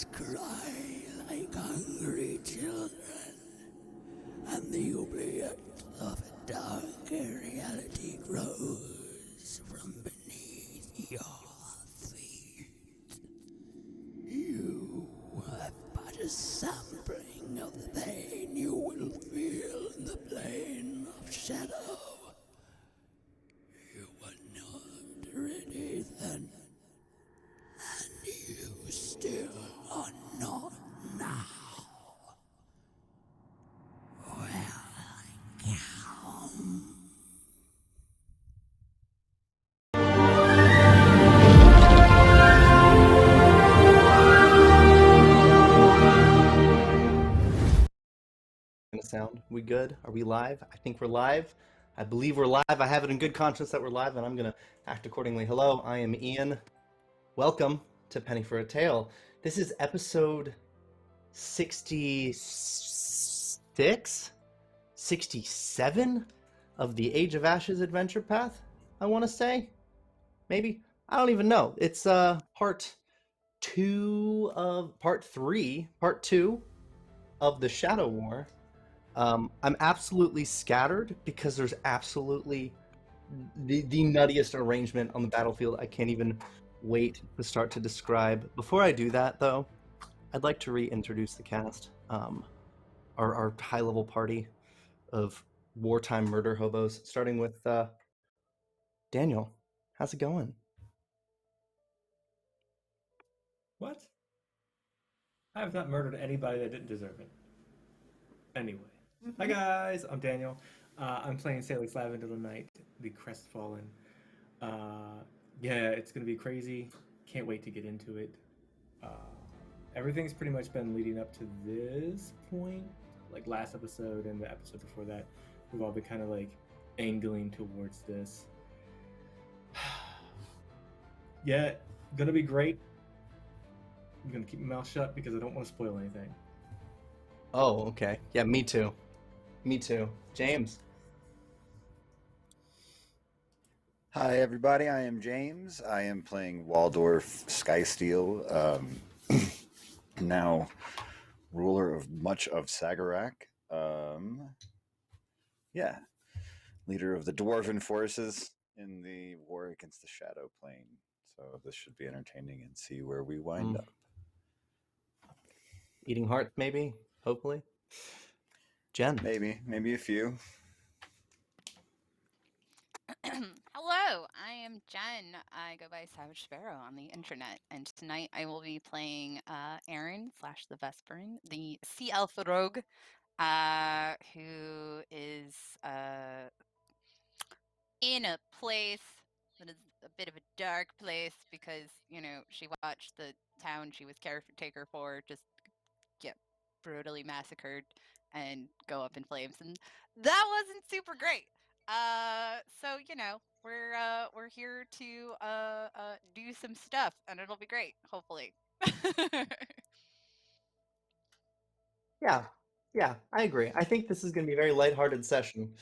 Shadows cry like hungry children, and the oubliette of a darker reality grows from beneath your feet. You have but a sampling of the pain you will feel in the plane of shadow. You were not ready then, and you still are not now. Welcome. Sound. We good? Are we live? I think we're live. I believe we're live. I have it in good conscience that we're live, and I'm going to act accordingly. Hello, I am Ian. Welcome to Penny for a Tale. This is episode 66? 67 of the Age of Ashes adventure path, I want to say. Maybe. I don't even know. It's part 2 of the Shadow War. I'm absolutely scattered because there's absolutely the nuttiest arrangement on the battlefield. I can't even wait to start to describe. Before I do that, though, I'd like to reintroduce the cast. Our high-level party of wartime murder hobos, starting with Daniel. How's it going? What? I have not murdered anybody that didn't deserve it. Anyway. Hi guys, I'm Daniel. I'm playing Sailix Lavendil tonight, the Crestfallen. Yeah, it's going to be crazy. Can't wait to get into it. Everything's pretty much been leading up to this point. Like last episode and the episode before that, we've all been kind of like angling towards this. Yeah, gonna be great. I'm gonna keep my mouth shut because I don't want to spoil anything. Oh, okay. Yeah, me too. Me too. James. Hi, everybody. I am James. I am playing Waldorf Skysteel, now ruler of much of Sagarak. Yeah, leader of the Dwarven forces in the war against the Shadow Plane. So this should be entertaining and see where we wind up. Eating hearts, maybe? Hopefully. Jen. Maybe a few. Hello, I am Jen. I go by Savage Sparrow on the internet, and tonight I will be playing Eriyn The Vesparin, the Sea Elf Rogue, who is in a place that is a bit of a dark place because, you know, she watched the town she was caretaker for just get brutally massacred and go up in flames, and that wasn't super great. So you know, we're here to do some stuff, and it'll be great, hopefully. Yeah, I agree. I think this is going to be a very lighthearted session.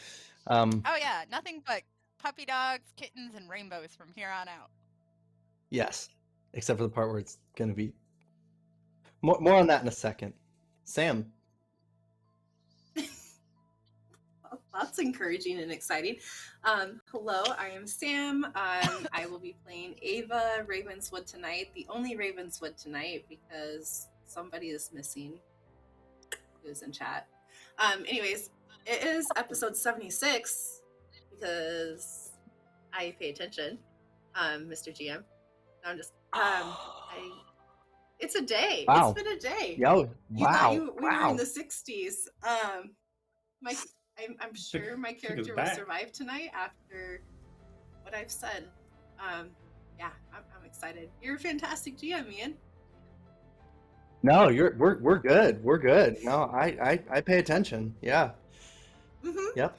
Oh yeah, nothing but puppy dogs, kittens, and rainbows from here on out. Yes, except for the part where it's going to be more on that in a second. Sam. That's encouraging and exciting. Hello, I am Sam. I will be playing Ava Ravenswood tonight, the only Ravenswood tonight, because somebody is missing who's in chat. Anyways, it is episode 76 because I pay attention, Mr. GM. I'm just, it's a day. Wow. It's been a day. Yo, You wow. thought we were in the 60s. I'm sure my character will survive tonight after what I've said. Yeah, I'm excited. You're a fantastic GM, Ian. No, we're good. We're good. No, I pay attention. Yeah. Mm-hmm. Yep.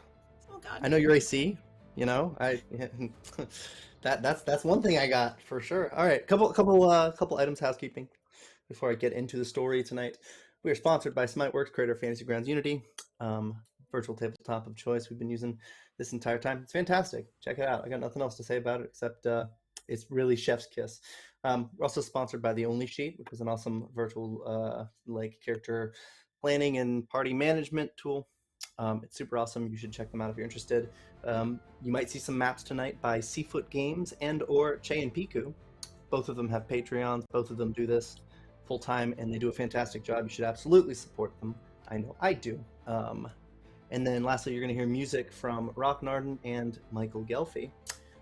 Oh God. I know your AC. You know, that's one thing I got for sure. All right, couple items housekeeping before I get into the story tonight. We are sponsored by Smiteworks, creator of Fantasy Grounds Unity, virtual tabletop of choice we've been using this entire time. It's fantastic. Check it out. I got nothing else to say about it except it's really chef's kiss. We're also sponsored by the Only Sheet, which is an awesome virtual like character planning and party management tool. It's super awesome. You should check them out if you're interested. You might see some maps tonight by Seafoot Games and or Che and Piku. Both of them have Patreons. Both of them do this full time, and they do a fantastic job. You should absolutely support them. I know I do. And then lastly, you're going to hear music from Rock Narden and Michael Ghelfi.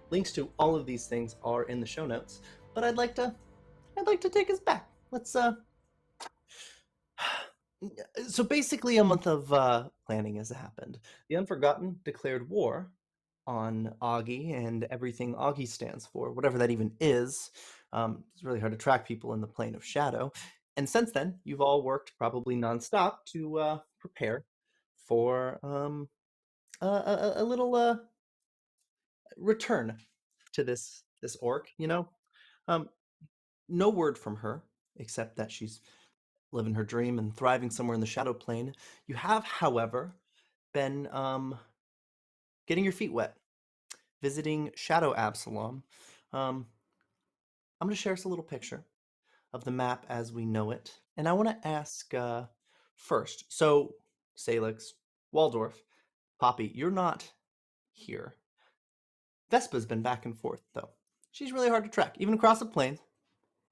Links to all of these things are in the show notes. But I'd like to take us back. Let's So basically, a month of planning has happened. The Unforgotten declared war on Aghi and everything Aghi stands for, whatever that even is. It's really hard to track people in the plane of shadow. And since then, you've all worked probably nonstop to prepare for a little return to this orc. You know, no word from her except that she's living her dream and thriving somewhere in the shadow plane. You have, however, been getting your feet wet, visiting Shadow Absalom. I'm going to share us a little picture of the map as we know it. And I want to ask first, so Sailix, Waldorf, Poppy, you're not here. Vespa's been back and forth, though. She's really hard to track, even across the plains.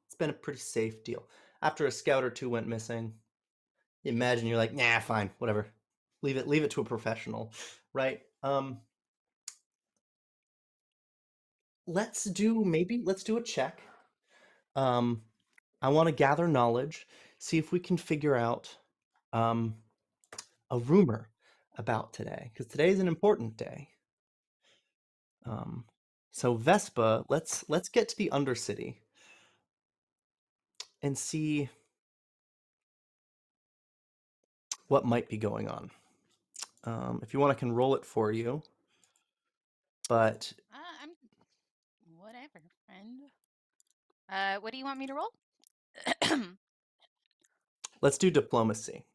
It's been a pretty safe deal. After a scout or two went missing, imagine you're like, nah, fine, whatever. Leave it to a professional, right? Let's do a check. I want to gather knowledge, see if we can figure out a rumor about today, because today is an important day. So Vespa, let's get to the Undercity and see what might be going on. If you want, I can roll it for you. But I'm whatever, friend. What do you want me to roll? let's do diplomacy,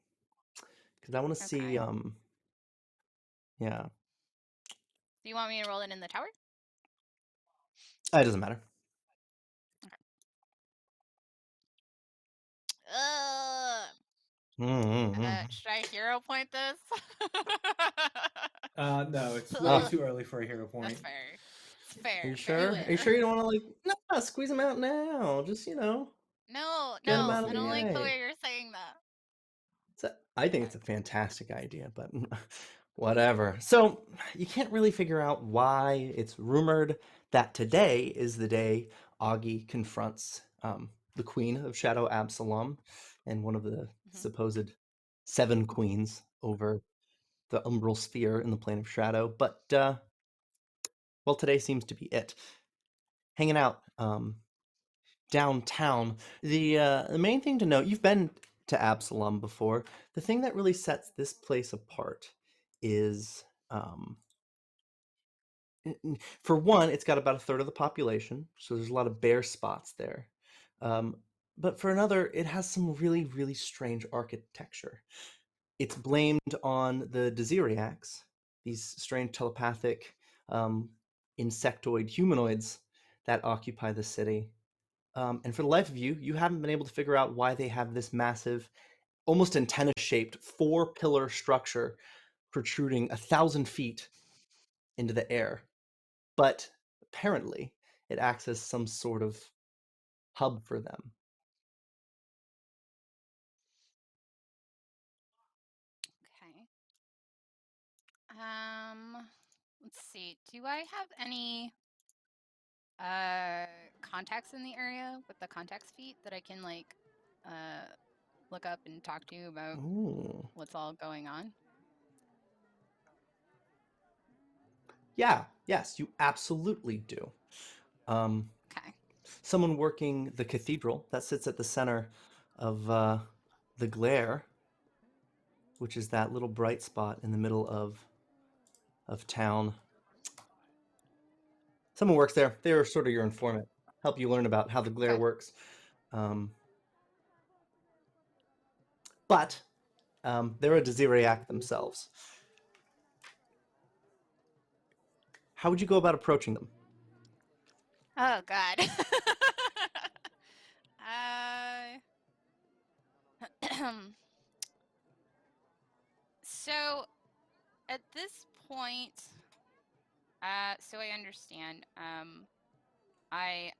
because I want to see. Okay. Yeah. Do you want me to roll it in the tower? It doesn't matter. Should I hero point this? No, it's way too early for a hero point. That's fair. It's fair. Are you sure? Are you sure you don't want to nah, squeeze them out now? Just No, get 'em no, out of I the don't like the way. way you're saying that. I think it's a fantastic idea, but whatever. So you can't really figure out why it's rumored that today is the day Aghi confronts the Queen of Shadow Absalom and one of the supposed 7 queens over the umbral sphere in the plane of shadow. But well, today seems to be it. Hanging out downtown. The main thing to note, you've been to Absalom before. The thing that really sets this place apart is, for one, it's got about a third of the population, so there's a lot of bare spots there. But for another, it has some really, really strange architecture. It's blamed on the Desiriacs, these strange telepathic insectoid humanoids that occupy the city. And for the life of you, you haven't been able to figure out why they have this massive, almost antenna-shaped 4-pillar structure protruding 1,000 feet into the air. But apparently, it acts as some sort of hub for them. Okay. Let's see. Do I have any contacts in the area with the contacts feat that I can look up and talk to you about what's all going on? Yes, you absolutely do. Okay. Someone working the cathedral that sits at the center of the glare, which is that little bright spot in the middle of town. Someone works there. They're sort of your informant, help you learn about how the glare works. But they're a Desiriac themselves. How would you go about approaching them? Oh God. So at this point, so I understand. I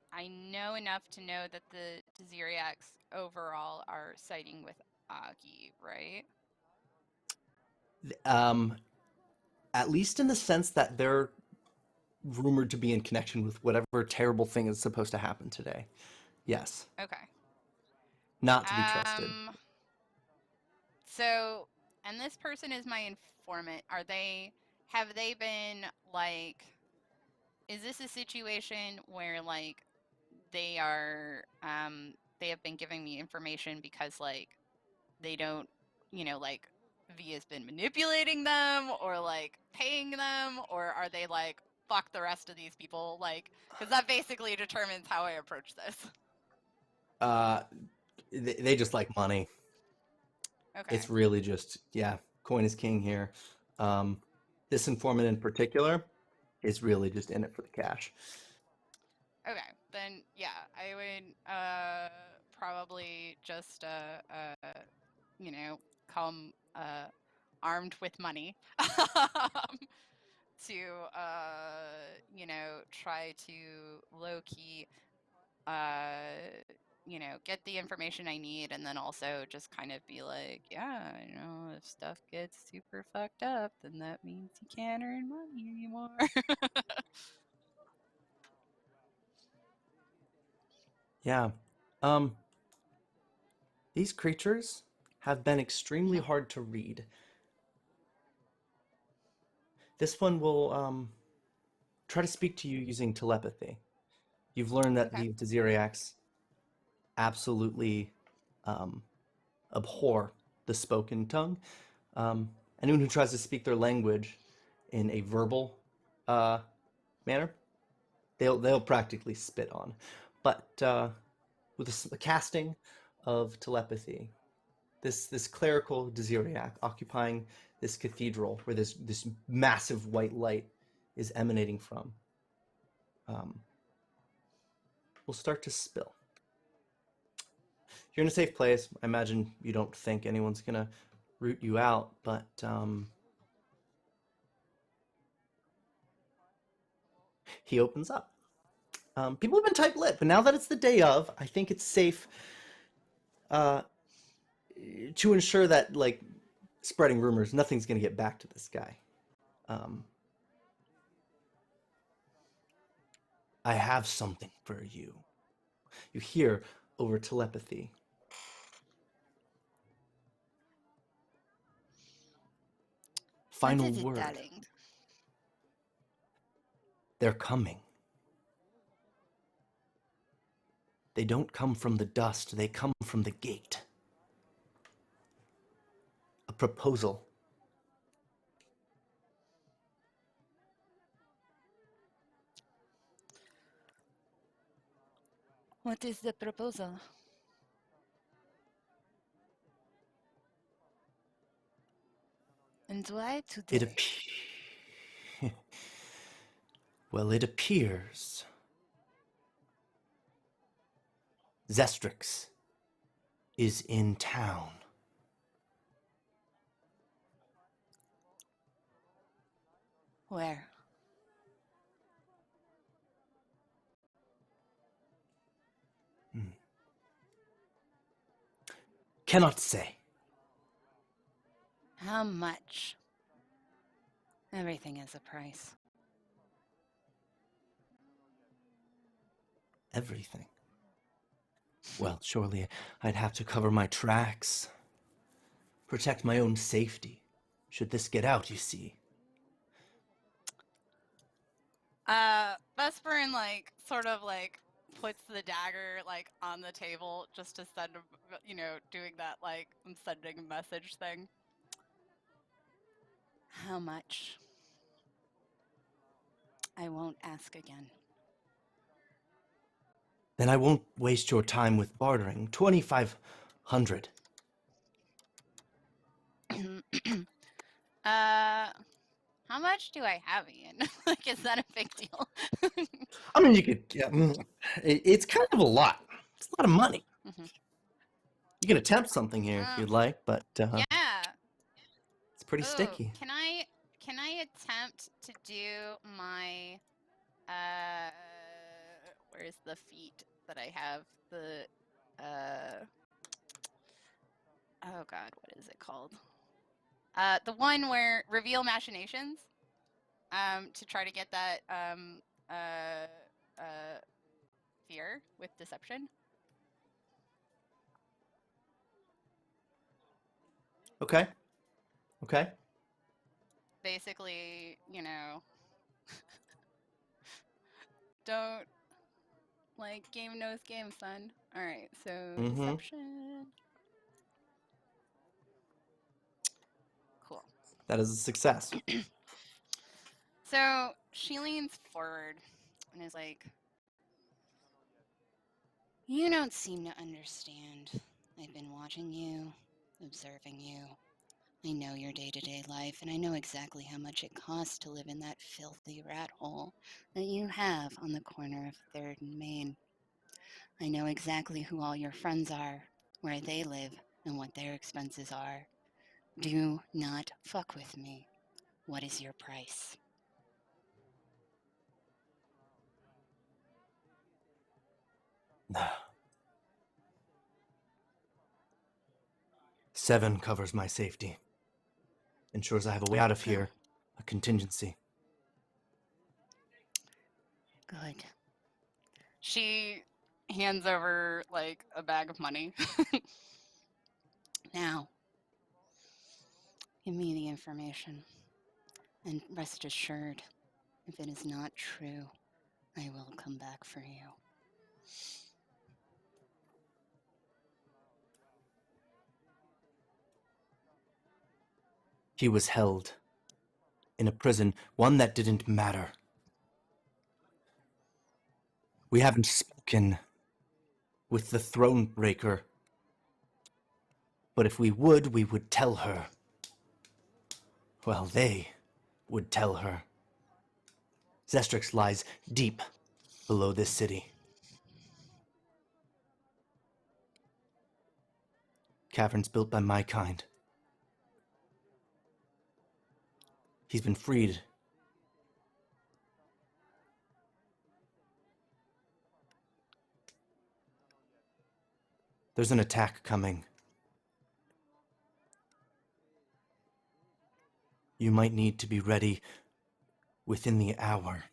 know enough to know that the Dziriacs overall are siding with Aghi, right? At least in the sense that they're rumored to be in connection with whatever terrible thing is supposed to happen today. Yes. Okay. Not to be trusted. So, and this person is my informant. Have they been like, is this a situation where like they are, they have been giving me information because like they don't, like V has been manipulating them or like paying them, or are they like, fuck the rest of these people? Like, because that basically determines how I approach this. They just like money. Okay. It's really just, yeah, coin is king here. This informant in particular is really just in it for the cash. Okay, then yeah, I would probably just come armed with money to try to low key get the information I need, and then also just kind of be like, yeah, if stuff gets super fucked up, then that means you can't earn money anymore. Yeah. These creatures have been extremely hard to read. This one will try to speak to you using telepathy. You've learned that Okay. the Dziriacs absolutely abhor the spoken tongue. Anyone who tries to speak their language in a verbal manner, they'll practically spit on. But with the casting of telepathy, this clerical Dziriac occupying this cathedral where this massive white light is emanating from, will start to spill. You're in a safe place. I imagine you don't think anyone's gonna root you out, but he opens up. People have been tight-lipped, but now that it's the day of, I think it's safe to ensure that, like, spreading rumors, nothing's gonna get back to this guy. I have something for you. You hear over telepathy. Final What is it, word. darling? They're coming. They don't come from the dust, they come from the gate. A proposal. What is the proposal? And why today? Well, it appears Zestrix is in town. Where? Cannot say. How much? Everything has a price. Everything. Well, surely I'd have to cover my tracks. Protect my own safety. Should this get out, you see. Vesparin, sort of, puts the dagger, on the table just to send, doing that, I'm sending a message thing. How much? I won't ask again. Then I won't waste your time with bartering. 2,500. How much do I have, Ian? Like, is that a big deal? I mean, you could. Yeah, it's kind of a lot. It's a lot of money. Mhm. You can attempt something here if you'd like, but Yeah. it's pretty Oh, sticky. can I attempt to do my where's the feat that I have? The oh god, what is it called? The one where reveal machinations. To try to get that fear with deception. Okay. Okay. Basically, you know, don't like game knows game, son. All right, so deception. Cool. That is a success. So she leans forward and is like, "You don't seem to understand. I've been watching you, observing you. I know your day-to-day life, and I know exactly how much it costs to live in that filthy rat hole that you have on the corner of 3rd and Main. I know exactly who all your friends are, where they live, and what their expenses are. Do not fuck with me. What is your price?" 7 covers my safety. Ensures I have a way out of here. A contingency. Good. She hands over, like, a bag of money. Now, give me the information. And rest assured, if it is not true, I will come back for you. He was held in a prison, one that didn't matter. We haven't spoken with the Thronebreaker, but if we would tell her. Well, they would tell her. Zestrix lies deep below this city. Caverns built by my kind. He's been freed. There's an attack coming. You might need to be ready within the hour.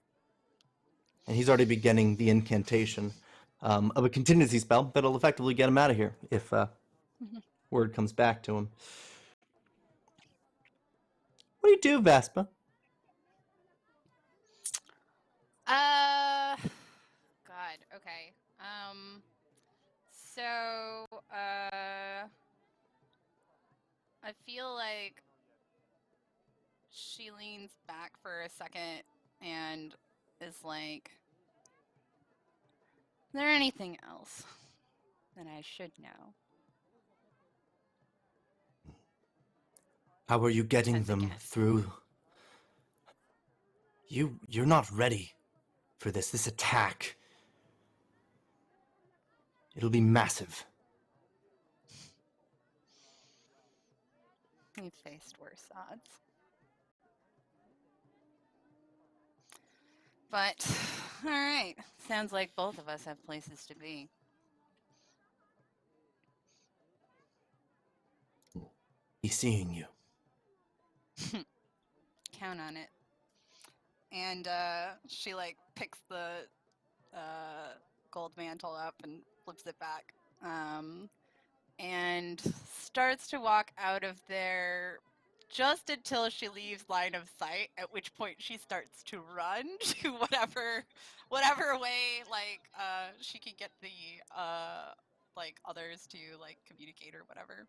And he's already beginning the incantation of a contingency spell that'll effectively get him out of here if word comes back to him. What do you do, Vespa? God, okay. So, I feel like she leans back for a second and is like, "Is there anything else that I should know?" How are you getting As a them guess. through? You're not ready for this attack. It'll be massive. We've faced worse odds. But, alright. Sounds like both of us have places to be. He's seeing you. Count on it. And she like picks the gold mantle up and flips it back. And starts to walk out of there just until she leaves line of sight, at which point she starts to run to whatever way like she can get the like others to like communicate or whatever.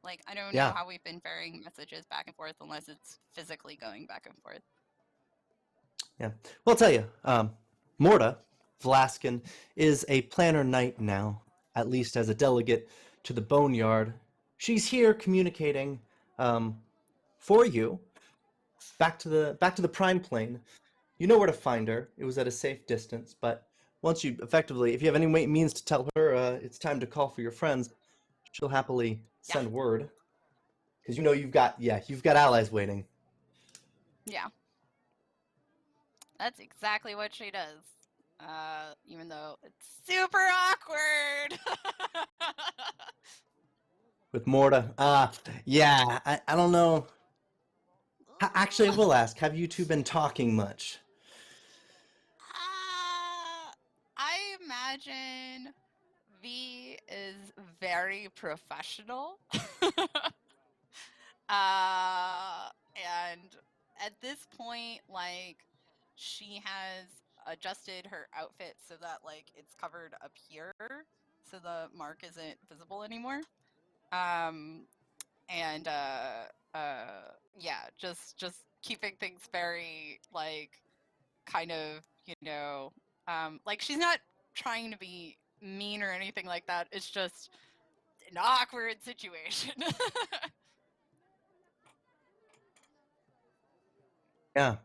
Like, I don't know how we've been ferrying messages back and forth unless it's physically going back and forth. Yeah. Well, I'll tell you, Morta Vlaskin is a planner knight now, at least as a delegate to the Boneyard. She's here communicating for you back to the Prime Plane. You know where to find her. It was at a safe distance, but once you effectively, if you have any means to tell her it's time to call for your friends, she'll happily send word. Because you know you've got allies waiting. Yeah. That's exactly what she does. Even though it's super awkward. With Morta. Yeah, I don't know. Actually, I will ask, have you two been talking much? I imagine V is very professional. And at this point, like, she has adjusted her outfit so that, like, it's covered up here, so the mark isn't visible anymore. And yeah, just keeping things very, like, kind of, like, she's not trying to be mean or anything like that. It's just an awkward situation. Yeah.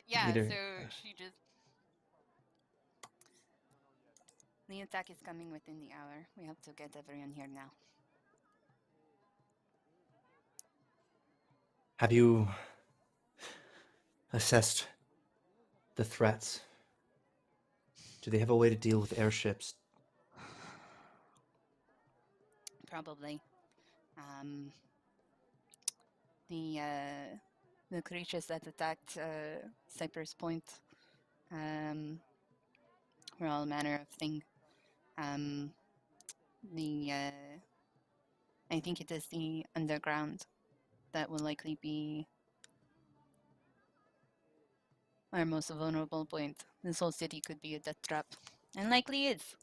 Yeah, Leader. so she just... The attack is coming within the hour. We have to get everyone here now. Have you assessed the threats? Do they have a way to deal with airships? Probably. The creatures that attacked Cypress Point were all manner of thing. I think it is the underground that will likely be our most vulnerable point. This whole city could be a death trap, and likely is.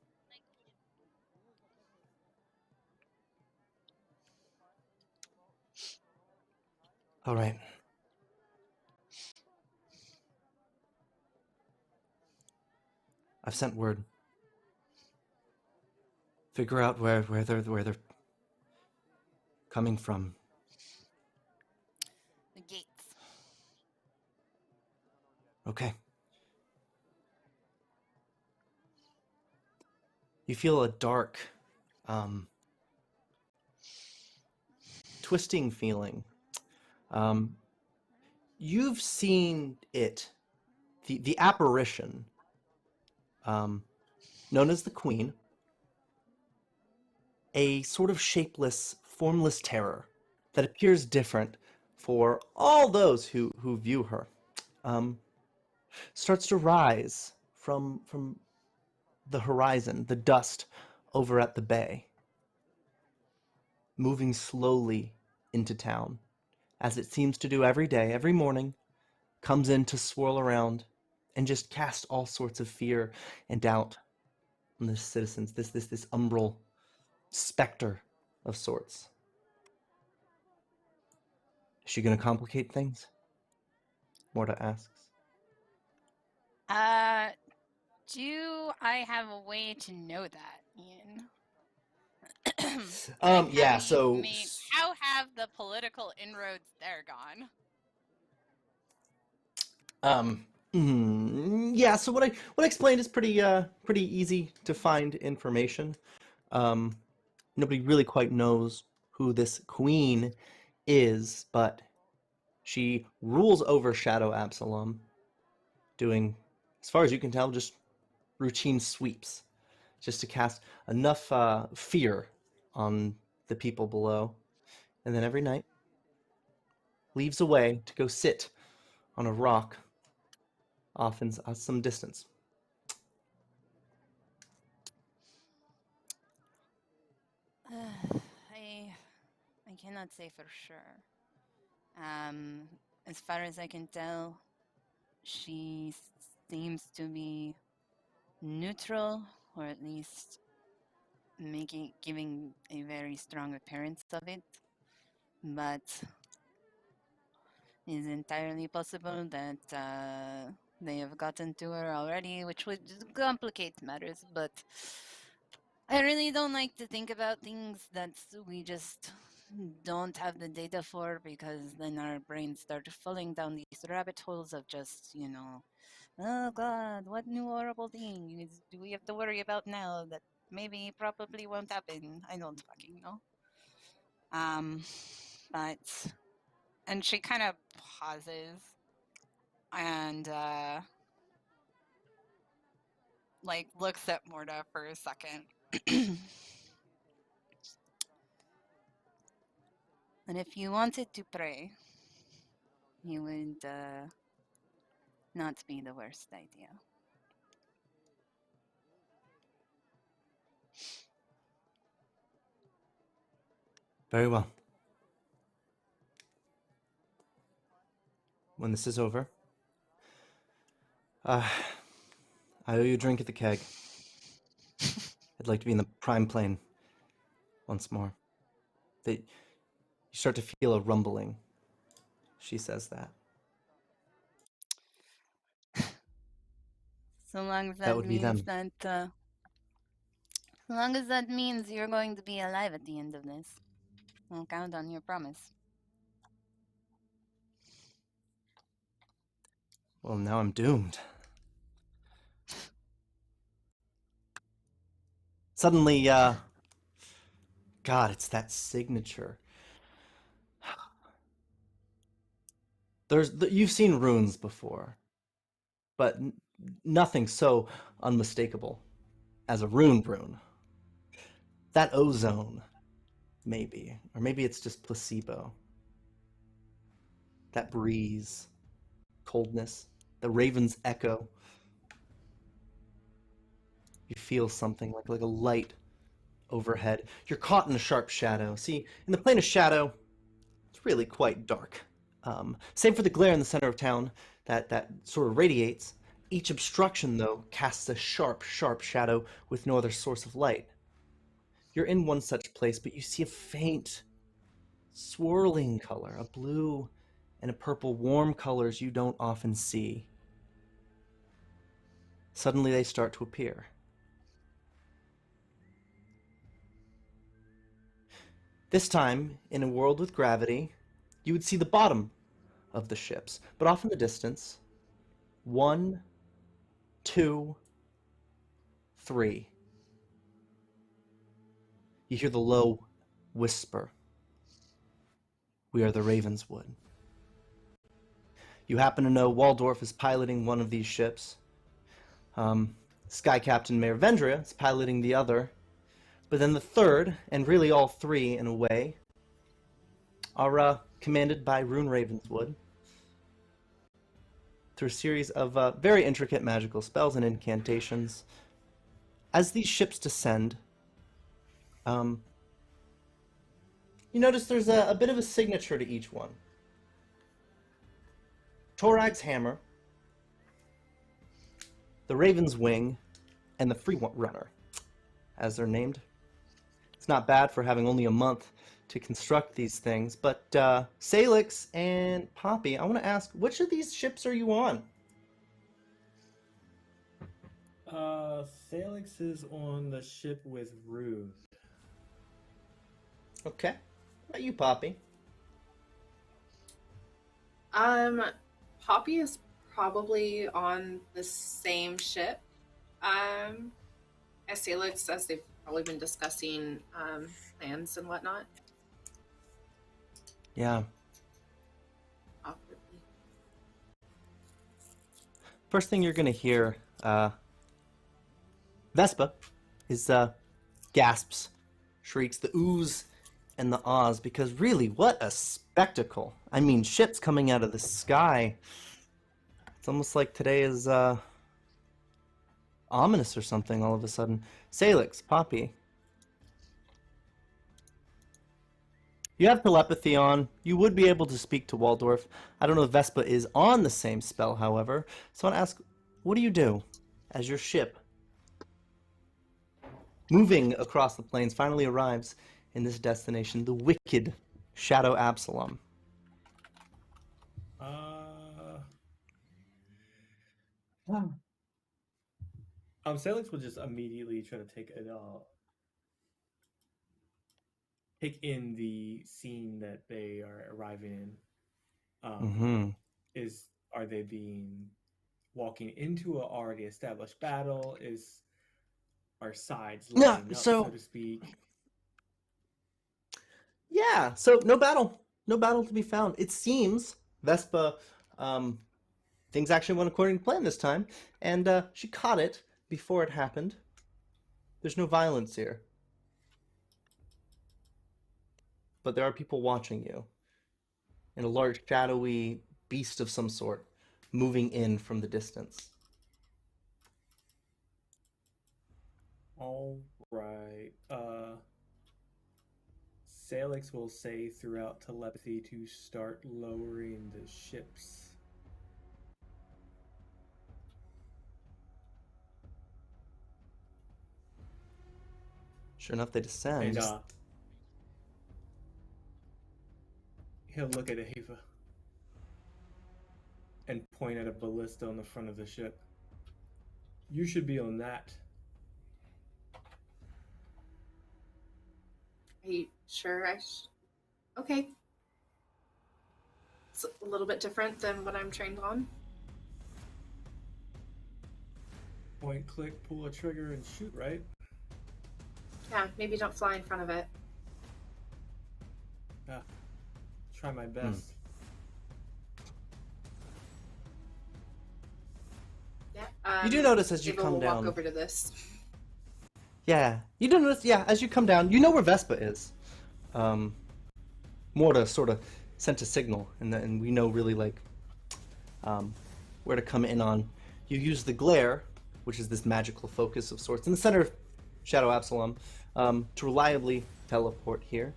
All right. I've sent word. Figure out where they're coming from. The gates. Okay. You feel a dark, twisting feeling. You've seen it, the apparition, known as the Queen, a sort of shapeless, formless terror that appears different for all those who view her, starts to rise from the horizon, the dust over at the bay, moving slowly into town, as it seems to do every day, every morning, comes in to swirl around and just cast all sorts of fear and doubt on the citizens, this umbral specter of sorts. Is she going to complicate things? Morta asks. Do I have a way to know that, Ian? Yeah, how have the political inroads there gone? Yeah, so what I explained is pretty easy to find information. Nobody really quite knows who this queen is, but she rules over Shadow Absalom, doing, as far as you can tell, just routine sweeps, just to cast enough fear on the people below, and then every night leaves away to go sit on a rock off in some distance. I cannot say for sure. As far as I can tell, she seems to be neutral, or at least giving a very strong appearance of it. But it is entirely possible that they have gotten to her already, which would complicate matters. But I really don't like to think about things that we just don't have the data for, because then our brains start falling down these rabbit holes of just, oh God, what new horrible thing do we have to worry about now that maybe probably won't happen? I don't fucking know. But and she kind of pauses and like looks at Morta for a second. And if you wanted to pray, it would not be the worst idea. Very well. When this is over, I owe you a drink at the keg. I'd like to be in the prime plane once more. You start to feel a rumbling. She says that. So long as That that would be means them. that, so long as that means you're going to be alive at the end of this, I'll count on your promise. Well, now I'm doomed. Suddenly, God, it's that signature. You've seen runes before, but nothing so unmistakable as a rune. That ozone, maybe. Or maybe it's just placebo. That breeze, coldness, the raven's echo. You feel something like a light overhead. You're caught in a sharp shadow. See, in the plane of shadow, it's really quite dark. Save for the glare in the center of town that sort of radiates. Each obstruction, though, casts a sharp shadow with no other source of light. You're in one such place, but you see a faint, swirling color, a blue and a purple, warm colors you don't often see. Suddenly they start to appear. This time, in a world with gravity, you would see the bottom of the ships, but off in the distance, 1, 2, 3. You hear the low whisper. We are the Ravenswood. You happen to know Waldorf is piloting one of these ships. Sky Captain Mayor Vendria is piloting the other. But then the third, and really all three in a way, are commanded by Rune Ravenswood through a series of very intricate magical spells and incantations. As these ships descend, you notice there's a bit of a signature to each one. Torag's hammer, the Raven's wing, and the Free Runner, as they're named. It's not bad for having only a month to construct these things, but Sailix and Poppy, I want to ask, which of these ships are you on? Sailix is on the ship with Rune. Okay. What about you, Poppy? Poppy is probably on the same ship as Sailix, as they've probably been discussing plans and whatnot. Yeah. Awkwardly. First thing you're going to hear, Vespa is gasps, shrieks, the oohs and the ahs, because really, what a spectacle. I mean, ships coming out of the sky. It's almost like today is ominous or something all of a sudden. Sailix, Poppy. You have telepathy on. You would be able to speak to Waldorf. I don't know if Vespa is on the same spell, however. So I want to ask, what do you do as your ship, moving across the plains, finally arrives in this destination, the wicked Shadow Absalom? Sailix would just immediately try to take it take in the scene that they are arriving in. Mm-hmm. Are they walking into an already established battle? Are sides No, lining up, so so to speak? yeah, so no battle to be found. It seems Vespa, things actually went according to plan this time, and she caught it before it happened. There's no violence here, but there are people watching you, and a large shadowy beast of some sort moving in from the distance. All right. Sailix will say throughout telepathy to start lowering the ships. Sure enough, they descend. And he'll look at Ava and point at a ballista on the front of the ship. You should be on that. Are you sure Okay. It's a little bit different than what I'm trained on. Point, click, pull a trigger, and shoot, right? Yeah, maybe don't fly in front of it. Yeah. Try my best. Yeah. You do notice as you Ava come will down. walk over to this. Yeah, you do notice. Yeah, as you come down, you know where Vespa is. Morta sort of sent a signal, and we know really like where to come in on. You use the glare, which is this magical focus of sorts, in the center of Shadow Absalom, to reliably teleport here.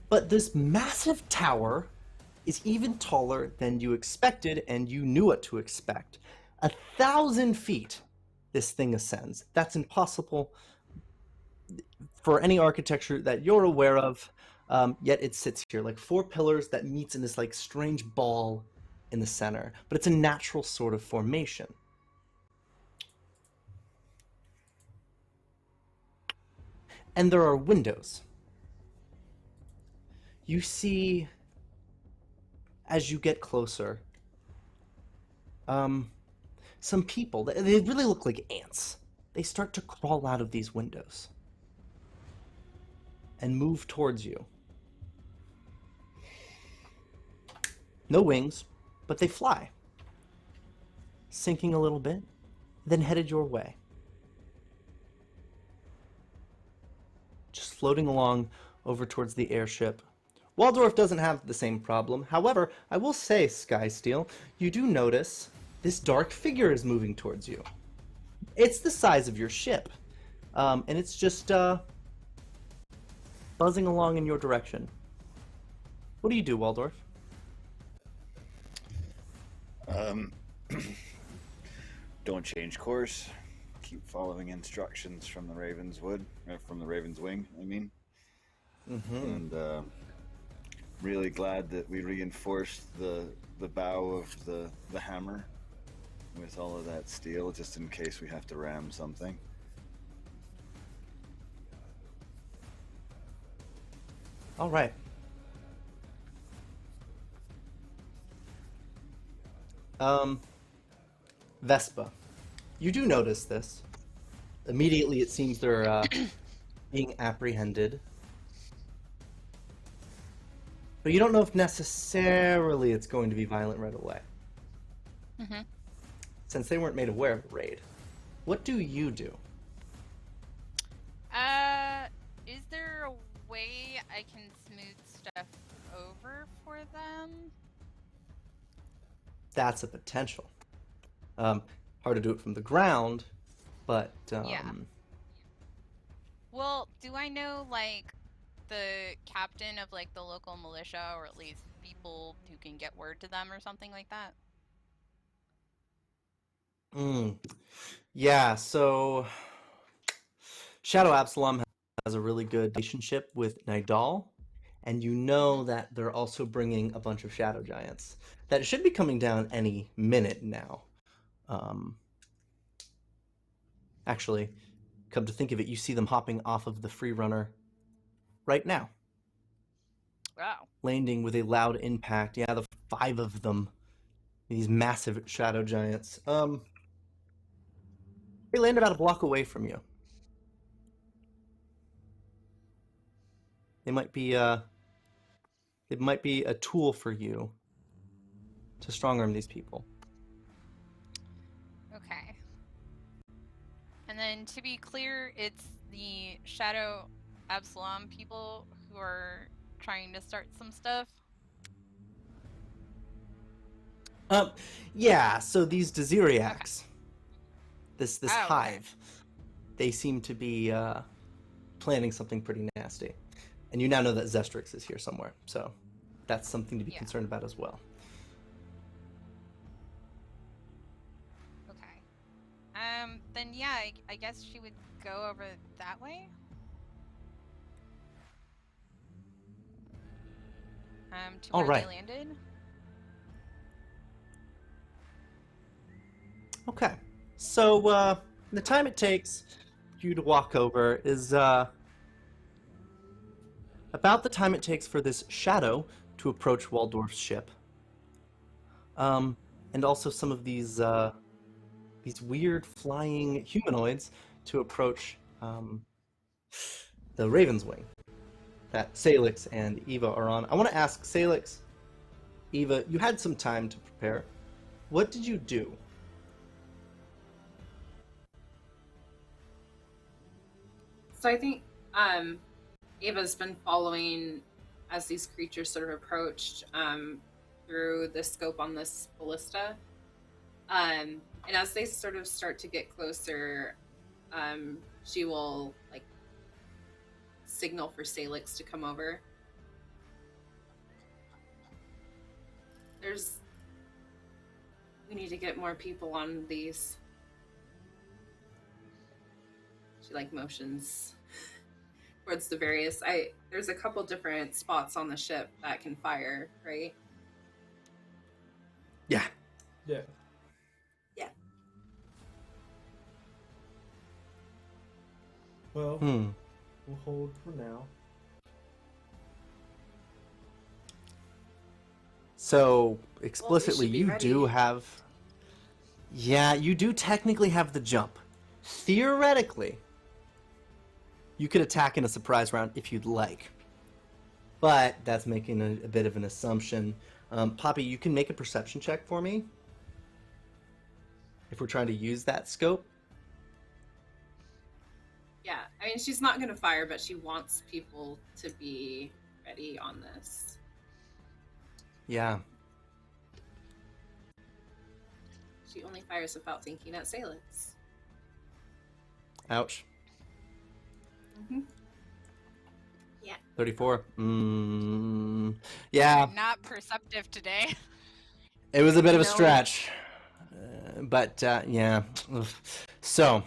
But this massive tower is even taller than you expected, and you knew what to expect. 1,000 feet this thing ascends. That's impossible for any architecture that you're aware of, yet it sits here like 4 pillars that meets in this like strange ball in the center, but it's a natural sort of formation. And there are windows. You see, as you get closer, some people, they really look like ants. They start to crawl out of these windows and move towards you. No wings, but they fly, sinking a little bit, then headed your way. Just floating along over towards the airship. Waldorf doesn't have the same problem. However, I will say, Skysteel, you do notice this dark figure is moving towards you. It's the size of your ship, and it's just buzzing along in your direction. What do you do, Waldorf? Don't change course. Keep following instructions from the Ravenswood, from the Raven's Wing, I mean. Mm-hmm. And really glad that we reinforced the bow of the hammer with all of that steel, just in case we have to ram something. All right. Vespa, you do notice this. Immediately, it seems they're being apprehended. But you don't know if necessarily it's going to be violent right away. Mm-hmm. Since they weren't made aware of the raid. What do you do? Is there a way I can smooth stuff over for them? That's a potential. Hard to do it from the ground, but Yeah. Well, do I know like the captain of like the local militia, or at least people who can get word to them or something like that? Yeah, so Shadow Absalom has a really good relationship with Nidal, and you know that they're also bringing a bunch of shadow giants that should be coming down any minute now. Actually, Come to think of it, you see them hopping off of the free runner right now, Wow. landing with a loud impact. Yeah, the 5 of them, these massive shadow giants. They land about a block away from you. They might be a tool for you to strong arm these people. Okay. And then to be clear, it's the Shadow Absalom people who are trying to start some stuff. Yeah, so these Desiriacs, this Oh, okay. hive, they seem to be planning something pretty nasty. And you now know that Zestrix is here somewhere, so that's something to be concerned about as well. Okay. Then yeah, I guess she would go over that way. To All where right. they landed. Okay. So the time it takes you to walk over is about the time it takes for this shadow to approach Waldorf's ship. And also some of these weird flying humanoids to approach the Raven's Wing that Sailix and Eva are on. I want to ask Sailix, Eva, you had some time to prepare. What did you do? So I think Ava's been following as these creatures sort of approached through the scope on this ballista. And as they sort of start to get closer, she will like signal for Sailix to come over. We need to get more people on these. She like motions towards the various. There's a couple different spots on the ship that can fire, right? Yeah. Yeah. Yeah. Well, we'll hold for now. So explicitly, be you ready. do have. Yeah, you do technically have the jump. Theoretically, you could attack in a surprise round if you'd like. But that's making a bit of an assumption. Poppy, you can make a perception check for me. If we're trying to use that scope. Yeah, I mean, she's not going to fire, but she wants people to be ready on this. Yeah. She only fires without thinking at Sailix. Ouch. Mm-hmm. Yeah. 34. Yeah. Not perceptive today. It was a bit of a No. stretch. But yeah. Ugh. So,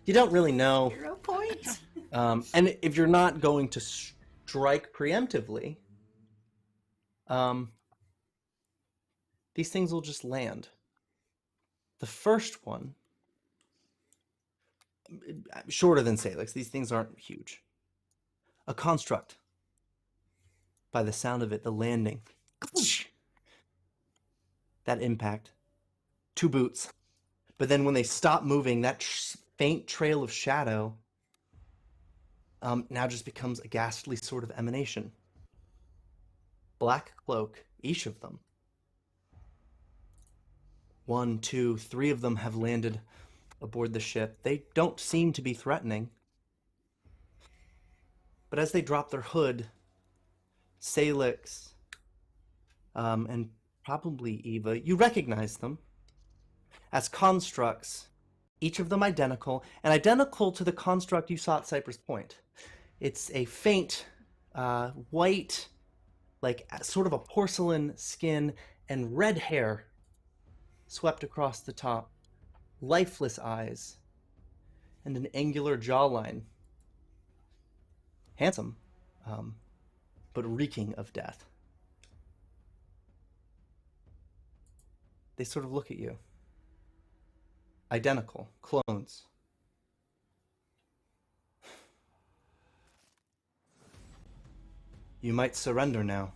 you don't really know. 0 point. And if you're not going to strike preemptively, these things will just land. The first one, shorter than Salix, these things aren't huge. A construct. By the sound of it, the landing. That impact. 2 boots. But then when they stop moving, that faint trail of shadow now just becomes a ghastly sort of emanation. Black cloak, each of them. 1, 2, 3 of them have landed aboard the ship. They don't seem to be threatening. But as they drop their hood, Sailix, and probably Eva, you recognize them as constructs, each of them identical, and identical to the construct you saw at Cypress Point. It's a faint, white, like sort of a porcelain skin and red hair swept across the top, lifeless eyes, and an angular jawline. Handsome, but reeking of death. They sort of look at you. Identical, clones. You might surrender now.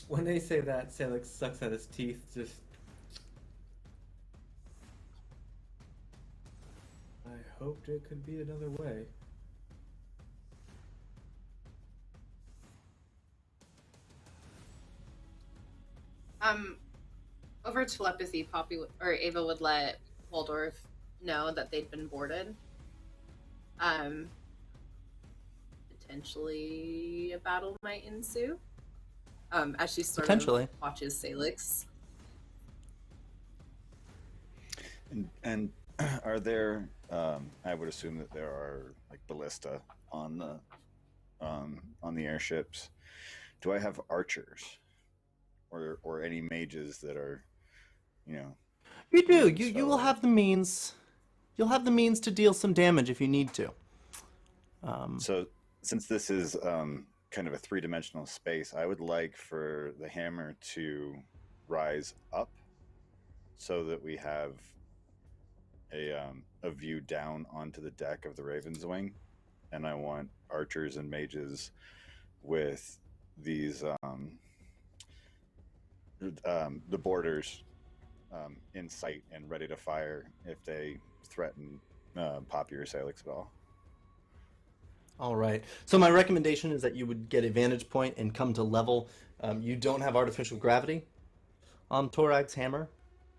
When they say that, Sailix sucks at his teeth, just... I hoped it could be another way. Over telepathy, Poppy or Ava would let Waldorf know that they'd been boarded. Potentially a battle might ensue. As she sort of watches Sailix. And are there? I would assume that there are like ballista on the airships. Do I have archers, or any mages that are, you know? You do. You will have the means. You'll have the means to deal some damage if you need to. So since this is kind of a three-dimensional space, I would like for the hammer to rise up so that we have a view down onto the deck of the Raven's Wing, and I want archers and mages with these the borders in sight and ready to fire if they threaten Poppy or Sailix at all. All right. So my recommendation is that you would get a vantage point and come to level. You don't have artificial gravity on Torag's hammer.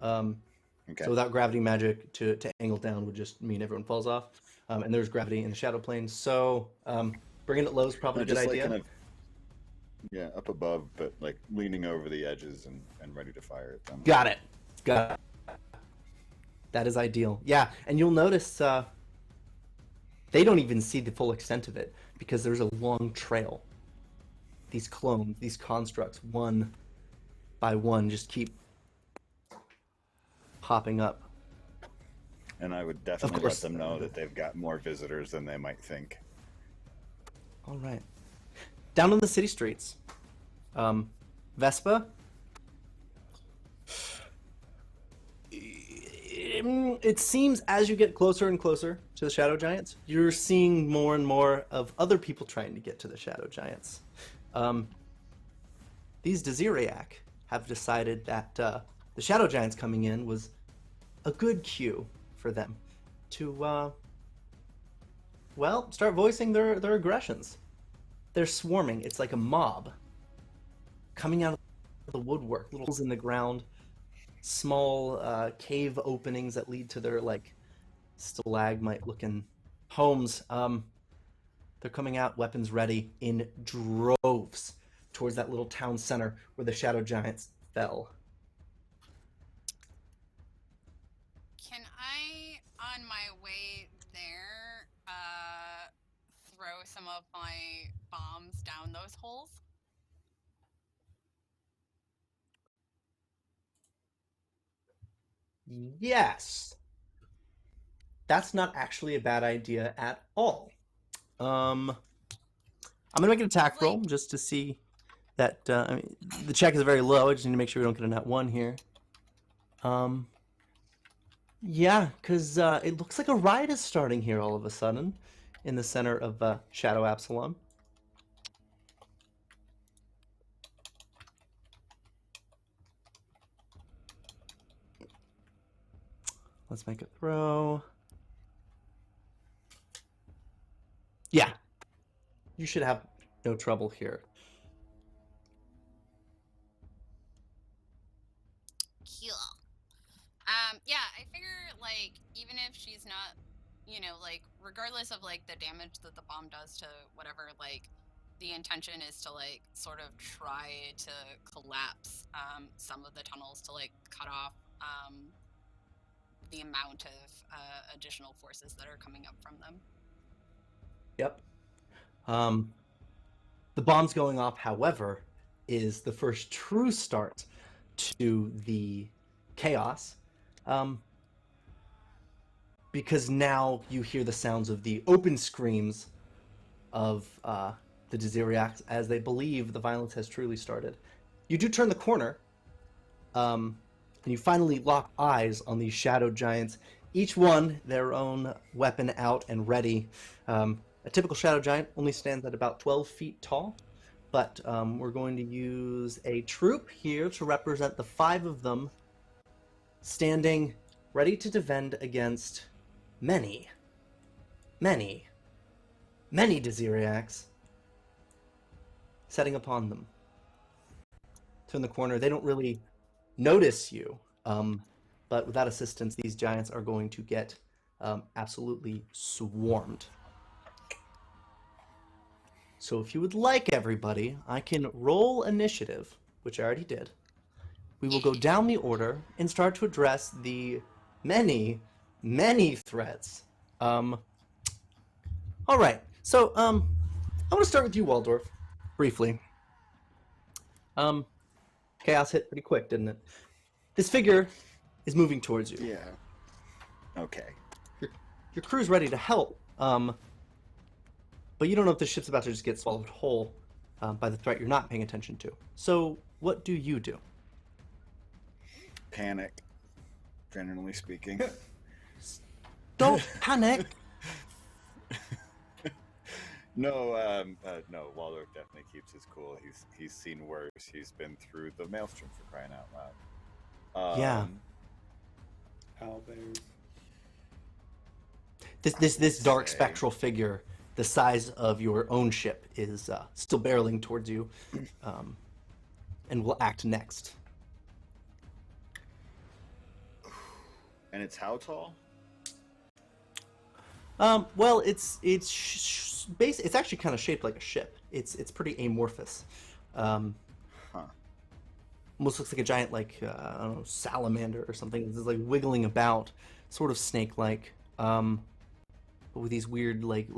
Okay. So without gravity magic, to angle down would just mean everyone falls off. And there's gravity in the shadow plane. So bringing it low is probably a good idea. Kind of, yeah, up above, but like leaning over the edges and ready to fire at them. Got it. That is ideal. Yeah, and you'll notice they don't even see the full extent of it because there's a long trail. These clones, these constructs, one by one, just keep popping up. And I would definitely let them know that they've got more visitors than they might think. All right. Down on the city streets. Vespa? It seems as you get closer and closer to the Shadow Giants, you're seeing more and more of other people trying to get to the Shadow Giants. These Desiriac have decided that the Shadow Giants coming in was a good cue for them to, start voicing their aggressions. They're swarming. It's like a mob coming out of the woodwork, little holes in the ground, small cave openings that lead to their like stalagmite-looking homes. They're coming out, weapons ready, in droves towards that little town center where the Shadow Giants fell. Can I, on my way there, throw some of my bombs down those holes? Yes. That's not actually a bad idea at all. I'm gonna make an attack roll just to see that. The check is very low. I just need to make sure we don't get a nat 1 here. Yeah, because it looks like a riot is starting here all of a sudden in the center of Shadow Absalom. Let's make a throw. Yeah. You should have no trouble here. Cool. Yeah, I figure, like, even if she's not, like, regardless of, like, the damage that the bomb does to whatever, like, the intention is to, like, sort of try to collapse some of the tunnels to, like, cut off the amount of additional forces that are coming up from them. Yep. The bombs going off, however, is the first true start to the chaos. Because now you hear the sounds of the open screams of the Desiriacs as they believe the violence has truly started. You do turn the corner, and you finally lock eyes on these Shadow Giants each one their own weapon out and ready. A typical shadow giant only stands at about 12 feet tall, but we're going to use a troop here to represent the 5 of them standing ready to defend against many Desiriacs setting upon them. Turn the corner. They don't really notice you, but without assistance, these giants are going to get absolutely swarmed. So if you would like, everybody, I can roll initiative, which I already did. We will go down the order and start to address the many threats. All right. So I want to start with you, Waldorf, briefly. Chaos hit pretty quick, didn't it? This figure is moving towards you. Yeah. Okay. Your crew's ready to help, but you don't know if the ship's about to just get swallowed whole by the threat you're not paying attention to. So what do you do? Panic, generally speaking. Don't panic! No, no. Waldorf definitely keeps his cool. He's seen worse. He's been through the maelstrom, for crying out loud. Yeah. Owlbears. This dark spectral figure, the size of your own ship, is still barreling towards you, and will act next. And it's how tall? Well, it's actually kind of shaped like a ship. It's pretty amorphous. Almost looks like a giant, like I don't know, salamander or something. It's like wiggling about, sort of snake-like, but with these weird like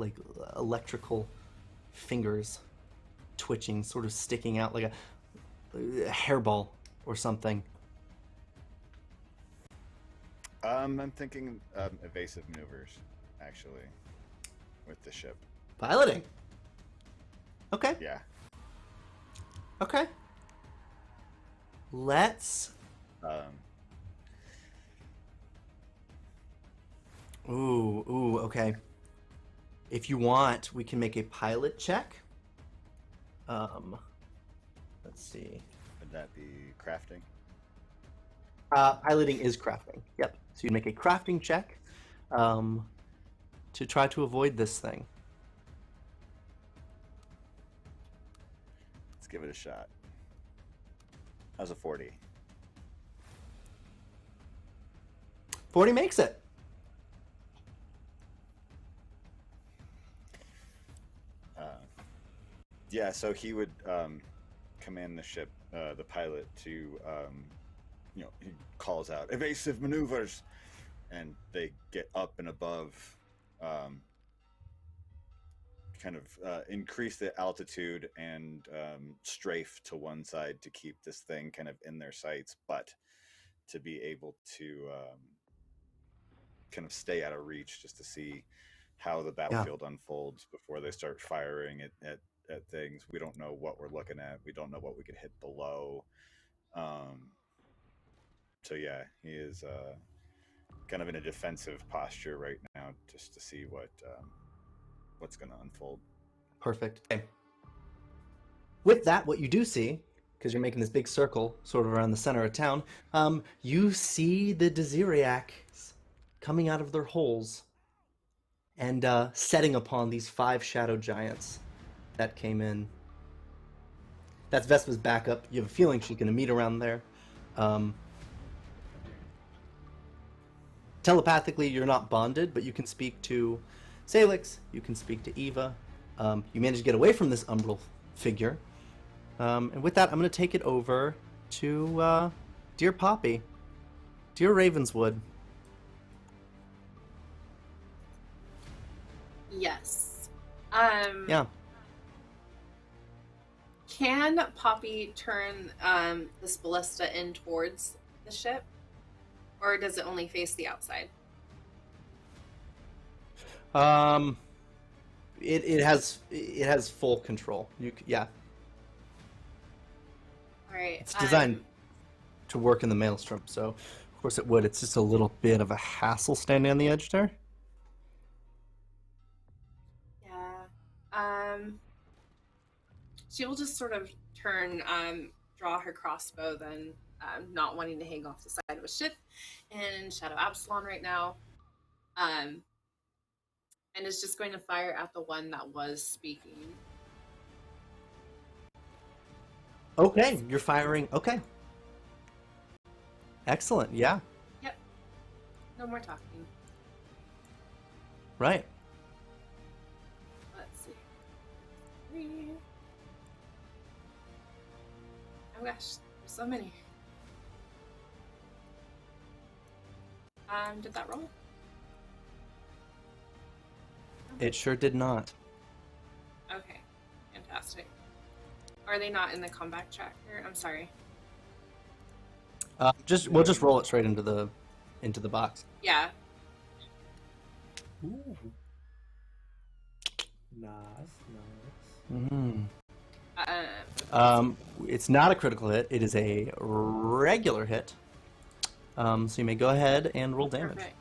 electrical fingers twitching, sort of sticking out like a hairball or something. I'm thinking evasive maneuvers, actually, with the ship. Piloting. Okay. Yeah. Okay. Let's. Ooh, okay. If you want, we can make a pilot check. Let's see. Would that be crafting? Piloting is crafting. Yep. So you make a crafting check to try to avoid this thing. Let's give it a shot. That was a 40. 40 makes it. Yeah, so he would command the ship, the pilot, to, he calls out evasive maneuvers, and they get up and above, kind of increase the altitude and strafe to one side to keep this thing kind of in their sights, but to be able to kind of stay out of reach, just to see how the battlefield unfolds before they start firing at things. We don't know what we're looking at. We don't know what we could hit below. So yeah, he is kind of in a defensive posture right now, just to see what's going to unfold. Perfect. Okay. With that, what you do see, because you're making this big circle sort of around the center of town, you see the Desiriacs coming out of their holes and setting upon these 5 shadow giants that came in. That's Vespa's backup. You have a feeling she's going to meet around there. Telepathically, you're not bonded, but you can speak to Sailix, you can speak to Eva. You manage to get away from this umbral figure. And with that, I'm going to take it over to Dear Poppy. Dear Ravenswood. Yes. Yeah. Can Poppy turn this ballista in towards the ship? Or does it only face the outside? It has full control. Yeah. All right. It's designed to work in the maelstrom. So, course it would. It's just a little bit of a hassle standing on the edge there. Yeah. She will just sort of turn, draw her crossbow, then not wanting to hang off the side of a ship, and Shadow Absalom right now. And is just going to fire at the one that was speaking. Okay, you're firing. Okay. Excellent, yeah. Yep. No more talking. Right. Let's see. 3. Oh gosh, there's so many. Did that roll? It sure did not. Okay, fantastic. Are they not in the combat tracker? I'm sorry. We'll just roll it straight into the box. Yeah. Ooh. Nice. Mm. Uh, It's not a critical hit. It is a regular hit. So you may go ahead and roll damage. Perfect.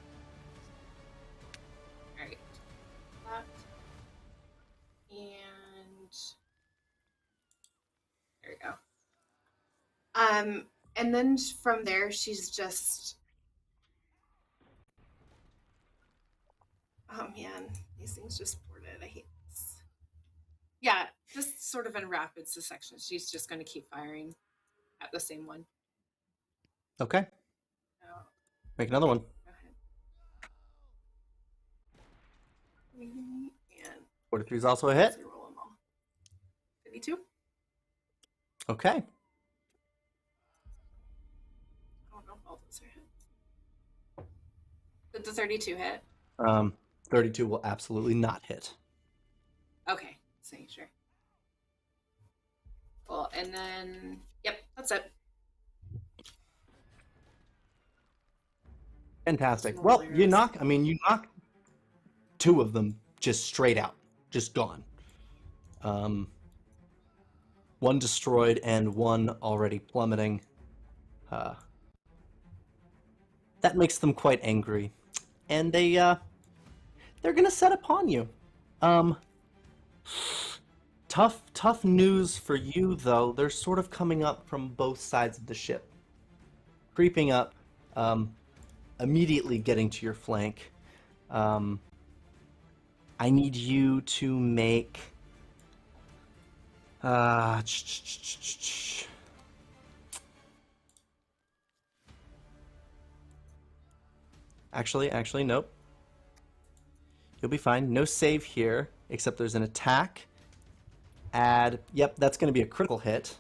All right. That. And there we go. And then from there, she's just. Oh man, these things just ported. I hate this. Yeah, just sort of in rapid succession. She's just going to keep firing at the same one. Okay. So, Make another one. go ahead. 3 and 43 is also a hit. roll them all. 52. Okay. I don't know if all those are hits. Did the 32 hit? 32 will absolutely not hit. Okay, so sure. Cool, and then, yep, that's it. Fantastic. Small Well, arrows. you knock 2 of them just straight out, just gone. One destroyed and one already plummeting. That makes them quite angry, and they're gonna set upon you. Tough news for you though. They're sort of coming up from both sides of the ship, creeping up, immediately getting to your flank. I need you to make. Actually, nope. You'll be fine. No save here, except there's an attack. Yep, that's going to be a critical hit.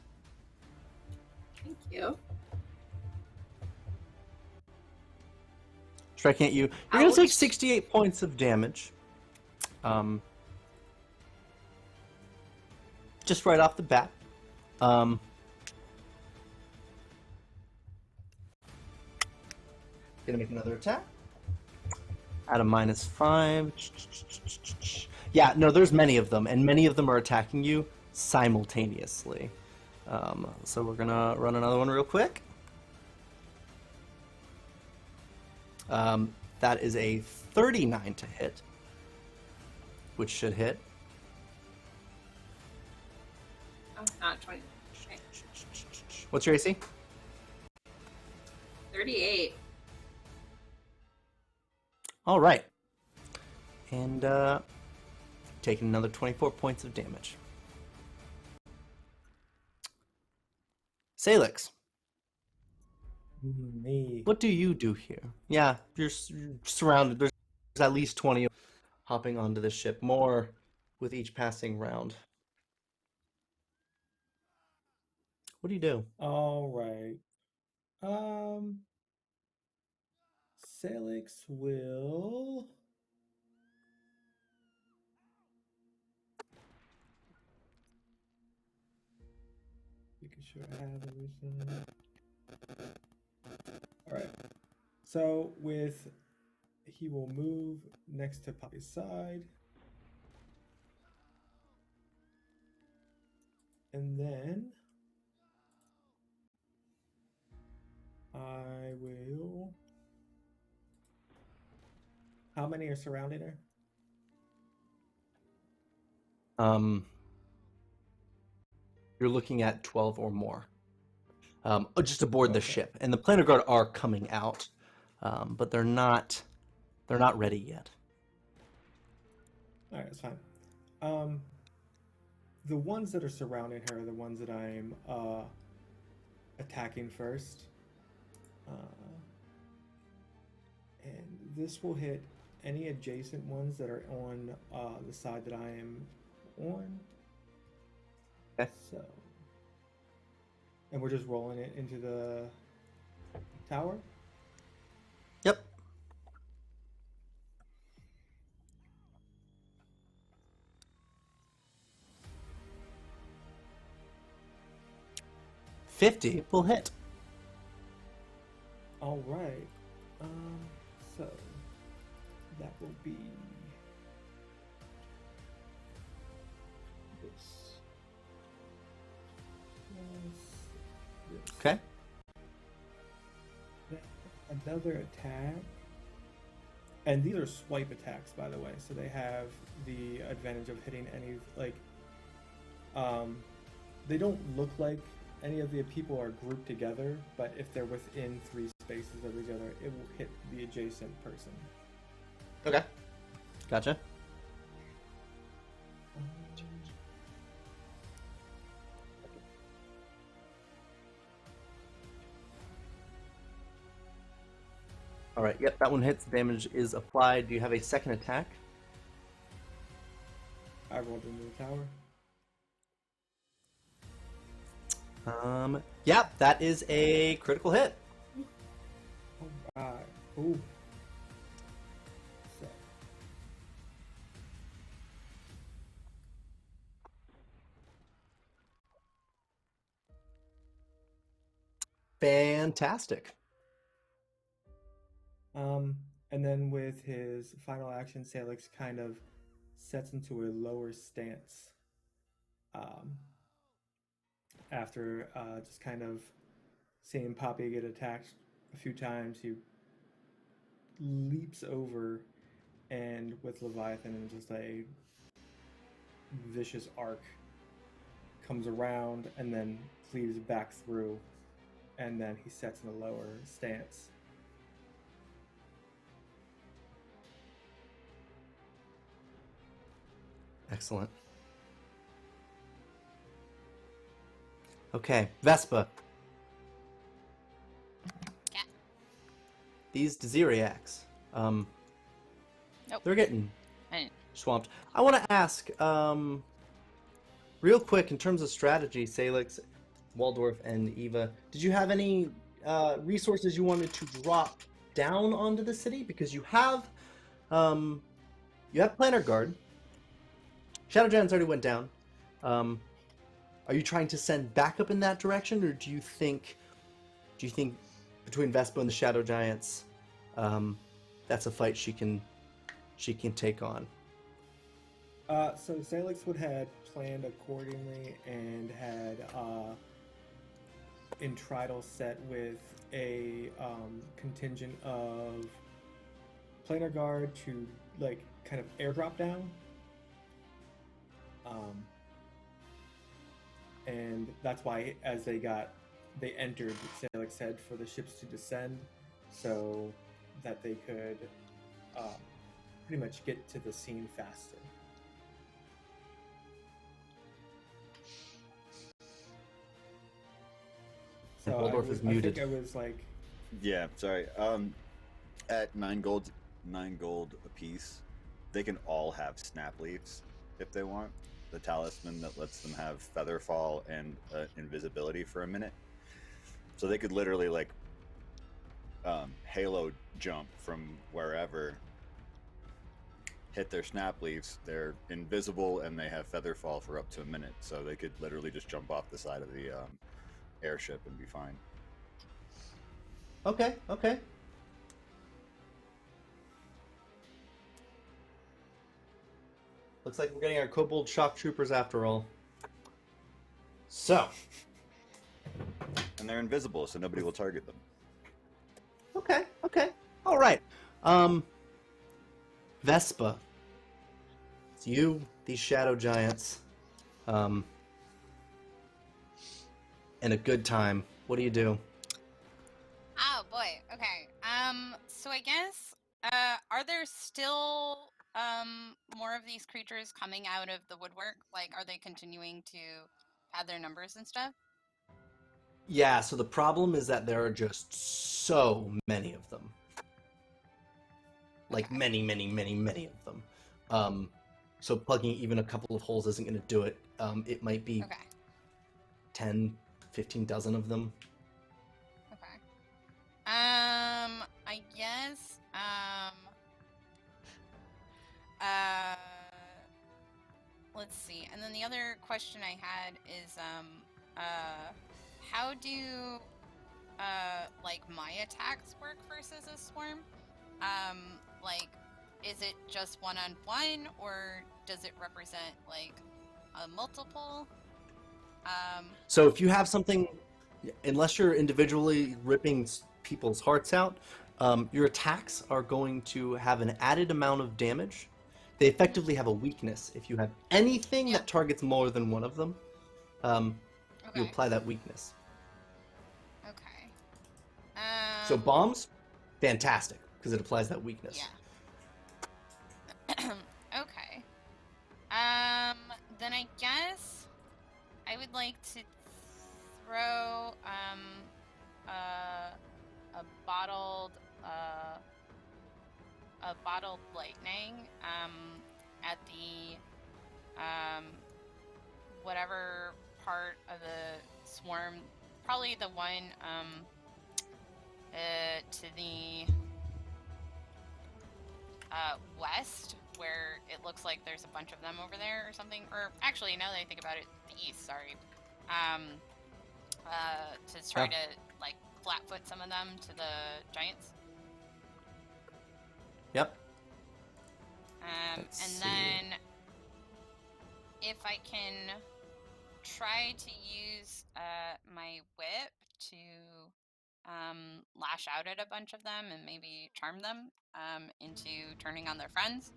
Thank you. Striking at you. You're going to take Ouch. 68 points of damage. Just right off the bat. Gonna make another attack. At a -5. Yeah, no, there's many of them, and many of them are attacking you simultaneously. So we're gonna run another one real quick. That is a 39 to hit, which should hit. Oh, not 20. Okay. What's your AC? 38. All right. And taking another 24 points of damage. Sailix, Me. what do you do here? Yeah, you're surrounded. There's at least 20 hopping onto the ship, more with each passing round. What do you do? All right. Sailix will. Making sure I have everything. All right. So he will move next to Poppy's side. And then I will How many are surrounding her? You're looking at 12 or more. Just aboard the Okay. ship, and the planar guard are coming out, but they're not ready yet. All right, that's fine. The ones that are surrounding her are the ones that I'm attacking first. And this will hit any adjacent ones that are on the side that I am on. Okay. So, and we're just rolling it into the tower. Yep. $50 will hit. All right. So that will be this. This. Okay. Another attack. And these are swipe attacks, by the way, so they have the advantage of hitting any, like, they don't look like any of the people are grouped together, but if they're within 3 spaces of each other, it will hit the adjacent person. Okay. Gotcha. All right. Yep, that one hits. Damage is applied. Do you have a second attack? I rolled into the tower. Yep, that is a critical hit. Alright. Ooh. So. Fantastic. And then with his final action, Sailix kind of sets into a lower stance. After just kind of seeing Poppy get attacked a few times, he leaps over and with Leviathan in just a vicious arc comes around and then cleaves back through, and then he sets in a lower stance. Excellent. Okay, Vespa. Yeah. These Desiriacs, Nope. they're getting I- swamped. I want to ask, real quick, in terms of strategy, Sailix, Waldorf, and Eva, did you have any resources you wanted to drop down onto the city? Because you have Planar Guard. Shadow Giants already went down. Are you trying to send backup in that direction, or do you think between Vespa and the Shadow Giants, that's a fight she can take on? So Sailix would had planned accordingly and had Intridal set with a contingent of Planar Guard to like kind of airdrop down. And that's why as they entered, Sailix said for the ships to descend so that they could pretty much get to the scene faster. So Waldorf is muted. I think I was like, Yeah, sorry. At 9 gold apiece, they can all have snap leaves if they want. The talisman that lets them have feather fall and invisibility for a minute. So they could literally like halo jump from wherever, hit their snap leaves, they're invisible, and they have feather fall for up to a minute. So they could literally just jump off the side of the airship and be fine. Okay. Looks like we're getting our kobold shock troopers after all. So. And they're invisible, so nobody will target them. Okay. All right. Vespa. It's you, these shadow giants, and a good time. What do you do? Oh boy. Okay. So I guess are there still more of these creatures coming out of the woodwork? Like, are they continuing to add their numbers and stuff? Yeah, so the problem is that there are just so many of them. Like Okay. many of them. So plugging even a couple of holes isn't going to do it. It might be Okay. 10, 15 dozen of them. Okay. I guess let's see. And then the other question I had is how do like my attacks work versus a swarm? Like, is it just one-on-one, or does it represent like a multiple? So if you have something, unless you're individually ripping people's hearts out, your attacks are going to have an added amount of damage. They effectively have a weakness. If you have anything that targets more than one of them, you Okay. apply that weakness. Okay. So bombs, fantastic, because it applies that weakness. Yeah. Okay. Then I guess I would like to throw a bottled lightning at the whatever part of the swarm, probably the one to the west, where it looks like there's a bunch of them over there or something. Or actually, now that I think about it, the east, sorry. To try to like flatfoot some of them to the giants. Yep. And then if I can try to use my whip to lash out at a bunch of them and maybe charm them into turning on their friends,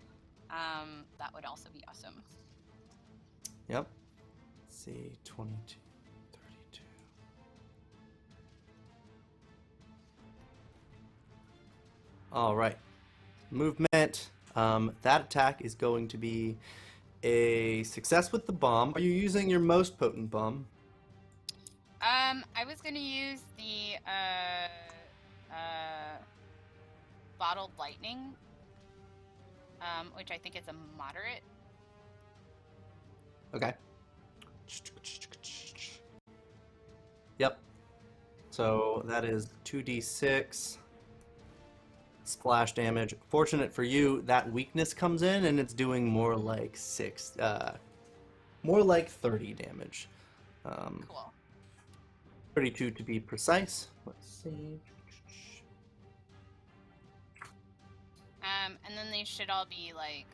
that would also be awesome. Yep. Let's see, 22, 32. All right. Movement. That attack is going to be a success with the bomb. Are you using your most potent bomb? I was gonna use the bottled lightning, which I think is a moderate. Okay. Yep. So that is 2d6 splash damage. Fortunate for you, that weakness comes in and it's doing more like 30 damage. Cool. 32 to be precise. Let's see. And then they should all be like,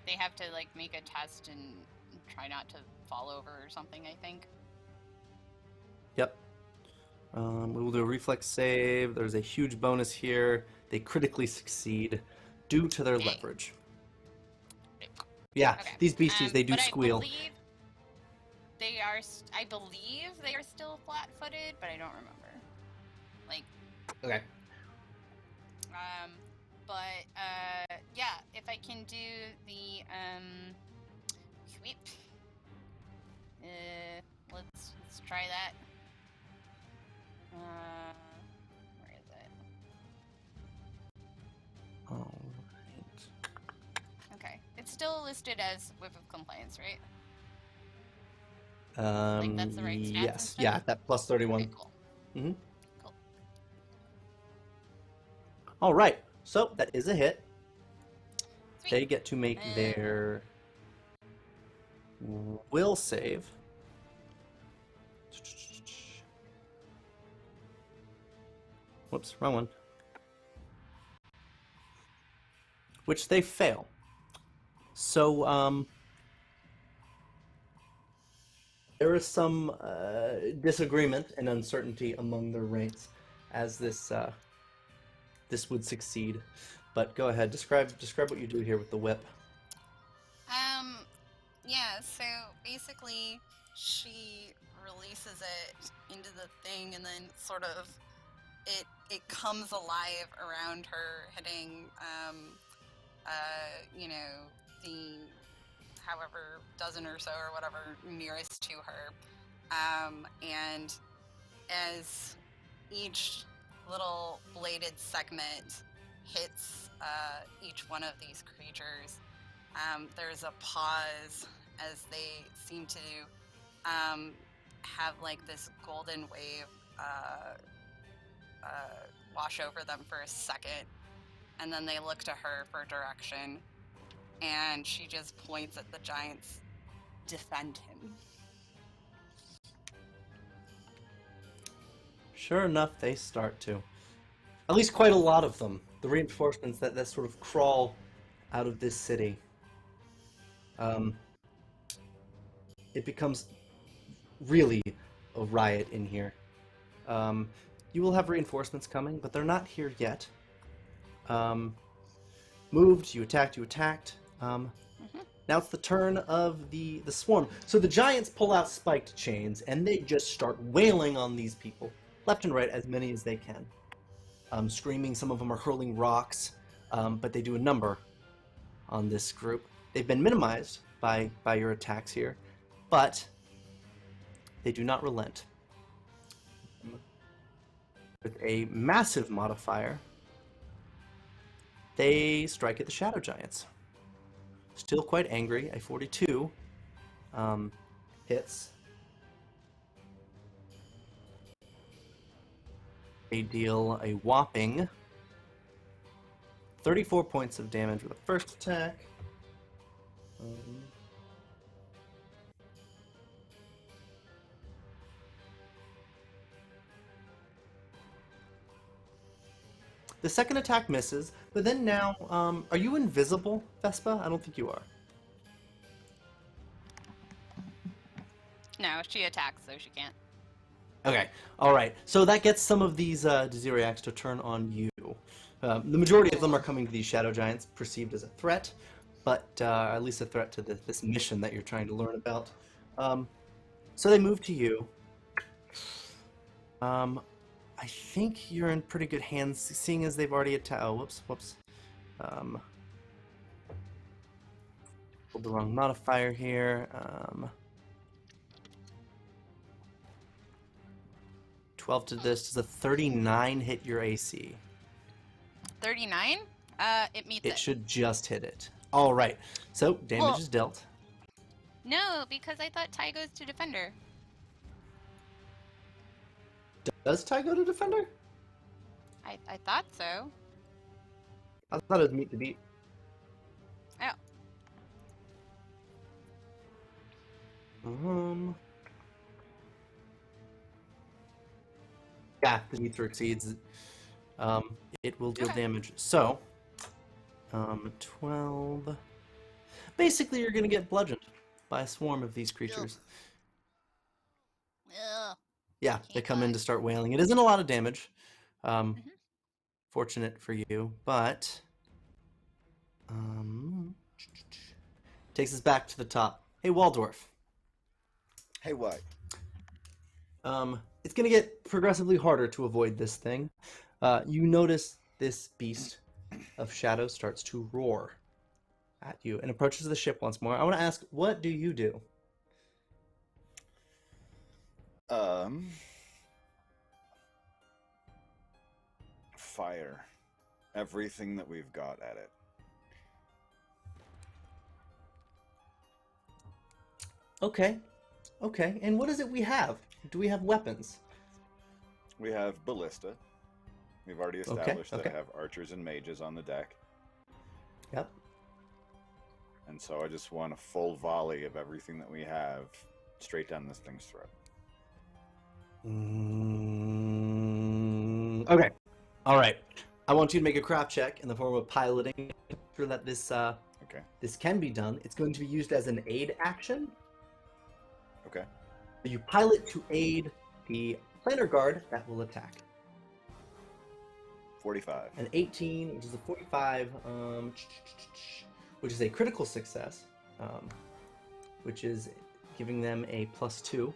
they have to like make a test and try not to fall over or something, I think. Yep. We will do a reflex save. There's a huge bonus here. They critically succeed due to their leverage. Yeah, Okay. these beasties, they do but squeal. I believe they are still flat-footed, but I don't remember. Like. Okay. But yeah, if I can do the whip, let's try that. Where is it? All right. Okay, it's still listed as whip of compliance, right? That's the right stats and Yes. stuff? Yeah, that plus 31. Okay, cool. Mm-hmm. Cool. All right. So that is a hit. Sweet. They get to make their will save. Whoops, wrong one. Which they fail. So, there is some disagreement and uncertainty among their ranks as this would succeed. But go ahead, describe what you do here with the whip. Yeah, so basically she releases it into the thing and then sort of it comes alive around her, hitting the however dozen or so or whatever nearest to her. And as each little bladed segment hits each one of these creatures, there's a pause as they seem to have like this golden wave wash over them for a second, and then they look to her for direction, and she just points at the giants. Defend him. Sure enough, they start to. At least quite a lot of them. The reinforcements that sort of crawl out of this city. It becomes really a riot in here. You will have reinforcements coming, but they're not here yet. Moved, you attacked. Now it's the turn of the swarm. So the giants pull out spiked chains, and they just start wailing on these people. Left and right, as many as they can. Screaming, some of them are hurling rocks, but they do a number on this group. They've been minimized by your attacks here, but they do not relent. With a massive modifier, they strike at the Shadow Giants. Still quite angry. A 42 hits. They deal a whopping 34 points of damage with the first attack. The second attack misses, but then now, are you invisible, Vespa? I don't think you are. No, she attacks, so she can't. Okay, all right. So that gets some of these Desiriacs to turn on you. The majority of them are coming to these Shadow Giants, perceived as a threat, but at least a threat to this mission that you're trying to learn about. So they move to you. I think you're in pretty good hands, seeing as they've already attacked. Oh, whoops. Pulled the wrong modifier here. 12 to this. Does a 39 hit your AC? 39? It meets it. It should just hit it. All right. So damage is dealt. No, because I thought Ty goes to Defender. Does Ty go to Defender? I thought so. I thought it was meet the beat. Oh. Yeah, the meter exceeds. It will deal damage. So, 12. Basically, you're gonna get bludgeoned by a swarm of these creatures. Ugh. Yeah, they come in to start wailing. It isn't a lot of damage. Fortunate for you, but takes us back to the top. Hey, Waldorf. Hey, what? It's going to get progressively harder to avoid this thing. You notice this beast of shadow starts to roar at you and approaches the ship once more. I want to ask, what do you do? Fire everything that we've got at it. Okay. And what is it we have? Do we have weapons? We have ballista. We've already established that I have archers and mages on the deck. Yep. And so I just want a full volley of everything that we have straight down this thing's throat. Okay. All right. I want you to make a craft check in the form of piloting, sure that this this can be done. It's going to be used as an aid action. Okay. You pilot to aid the planar guard that will attack. 45. An 18, which is a 45, which is a critical success, which is giving them a +2.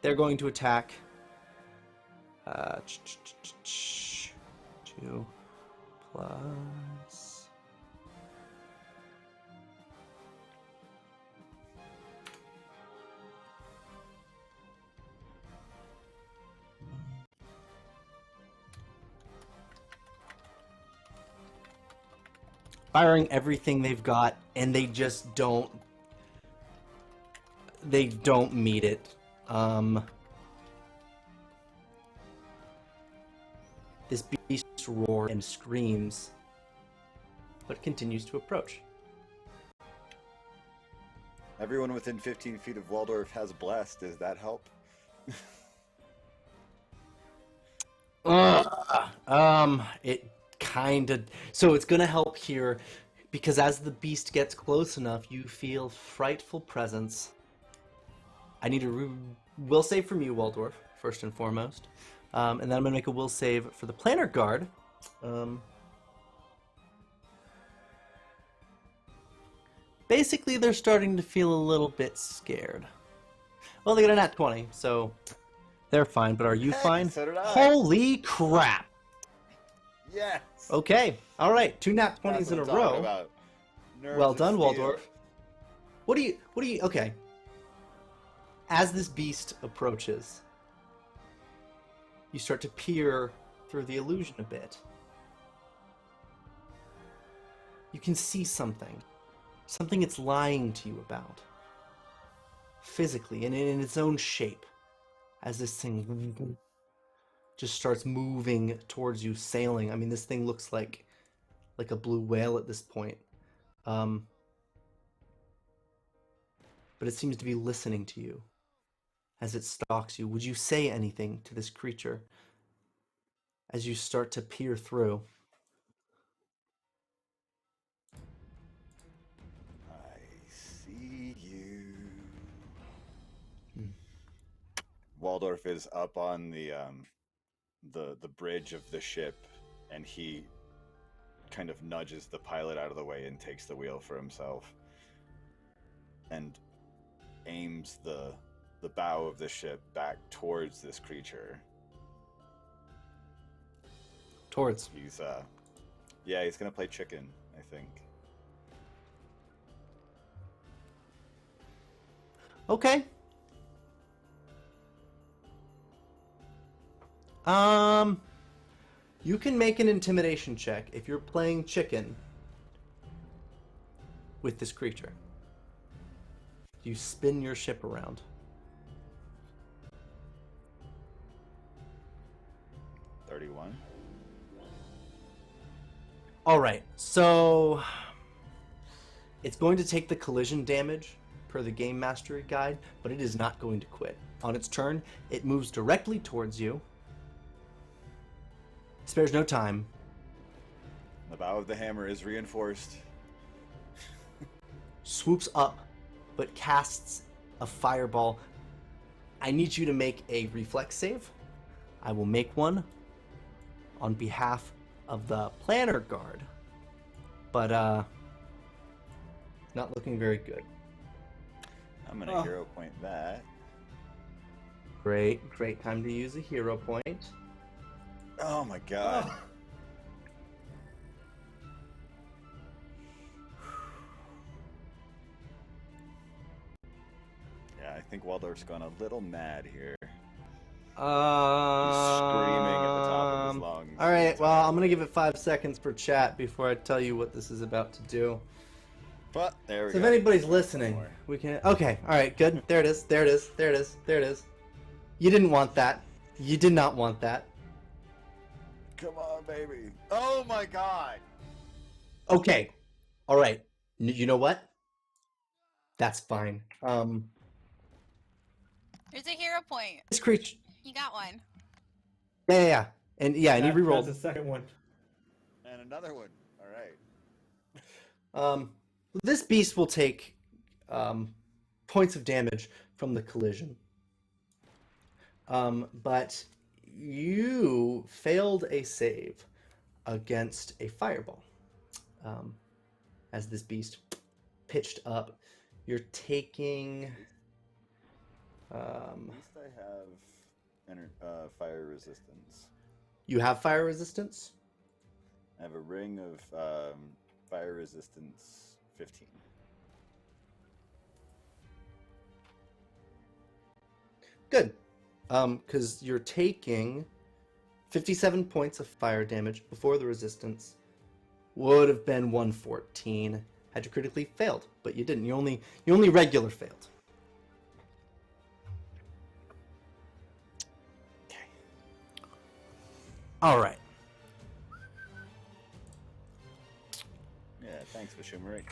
They're going to attack 2 plus. Firing everything they've got, and they just don't meet it. This beast roars and screams, but continues to approach. Everyone within 15 feet of Waldorf has blessed. Does that help? It kind of... So it's going to help here, because as the beast gets close enough, you feel frightful presence. I need a will save from you, Waldorf, first and foremost. And then I'm going to make a will save for the Planner Guard. Basically, they're starting to feel a little bit scared. Well, they got a nat 20, so they're fine. But are you fine? So did I. Holy crap! Yes. Okay, all right, 2 nat 20s That's in a what I'm talking row. about. Nerves Well of done, steel. Waldorf. What do you? Okay. As this beast approaches, you start to peer through the illusion a bit. You can see something. Something it's lying to you about. Physically, and in its own shape. As this thing just starts moving towards you, sailing. I mean, this thing looks like a blue whale at this point. But it seems to be listening to you as it stalks you. Would you say anything to this creature as you start to peer through? I see you. Waldorf is up on the bridge of the ship, and he kind of nudges the pilot out of the way and takes the wheel for himself, and aims the bow of the ship back towards this creature. Towards. He's gonna play chicken, I think. Okay. You can make an intimidation check if you're playing chicken with this creature. You spin your ship around. $31. All right, so it's going to take the collision damage per the Game Mastery guide, but it is not going to quit. On its turn, it moves directly towards you. Spares no time. The bow of the hammer is reinforced. Swoops up, but casts a fireball. I need you to make a reflex save. I will make one on behalf of the Planner Guard, but not looking very good. I'm gonna hero point that. Great time to use a hero point. Oh my god. Yeah, I think Waldorf's gone a little mad here. He's screaming at the top of his lungs. All right, well, I'm gonna give it 5 seconds for chat before I tell you what this is about to do. But there we So go. if anybody's listening, we can. Okay, all right, good. There it is. There it is. There it is. There it is. You didn't want that. You did not want that. Come on, baby. Oh my god. Okay. All right. You know what? That's fine. There's a hero point. This creature. You got one. Yeah. And he rerolled. That's the second one. And another one. All right. This beast will take points of damage from the collision. But you failed a save against a fireball. As this beast pitched up, you're taking. At least I have fire resistance. You have fire resistance? I have a ring of fire resistance 15. Good. Because you're taking 57 points of fire damage before the resistance. Would have been 114 had you critically failed, but you didn't. You only regular failed. Okay. All right. Yeah, thanks, Vishumarix.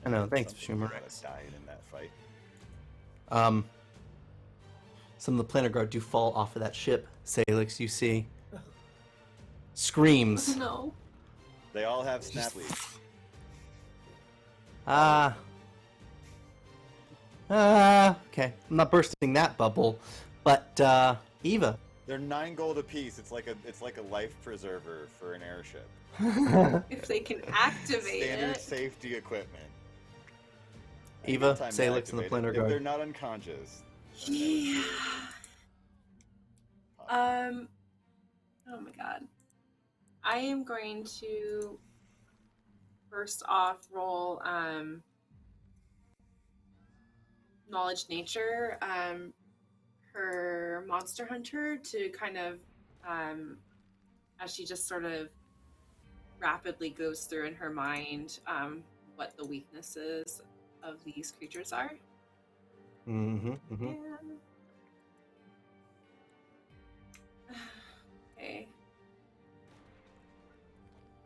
I know. Thanks, Something Vishumarix. died in that fight. Some of the planar guard do fall off of that ship. Sailix, you see, screams. No. They all have snap leaves. Okay. I'm not bursting that bubble, but Eva. They're 9 gold apiece. It's like a life preserver for an airship. If they can activate Standard it. safety equipment. Eva, Time to Sailix, and the activate planar it. guard. If they're not unconscious. Yeah. Oh my god. I am going to first off roll knowledge nature, her monster hunter, to kind of as she just sort of rapidly goes through in her mind what the weaknesses of these creatures are. Mm-hmm. And... okay.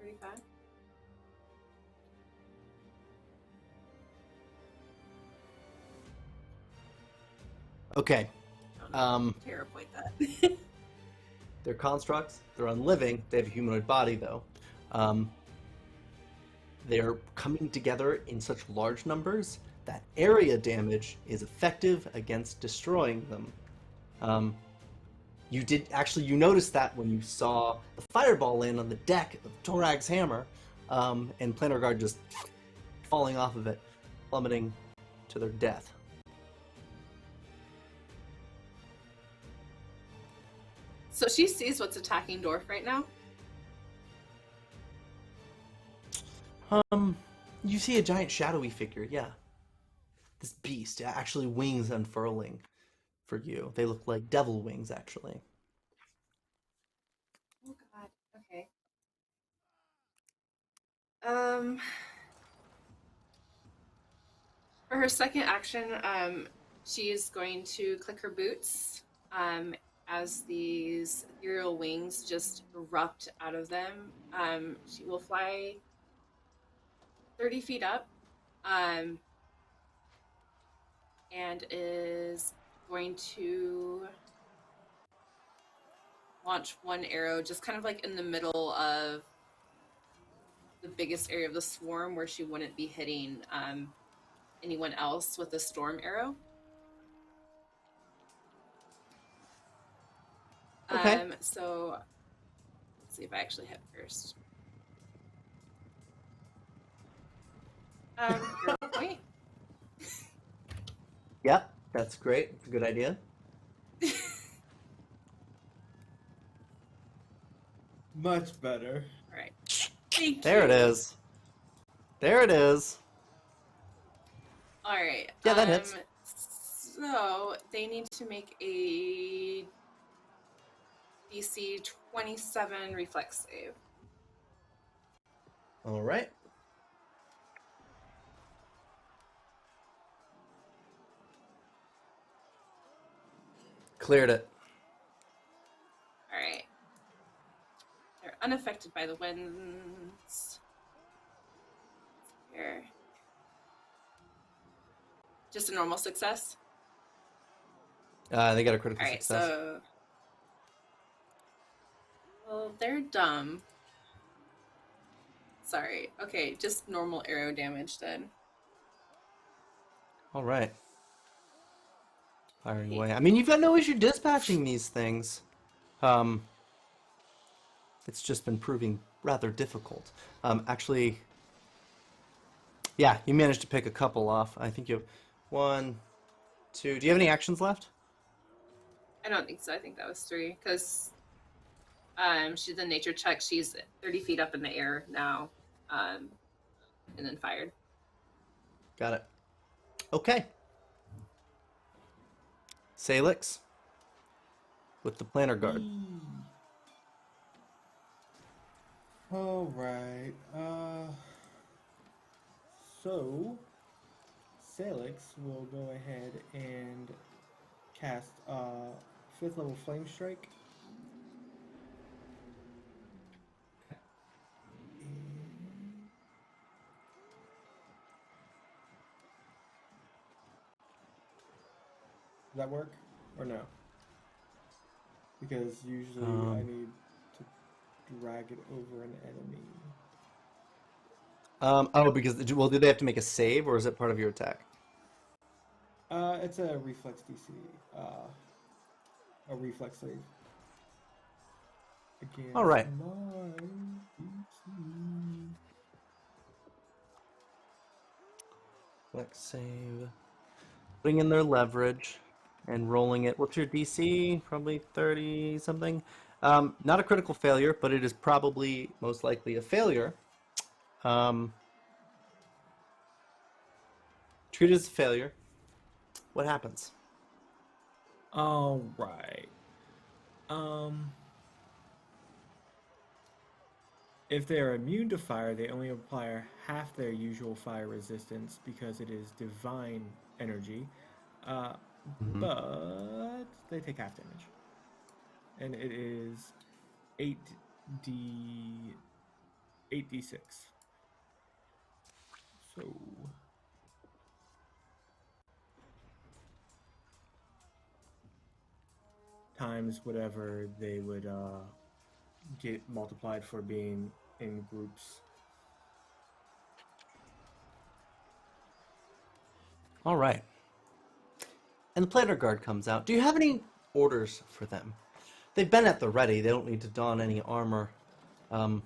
35. Okay. Terrapoint that. They're constructs. They're unliving. They have a humanoid body, though. They're coming together in such large numbers that area damage is effective against destroying them. You noticed that when you saw the fireball land on the deck of Torag's hammer, and Planar Guard just falling off of it, plummeting to their death. So she sees what's attacking Dorf right now. You see a giant shadowy figure, yeah. This beast, actually wings unfurling for you. They look like devil wings, actually. Oh god, okay. For her second action, she is going to click her boots as these ethereal wings just erupt out of them. She will fly 30 feet up and is going to launch one arrow just kind of like in the middle of the biggest area of the swarm where she wouldn't be hitting anyone else with a storm arrow. Okay. So let's see if I actually hit first. Hero point. Yep, that's great. It's a good idea. Much better. All right. Thank you. There it is. There it is. All right. Yeah, that hits. So they need to make a DC 27 reflex save. All right. Cleared it. All right. They're unaffected by the winds. Here. Just a normal success. They got a critical All right, success. so well, they're dumb. Sorry. Okay, just normal arrow damage then. All right. firing away. I mean, you've got no issue dispatching these things. It's just been proving rather difficult. Actually, yeah, you managed to pick a couple off. I think you have 1, 2. Do you have any actions left? I don't think so. I think that was 3 because she did a nature check. She's 30 feet up in the air now, and then fired. Got it. Okay. Sailix with the planner guard. All right. So Sailix will go ahead and cast 5th level Flame Strike. Does that work or no? Because usually I need to drag it over an enemy. Because do they have to make a save, or is it part of your attack? It's a reflex DC. A reflex save. Again. All right. Reflex save. Putting in their leverage and rolling it. What's your DC? Probably 30 something. Not a critical failure, but it is probably most likely a failure. Treat it as a failure. What happens? All right. If they are immune to fire, they only apply half their usual fire resistance because it is divine energy. But they take half damage. And it is 8d6. So times whatever they would get multiplied for being in groups. All right. And the planner guard comes out. Do you have any orders for them? They've been at the ready. They don't need to don any armor. They're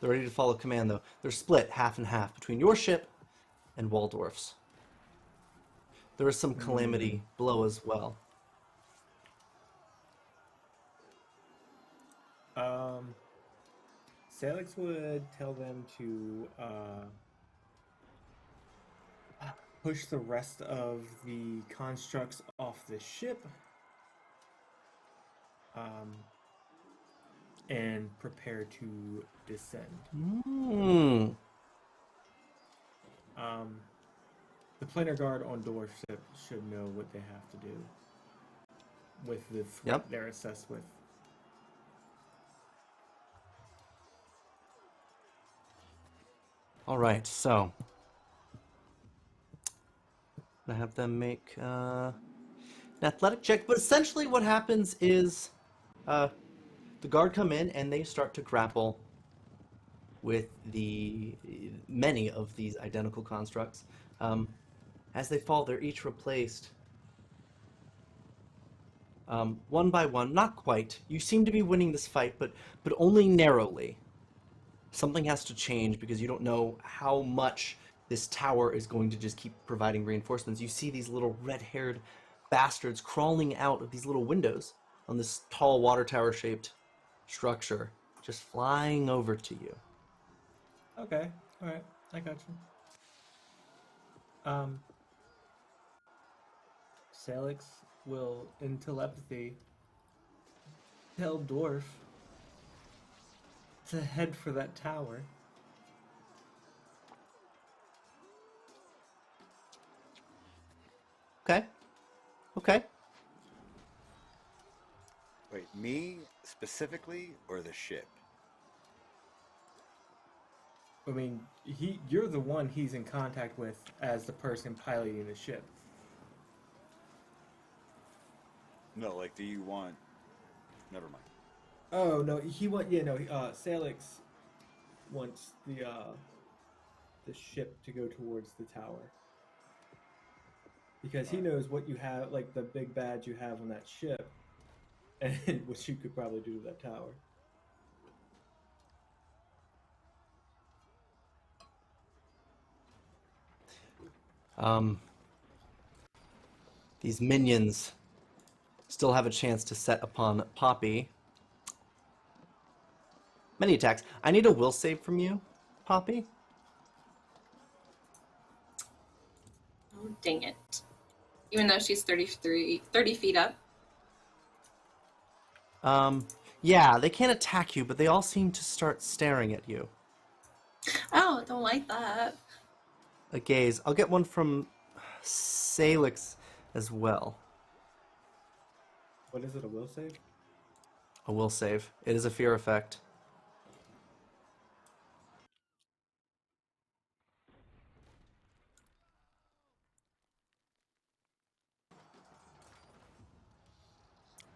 ready to follow command, though. They're split half and half between your ship and Waldorf's. There is some calamity below as well. Sailix would tell them to push the rest of the constructs off the ship and prepare to descend. The planar guard on Dwarf ship should know what they have to do with the threat they're assessed with. All right, so I have them make an athletic check. But essentially what happens is the guard come in and they start to grapple with many of these identical constructs. As they fall, they're each replaced one by one. Not quite. You seem to be winning this fight, but only narrowly. Something has to change because you don't know how much this tower is going to just keep providing reinforcements. You see these little red-haired bastards crawling out of these little windows on this tall water tower-shaped structure, just flying over to you. Okay, all right, I got you. Sailix will, in telepathy, tell Dwarf to head for that tower. Okay. Wait, me specifically or the ship? I mean, you're the one he's in contact with as the person piloting the ship. No, like, do you want... Never mind. Oh, no, Sailix wants the ship to go towards the tower. because he knows what you have, like the big badge you have on that ship, and what you could probably do to that tower. These minions still have a chance to set upon Poppy. Many attacks. I need a will save from you, Poppy. Oh, dang it. Even though she's 30 feet up. Yeah, they can't attack you, but they all seem to start staring at you. Oh, I don't like that. A gaze. I'll get one from Sailix as well. What is it, a will save? A will save. It is a fear effect.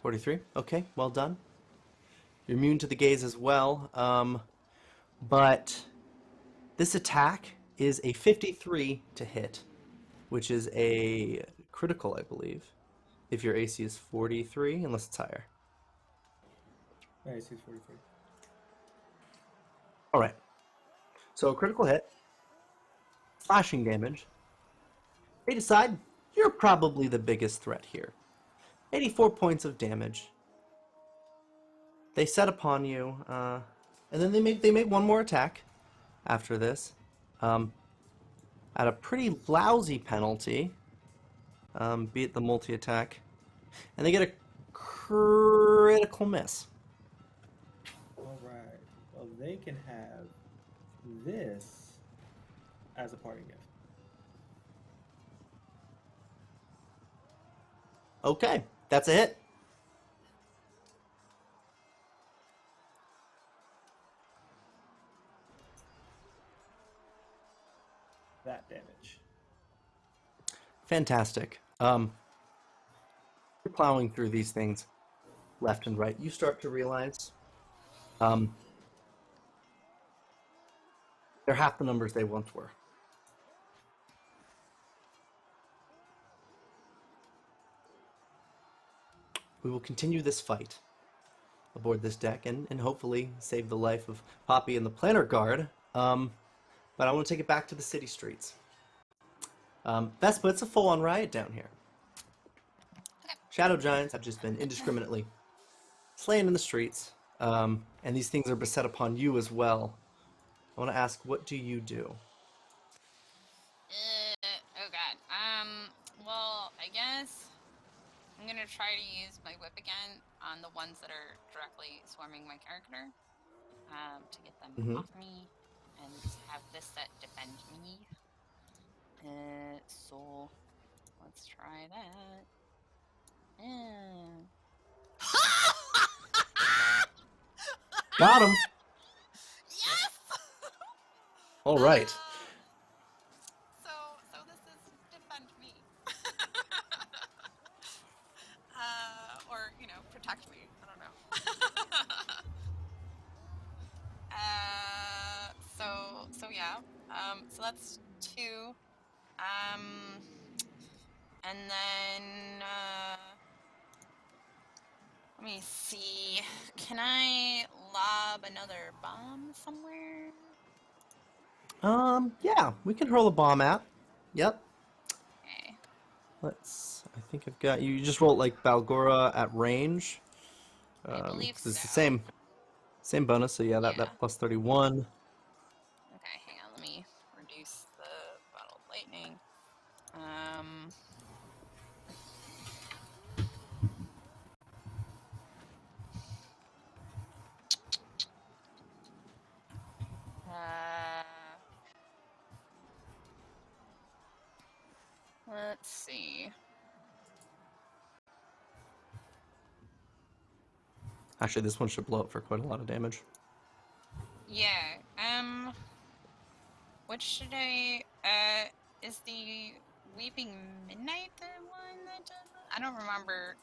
$43. Okay, well done. You're immune to the gaze as well. But this attack is a 53 to hit, which is a critical, I believe. If your AC is 43, unless it's higher. AC is 43. All right. So a critical hit, slashing damage. They decide you're probably the biggest threat here. 84 points of damage. They set upon you, and then they make one more attack after this, at a pretty lousy penalty, be it the multi-attack, and they get a critical miss. All right. Well, they can have this as a party gift. Okay, that's a hit. That damage. Fantastic. You're plowing through these things left and right. You start to realize they're half the numbers they once were. We will continue this fight aboard this deck and hopefully save the life of Poppy and the Planner Guard. But I want to take it back to the city streets. Vespa, it's a full-on riot down here. Shadow giants have just been indiscriminately slain in the streets, and these things are beset upon you as well. I want to ask, what do you do? Oh god. Well, I guess I'm gonna try to use my whip again on the ones that are directly swarming my character, to get them off me, and have this set defend me. So let's try that. Got him! Yes! All right. So this is defend me. Or, protect me. I don't know. So yeah. So that's 2. And then, let me see. Can I lob another bomb somewhere? Yeah, we can hurl a bomb at. Yep. Okay. I think I've got you. You just rolled like Balgora at range. I believe 'cause it's so. the same bonus. So yeah, that plus 31. Okay, hang on. Let me reduce the bottle of lightning. Let's see. Actually, this one should blow up for quite a lot of damage. Yeah. What should I? Is the Weeping Midnight the one that does it? I don't remember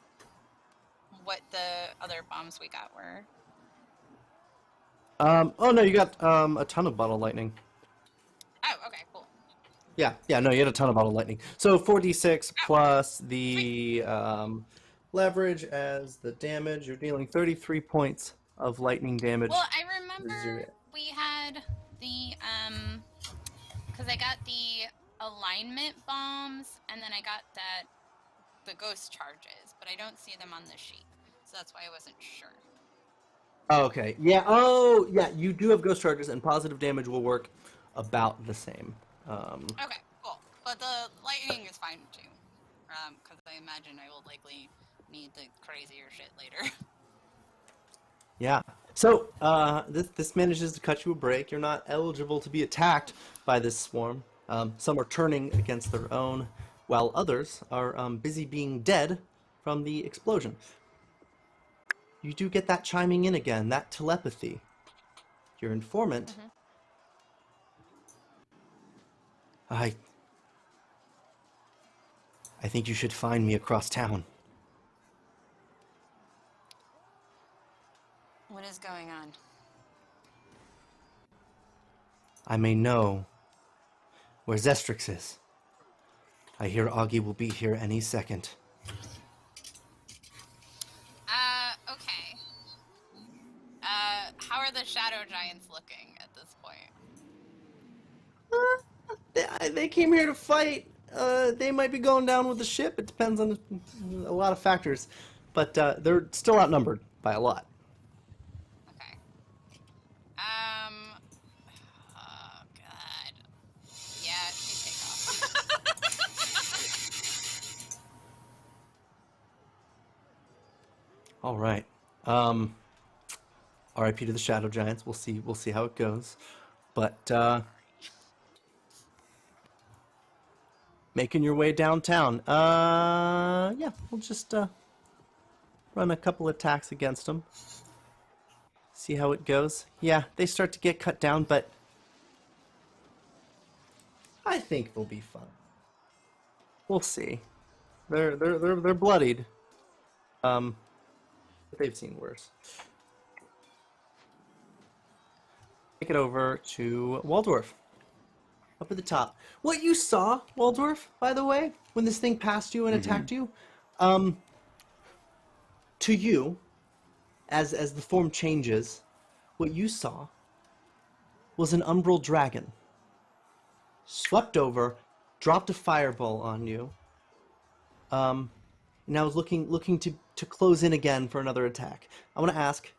what the other bombs we got were. Oh no, you got a ton of bottle lightning. Oh, okay, cool. Yeah, no, you had a ton of auto lightning. So 4d6 plus the leverage as the damage. You're dealing 33 points of lightning damage. Well, I remember we had the because I got the alignment bombs, and then I got the ghost charges, but I don't see them on the sheet, so that's why I wasn't sure. Oh, okay. Yeah. Oh, yeah. You do have ghost charges, and positive damage will work about the same. Okay, cool. But the lightning is fine too, because I imagine I will likely need the crazier shit later. Yeah. So this manages to cut you a break. You're not eligible to be attacked by this swarm. Some are turning against their own, while others are busy being dead from the explosion. You do get that chiming in again, that telepathy. Your informant. I think you should find me across town. What is going on? I may know where Zestrix is. I hear Aghi will be here any second. Okay. How are the shadow giants looking at this point? They came here to fight. They might be going down with the ship. It depends on a lot of factors. But they're still outnumbered by a lot. Okay. Oh, God. Yeah, she take off. All right. RIP to the Shadow Giants. We'll see how it goes. But making your way downtown. Yeah, we'll just run a couple attacks against them. See how it goes. Yeah, they start to get cut down, but I think they'll be fun. We'll see. They're bloodied. But they've seen worse. Take it over to Waldorf. Up at the top. What you saw, Waldorf, by the way, when this thing passed you and attacked you, to you, as the form changes, what you saw was an umbral dragon. Swept over, dropped a fireball on you. Now is looking to close in again for another attack. I want to ask,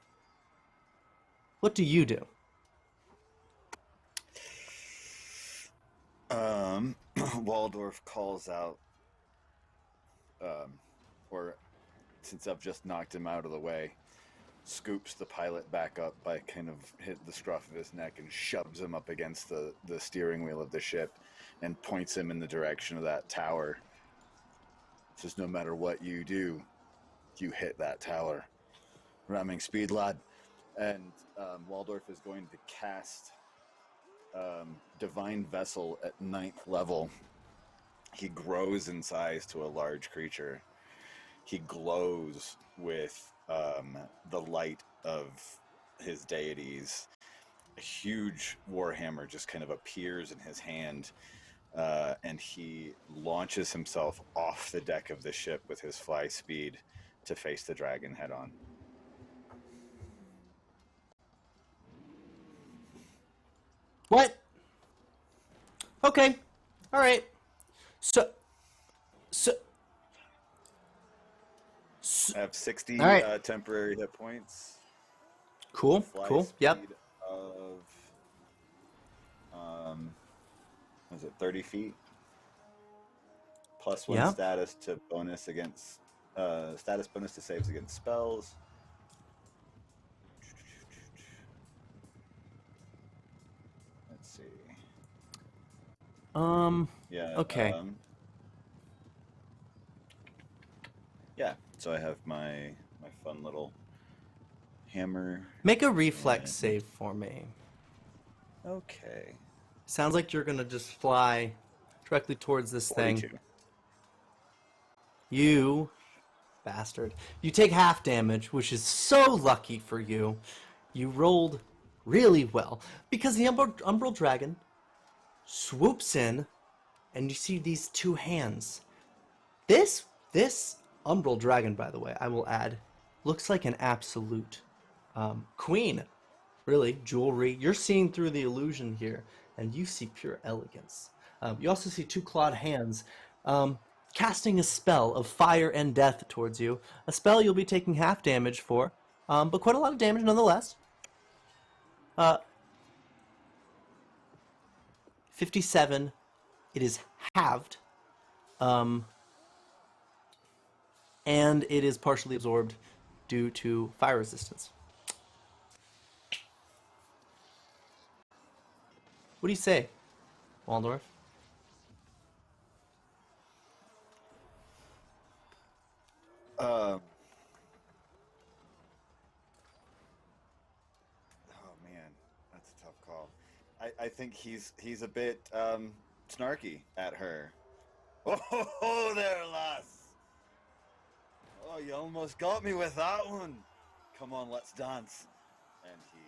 what do you do? Waldorf calls out, or since I've just knocked him out of the way, scoops the pilot back up by kind of hit the scruff of his neck and shoves him up against the steering wheel of the ship and points him in the direction of that tower. Says, no matter what you do, you hit that tower. Ramming speed, lad. And Waldorf is going to cast Divine Vessel at 9th level. He grows in size to a large creature. He glows with the light of his deities. A huge warhammer just kind of appears in his hand, and he launches himself off the deck of the ship with his fly speed to face the dragon head on. What? Okay. All right. So I have 60 all right. Temporary hit points. Cool. Fly Cool. speed Yep. Of was it 30 feet? Plus 1 Yeah. status to bonus against status bonus to saves against spells. Let's see. Yeah. Okay. Yeah. So I have my fun little hammer. Make a reflex and- save for me. Okay. Sounds like you're gonna just fly directly towards this 42. thing. You bastard. You take half damage, which is so lucky for you. You rolled really well because the umbral dragon swoops in and you see these two hands. This umbral dragon, by the way, I will add, looks like an absolute queen. Really, jewelry. You're seeing through the illusion here, and you see pure elegance. You also see two clawed hands casting a spell of fire and death towards you. A spell you'll be taking half damage for, but quite a lot of damage nonetheless. 57. It is halved. And it is partially absorbed due to fire resistance. What do you say, Waldorf? Oh man, that's a tough call. I think he's a bit snarky at her. Oh there, lass. Oh, you almost got me with that one. Come on, let's dance. And he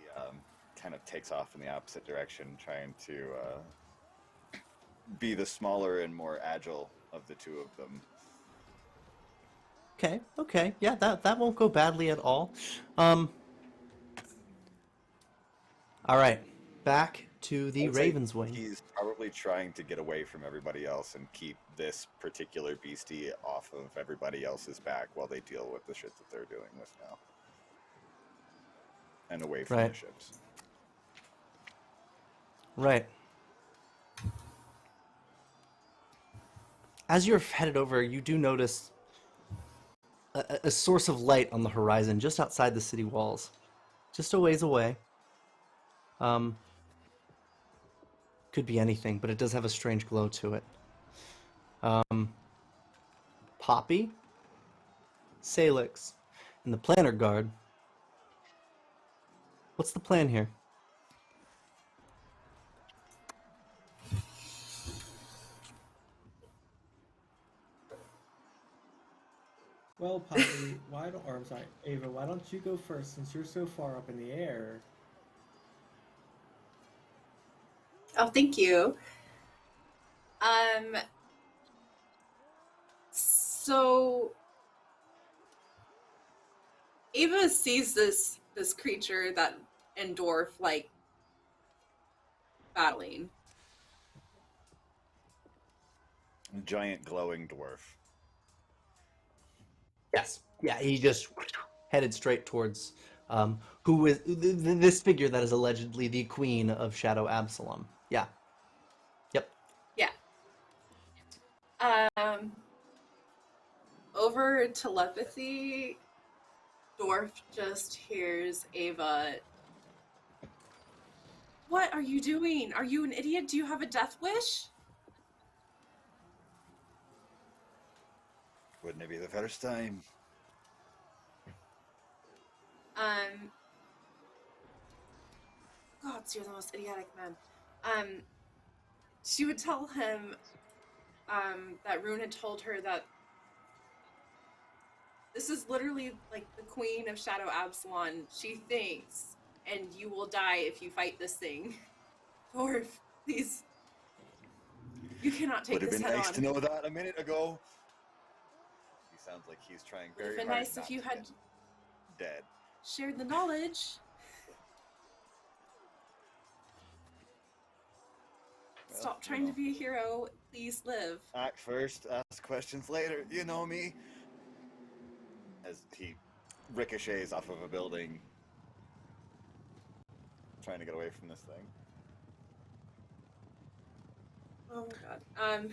kind of takes off in the opposite direction, trying to be the smaller and more agile of the two of them. Okay, yeah, that won't go badly at all. All right, back to the Raven's Wing. He's probably trying to get away from everybody else and keep this particular beastie off of everybody else's back while they deal with the shit that they're dealing with now. And away from the ships. Right. As you're headed over, you do notice a source of light on the horizon just outside the city walls. Just a ways away. Could be anything, but it does have a strange glow to it. Poppy, Sailix, and the Planner Guard. What's the plan here? Well, Poppy, Ava, why don't you go first since you're so far up in the air? Oh, thank you. So Ava sees this creature that and dwarf like battling. Giant glowing dwarf. Yes. Yeah, he just headed straight towards who is this figure that is allegedly the queen of Shadow Absalom. Yeah. Yep. Yeah. Over telepathy, dwarf just hears Ava. What are you doing? Are you an idiot? Do you have a death wish? Wouldn't it be the first time? God, you're the most idiotic man. She would tell him that Rune had told her that this is literally like the queen of Shadow Absalom. She thinks, and you will die if you fight this thing. Dwarf, please. You cannot take this head on. Would have been nice to know that a minute ago. He sounds like he's trying very hard nice not if you to had get dead. shared the knowledge. Well, Stop trying to be a hero. Please live. Act first, ask questions later. You know me. As he ricochets off of a building, trying to get away from this thing. Oh my god.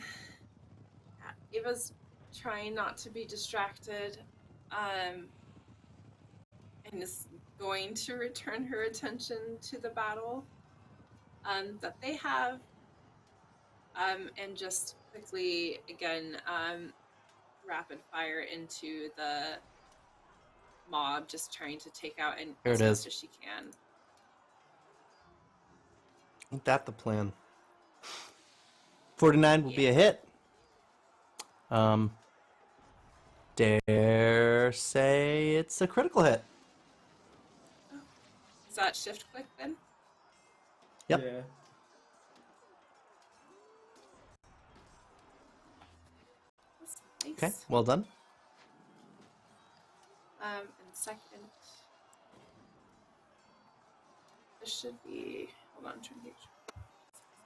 Ava's trying not to be distracted, and is going to return her attention to the battle that they have, and just quickly again rapid fire into the mob, just trying to take out as much as she can. Ain't that the plan? 49 will be a hit. Dare say it's a critical hit. Is that shift click then? Yep. Yeah. Nice. Okay, well done. And second, this should be. Hold on, trying to get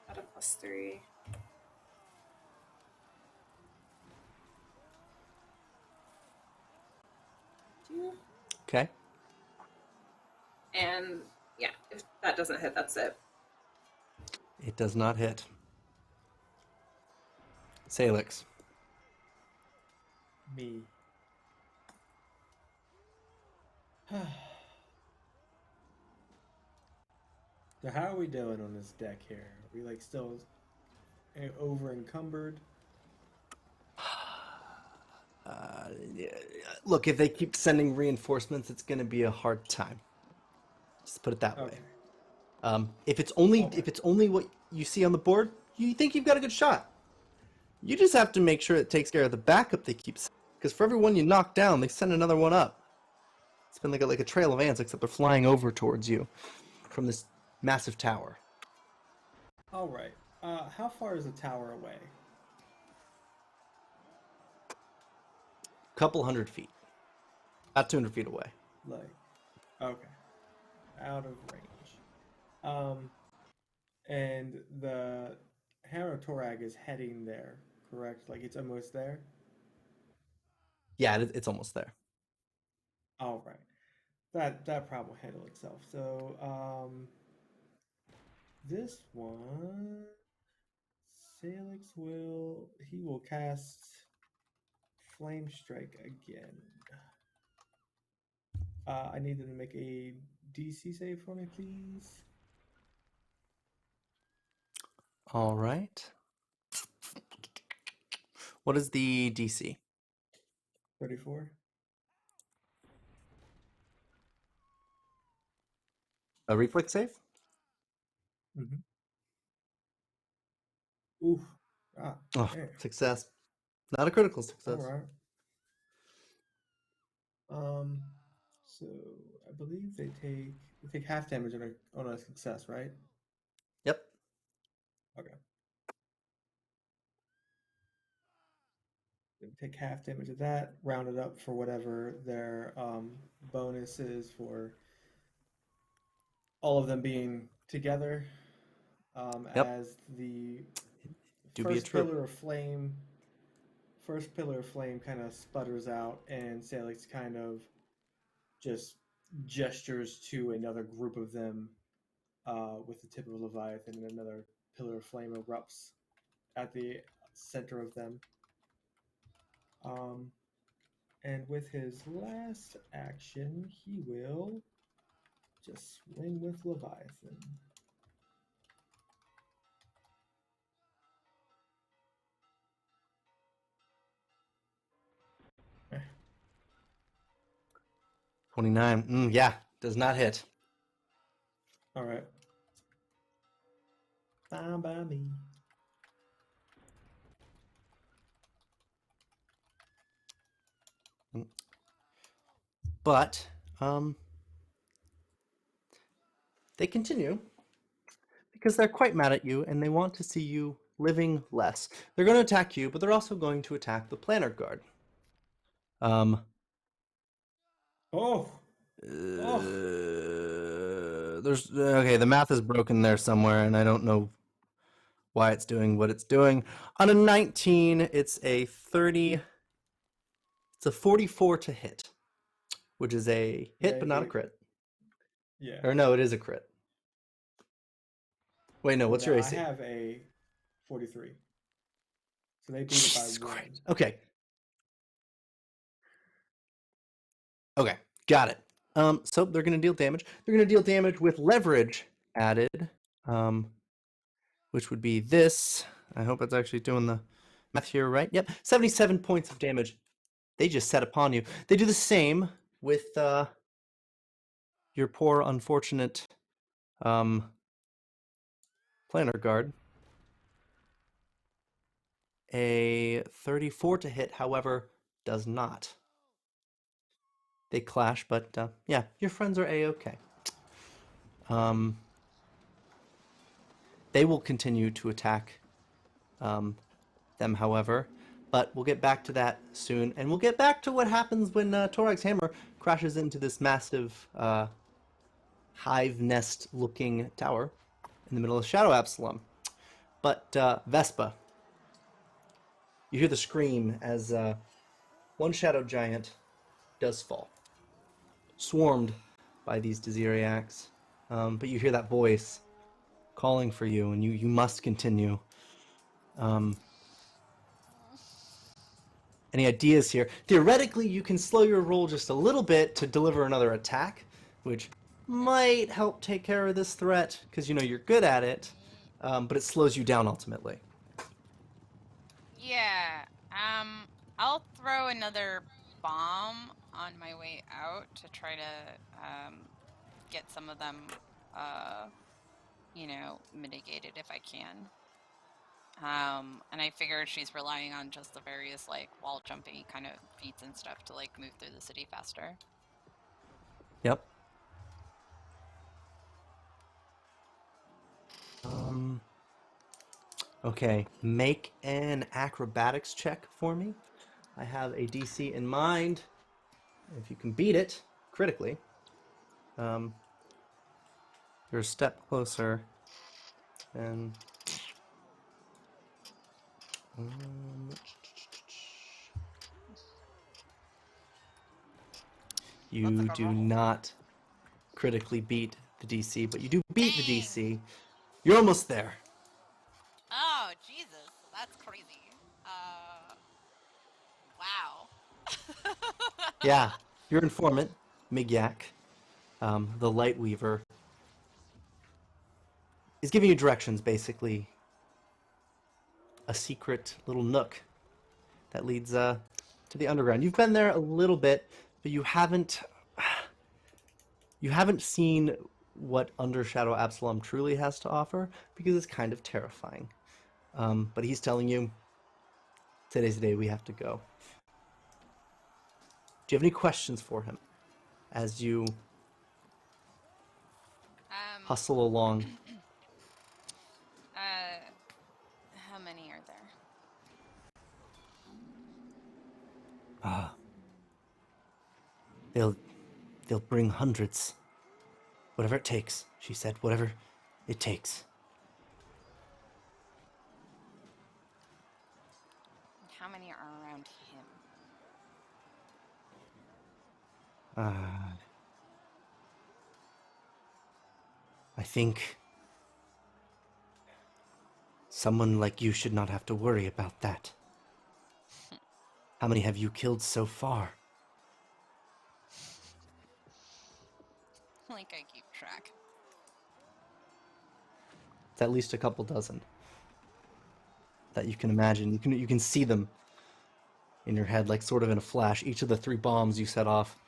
at a +3. Okay. And yeah, if that doesn't hit, that's it. It does not hit. Sailix. Me. So how are we doing on this deck here? Are we like still over encumbered? Look, if they keep sending reinforcements, it's going to be a hard time. Just put it that way. If it's only what you see on the board, you think you've got a good shot. You just have to make sure it takes care of the backup they keep sending. Because for every one you knock down, they send another one up. It's been like a trail of ants, except they're flying over towards you from this massive tower. All right. How far is the tower away? Couple 100 feet. About 200 feet away. Like, okay, out of range. And the Harotorag is heading there, correct? Like it's almost there. Yeah, it's almost there. All right. That problem will handle itself. So this one, Sailix will cast Flame Strike again. I need them to make a DC save for me, please. All right. What is the DC? 34. A reflex save? Mm-hmm. Oof. Oh, Damn. success. Not a critical success. All right. So I believe they take half damage on a success, right? Yep. Okay. They take half damage of that, rounded up for whatever their bonus is for all of them being together. Yep. As the Do be a troop. first pillar of flame kind of sputters out, and Salix kind of just gestures to another group of them with the tip of a Leviathan, and another pillar of flame erupts at the center of them. And with his last action, he will just swing with Leviathan. Eh. 29. Yeah, does not hit. All right. Fine by me. But they continue because they're quite mad at you and they want to see you living less. They're going to attack you, but they're also going to attack the Planner Guard. There's okay. The math is broken there somewhere, and I don't know why it's doing what it's doing. On a 19, it's a 30. It's a 44 to hit, which is a hit, but not a crit. Yeah. Or no, it is a crit. Wait, no. What's your AC? I have a 43. So they beat Jesus it by 1. Christ. Okay. Okay, got it. So they're going to deal damage. They're going to deal damage with leverage added, which would be this. I hope it's actually doing the math here right. Yep, 77 points of damage. They just set upon you. They do the same with your poor, unfortunate Planner Guard. A 34 to hit, however, does not. They clash, but yeah, your friends are A-okay. They will continue to attack them, however. But we'll get back to that soon, and we'll get back to what happens when Torag's hammer crashes into this massive hive nest-looking tower in the middle of Shadow Absalom. But Vespa, you hear the scream as one shadow giant does fall, swarmed by these Desiriacs. But you hear that voice calling for you, and you must continue. Any ideas here? Theoretically, you can slow your roll just a little bit to deliver another attack, which might help take care of this threat, because you know you're good at it, but it slows you down ultimately. Yeah. I'll throw another bomb on my way out to try to get some of them, mitigated if I can. And I figure she's relying on just the various like wall jumping kind of feats and stuff to like move through the city faster. Yep. Okay, make an acrobatics check for me. I have a DC in mind. If you can beat it critically, you're a step closer. And you do not critically beat the DC, but you do beat the DC. You're almost there. Oh, Jesus. That's crazy. Wow. Yeah, your informant, Migyak, the Light Weaver, is giving you directions, basically. A secret little nook that leads to the underground. You've been there a little bit, but you haven't seen what Under Shadow Absalom truly has to offer, because it's kind of terrifying. But he's telling you, today's the day we have to go. Do you have any questions for him as you hustle along? How many are there? They'll bring hundreds. Whatever it takes, she said. Whatever it takes. How many are around him? I think someone like you should not have to worry about that. How many have you killed so far? Like I keep track. It's at least a couple dozen that you can imagine. You can see them in your head, like sort of in a flash. Each of the 3 bombs you set off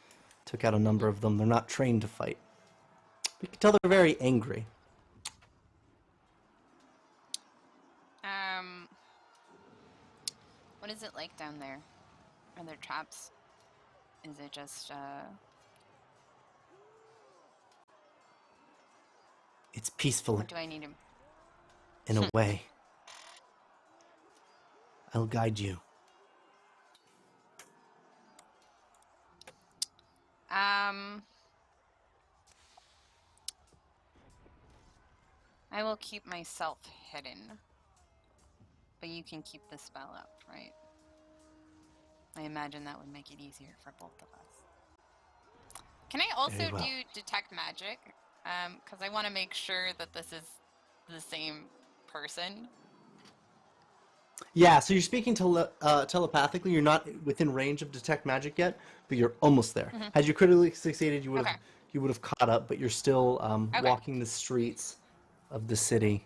took out a number of them. They're not trained to fight. You can tell they're very angry. What is it like down there? Are there traps? Is it just, It's peaceful. What do I need him? In a way. I'll guide you. I will keep myself hidden. But you can keep the spell up, right? I imagine that would make it easier for both of us. Can I also Very well. do detect magic? Because I want to make sure that this is the same person. Yeah, so you're speaking telepathically. You're not within range of detect magic yet, but you're almost there. Mhm. Had you critically succeeded, you would have Okay. you would have caught up, but you're still Okay. walking the streets of the city.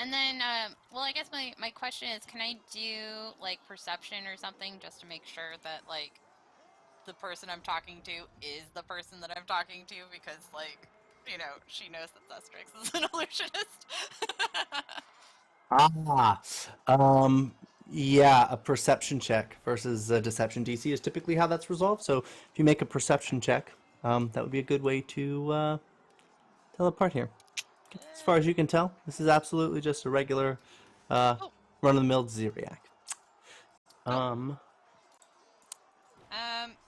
And then, well, I guess my question is, can I do, like, perception or something just to make sure that, like, the person I'm talking to is the person that I'm talking to? Because, like, she knows that Thestrix is an illusionist. Yeah, a perception check versus a deception DC is typically how that's resolved. So if you make a perception check, that would be a good way to tell apart here. As far as you can tell, this is absolutely just a regular Run-of-the-mill Xeriac.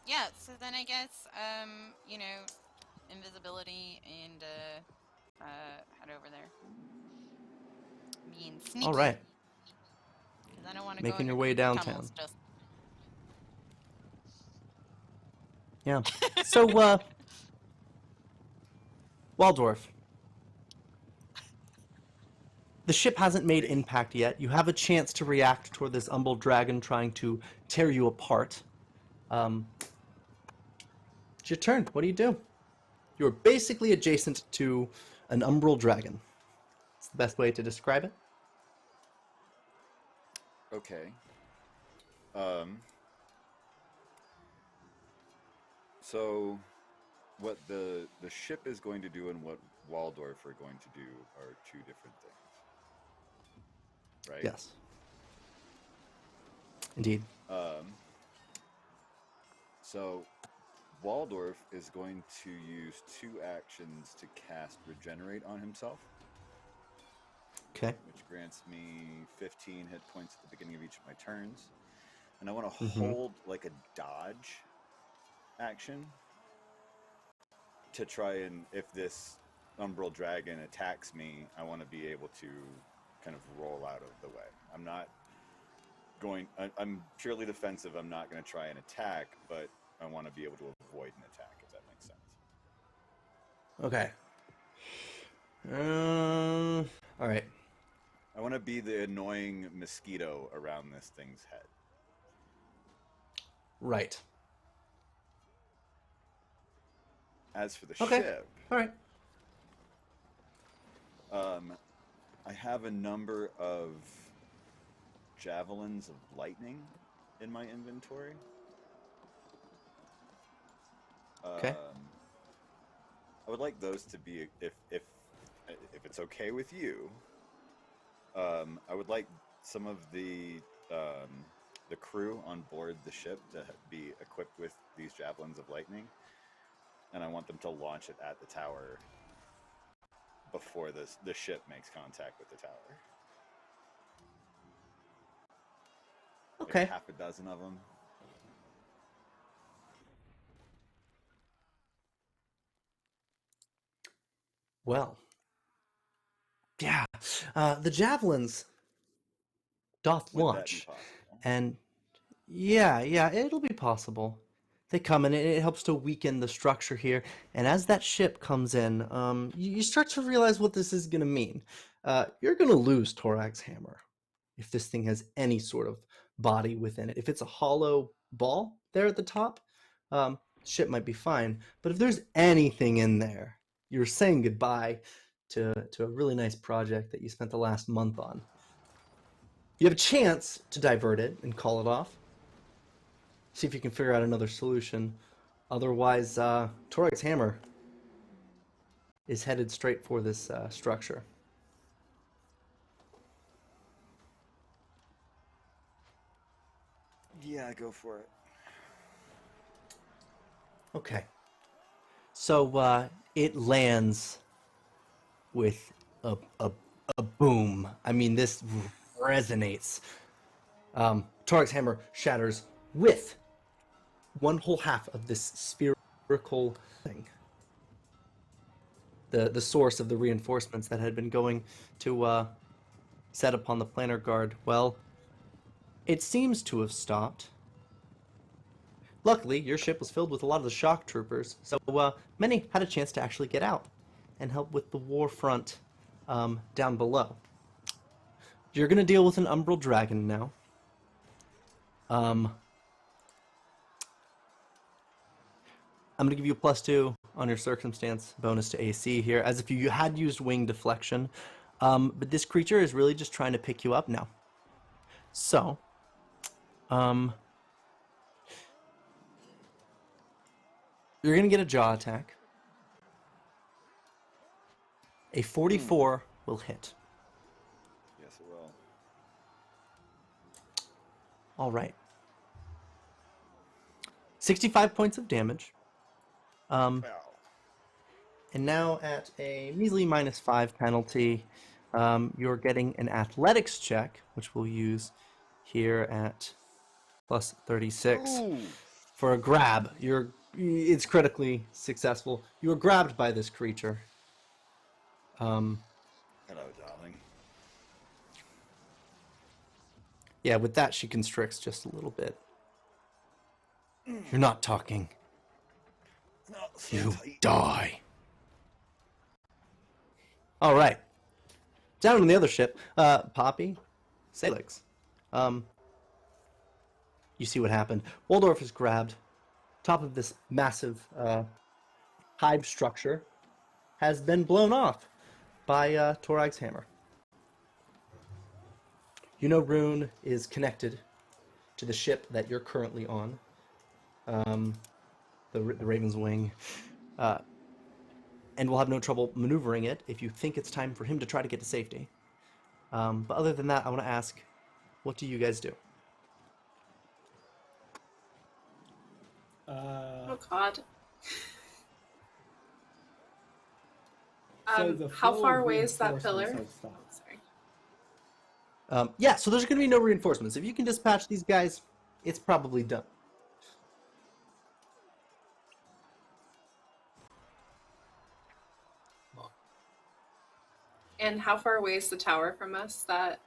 Yeah, so then I guess, invisibility and, head over there. Being sneaky. All right. Because I don't want to go Making in your your way creepy downtown. tunnels just... Yeah. So, Waldorf. The ship hasn't made impact yet. You have a chance to react toward this umbral dragon trying to tear you apart. It's your turn. What do you do? You're basically adjacent to an umbral dragon. It's the best way to describe it. Okay. So, what the ship is going to do and what Waldorf are going to do are two different things, right? Yes. Indeed. So, Waldorf is going to use 2 actions to cast Regenerate on himself. Okay. Which grants me 15 hit points at the beginning of each of my turns. And I want to hold like a dodge action to try and, if this umbral dragon attacks me, I want to be able to kind of roll out of the way. I'm purely defensive. I'm not going to try and attack, but I want to be able to avoid an attack, if that makes sense. Okay. All right. I want to be the annoying mosquito around this thing's head. Right. As for the Okay. ship, All right. I have a number of javelins of lightning in my inventory. Okay. I would like those to be, if it's okay with you, I would like some of the crew on board the ship to be equipped with these javelins of lightning, and I want them to launch it at the tower before the ship makes contact with the tower. Okay. Like half a dozen of them. Well. Yeah. The javelins doth Would that be launch. possible? And yeah, it'll be possible. They come and it helps to weaken the structure here. And as that ship comes in, you start to realize what this is going to mean. You're going to lose Torag's hammer if this thing has any sort of body within it. If it's a hollow ball there at the top, ship might be fine. But if there's anything in there, you're saying goodbye to a really nice project that you spent the last month on. You have a chance to divert it and call it off. See if you can figure out another solution. Otherwise, Torag's hammer is headed straight for this structure. Yeah, go for it. Okay. So it lands with a boom. I mean, this resonates. Torag's hammer shatters with one whole half of this spherical thing. The source of the reinforcements that had been going to set upon the planar guard. Well, it seems to have stopped. Luckily, your ship was filled with a lot of the shock troopers, so many had a chance to actually get out and help with the war front down below. You're going to deal with an umbral dragon now. I'm going to give you a +2 on your circumstance bonus to AC here, as if you had used wing deflection. But this creature is really just trying to pick you up now. So, you're going to get a jaw attack. A 44 will hit. Yes, it will. All right. 65 points of damage. Wow. And now at a measly -5 penalty, you're getting an athletics check, which we'll use here at plus 36 Ooh. for a grab. It's critically successful. You are grabbed by this creature. Hello, darling. Yeah, with that she constricts just a little bit. You're not talking. Not so You tight. die. All right. Down on the other ship, Poppy, Sailix. You see what happened. Waldorf is grabbed. Top of this massive hive structure has been blown off by Torag's hammer. You know Rune is connected to the ship that you're currently on, the Raven's Wing, and will have no trouble maneuvering it if you think it's time for him to try to get to safety. But other than that, I want to ask, what do you guys do? Oh God. So the How flow far of away is that reinforcements pillar? have stopped. Sorry. Yeah, so there's going to be no reinforcements. If you can dispatch these guys, it's probably done. And how far away is the tower from us that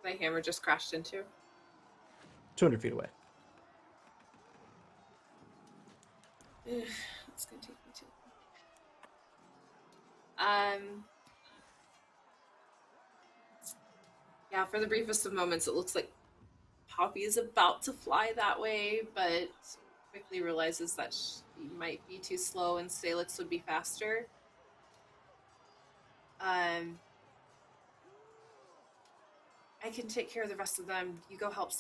my hammer just crashed into? 200 feet away. It's gonna take me too long. Yeah, for the briefest of moments, it looks like Poppy is about to fly that way, but quickly realizes that she might be too slow and Sailix would be faster. I can take care of the rest of them. You go help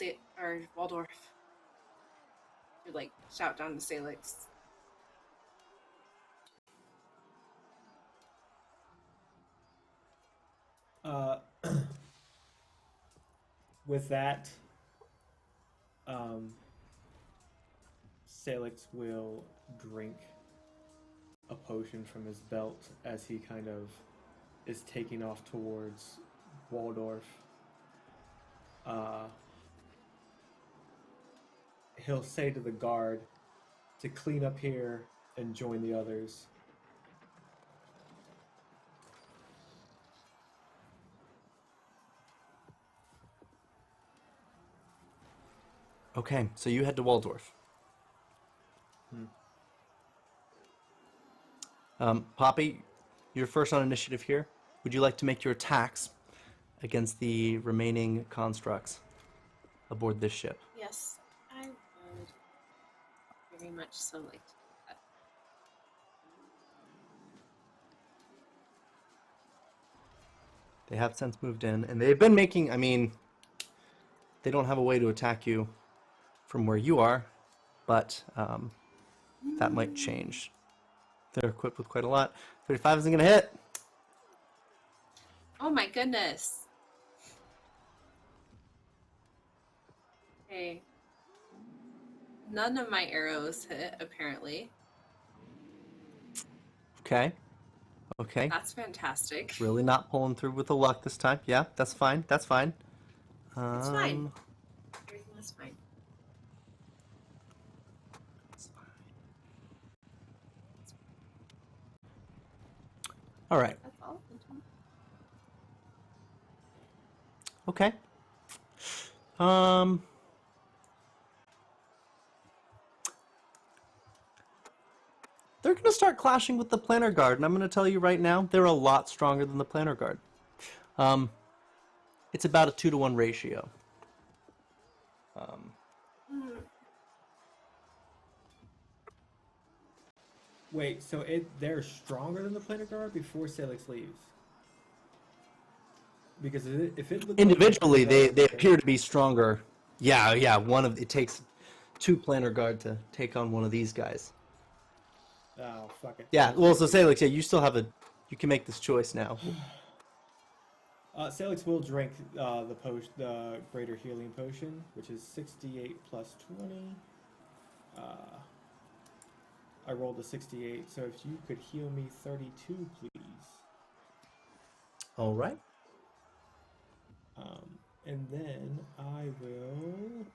Waldorf. You like shout down to Sailix. With that, Sailix will drink a potion from his belt as he kind of is taking off towards Waldorf. He'll say to the guard to clean up here and join the others. Okay, so you head to Waldorf. Poppy, you're first on initiative here. Would you like to make your attacks against the remaining constructs aboard this ship? Yes, I would very much so like to do that. They have since moved in, and they've been making, they don't have a way to attack you from where you are, but that might change. They're equipped with quite a lot. 35 isn't going to hit. Oh my goodness. Okay. None of my arrows hit, apparently. Okay. That's fantastic. Really not pulling through with the luck this time. Yeah, that's fine. It's fine. Everything is fine. All right. That's all. Okay. They're going to start clashing with the Planner Guard, and I'm going to tell you right now, they're a lot stronger than the Planner Guard. It's about a 2-to-1 ratio. Wait, so they're stronger than the Planner Guard before Sailix leaves? Because if it looks Individually, like they appear to be stronger. Yeah. It takes 2 Planner Guard to take on one of these guys. Oh, fuck it. Yeah, well, so Sailix, you still have you can make this choice now. Sailix will drink the Greater Healing Potion, which is 68 plus 20. I rolled a 68, so if you could heal me 32, please. All right. And then I will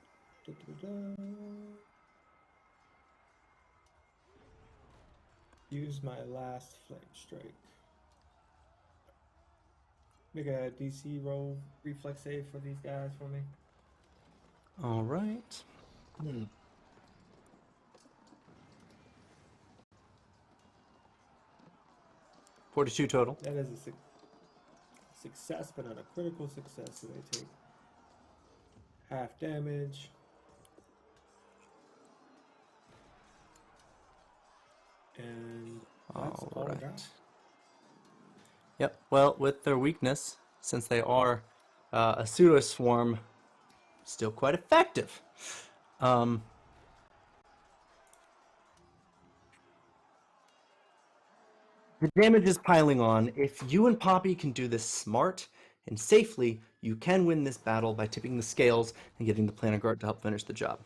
use my last flame strike. Make a DC roll reflex save for these guys for me. All right. 42 total. That is a success, but not a critical success, so they take half damage. And that's all I got. Yep. Well, with their weakness, since they are a pseudo swarm, still quite effective. The damage is piling on. If you and Poppy can do this smart and safely, you can win this battle by tipping the scales and getting the Planner Guard to help finish the job.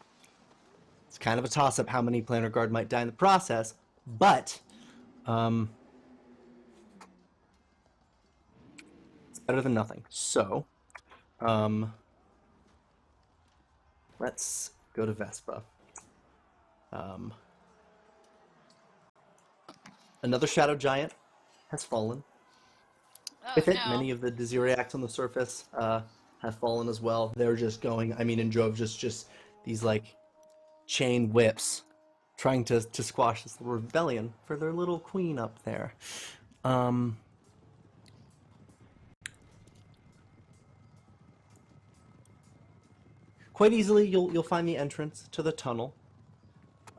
It's kind of a toss-up how many Planner Guard might die in the process, but it's better than nothing. So, let's go to Vespa. Another Shadow Giant has fallen. Oh, With it, no. many of the Desiriacs on the surface have fallen as well. They're just going, I mean, in droves, just these, like, chain whips, trying to squash this little rebellion for their little queen up there. Quite easily, you'll find the entrance to the tunnel.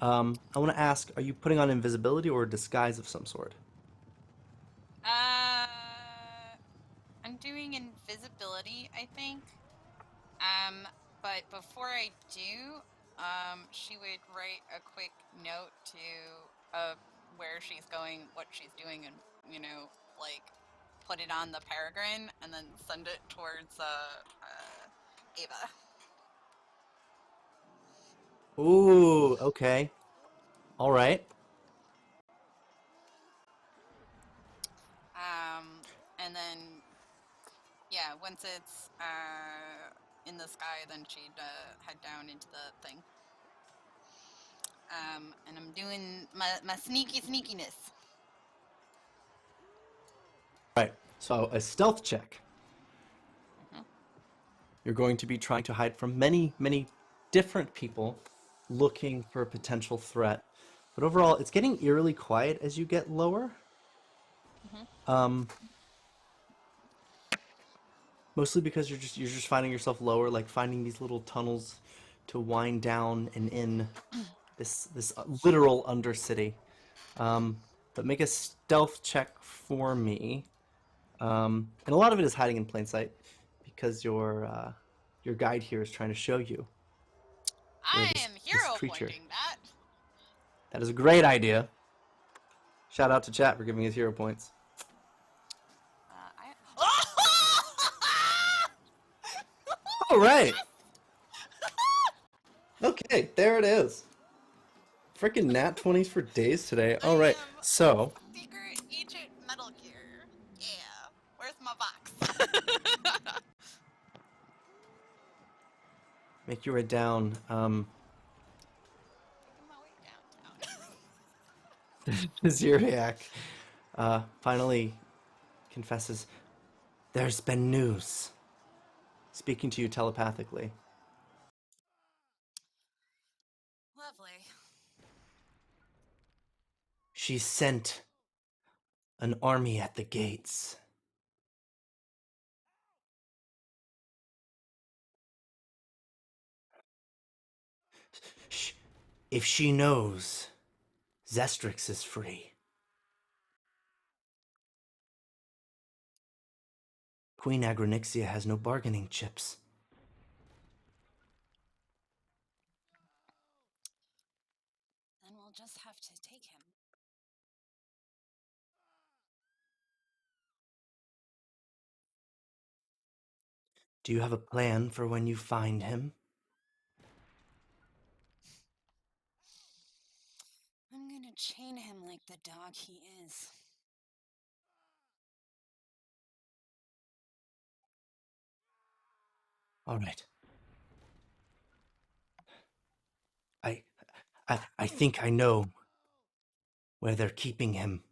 I want to ask, are you putting on invisibility or a disguise of some sort? I'm doing invisibility, I think. But before I do, she would write a quick note to where she's going, what she's doing, and like put it on the peregrine, and then send it towards Ava. Ooh, okay. All right. And then, yeah, once it's in the sky, then she'd head down into the thing. And I'm doing my sneakiness. Right. So a stealth check. Mhm. You're going to be trying to hide from many, many different people looking for a potential threat. But overall, it's getting eerily quiet as you get lower. Mostly because you're just finding yourself lower, like finding these little tunnels to wind down and in this literal undercity. But make a stealth check for me. And a lot of it is hiding in plain sight because your guide here is trying to show you. I this am hero creature. pointing that. That is a great idea. Shout out to chat for giving us hero points. All right. Okay, there it is. Freaking nat 20s for days today. All right, so Secret Agent Metal Gear. Yeah. Where's my box? make your way down. Making my way downtown. Ziriac finally confesses, "There's been news." Speaking to you telepathically. Lovely. She sent an army at the gates. If she knows, Zestrix is free. Queen Agronixia has no bargaining chips. Then we'll just have to take him. Do you have a plan for when you find him? I'm gonna chain him like the dog he is. All right. I think I know where they're keeping him.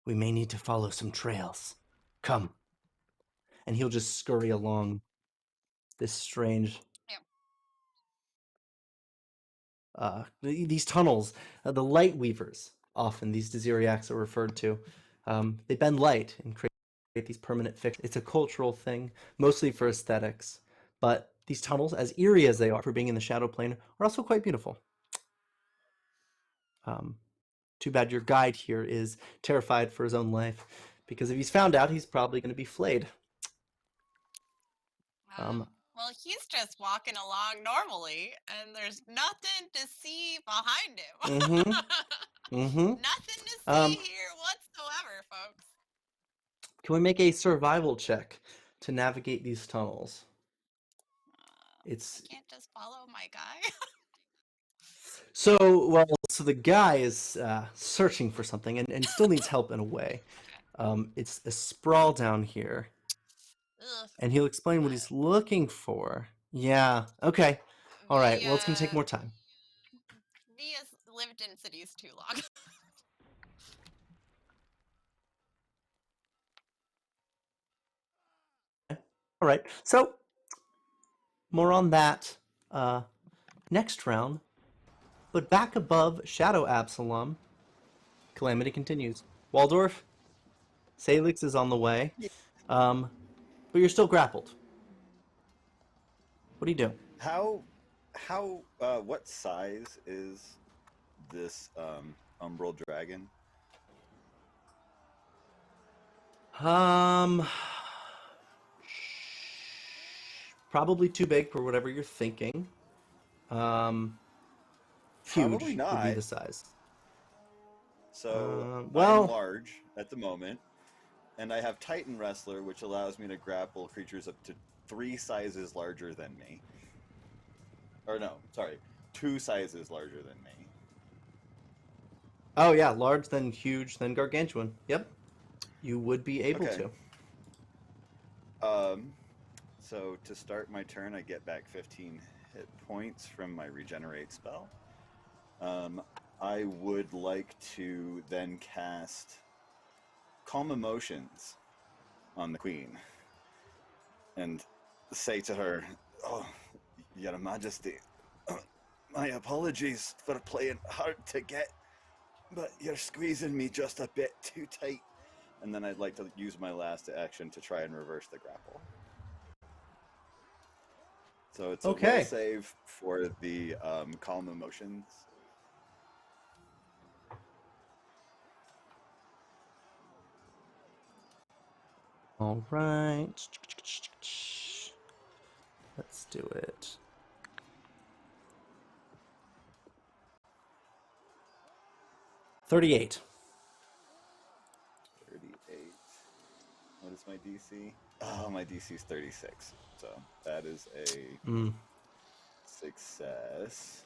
We may need to follow some trails. Come. And he'll just scurry along this strange... these tunnels. The light weavers, often these Desiriacs are referred to. They bend light and create these permanent fixtures. It's a cultural thing, mostly for aesthetics. But these tunnels, as eerie as they are for being in the shadow plane, are also quite beautiful. Too bad your guide here is terrified for his own life, because if he's found out, he's probably going to be flayed. Well, he's just walking along normally, and there's nothing to see behind him. Nothing to see here whatsoever, folks. Can we make a survival check to navigate these tunnels? I can't just follow my guy. So the guy is searching for something and still needs help in a way. It's a sprawl down here. Ugh. And he'll explain what he's looking for. Yeah, okay. All right, well, it's going to take more time. He has lived in cities too long. All right, so more on that next round. But back above Shadow Absalom, Calamity continues. Waldorf, Sailix is on the way, but you're still grappled. What do you do? What size is this umbral dragon? Probably too big for whatever you're thinking. Huge Probably not. would be the size. So well, I'm large at the moment, and I have Titan Wrestler, which allows me to grapple creatures up to 3 sizes larger than me. Or no, sorry, 2 sizes larger than me. Oh yeah, large, then huge, then gargantuan. Yep, you would be able to. So to start my turn, I get back 15 hit points from my regenerate spell. I would like to then cast Calm Emotions on the Queen and say to her, "Oh, Your Majesty, my apologies for playing hard to get, but you're squeezing me just a bit too tight." And then I'd like to use my last action to try and reverse the grapple. So it's a will save for the Calm Emotions. All right. Let's do it. $38. 38. What is my DC? Oh, my DC is 36. So that is a success.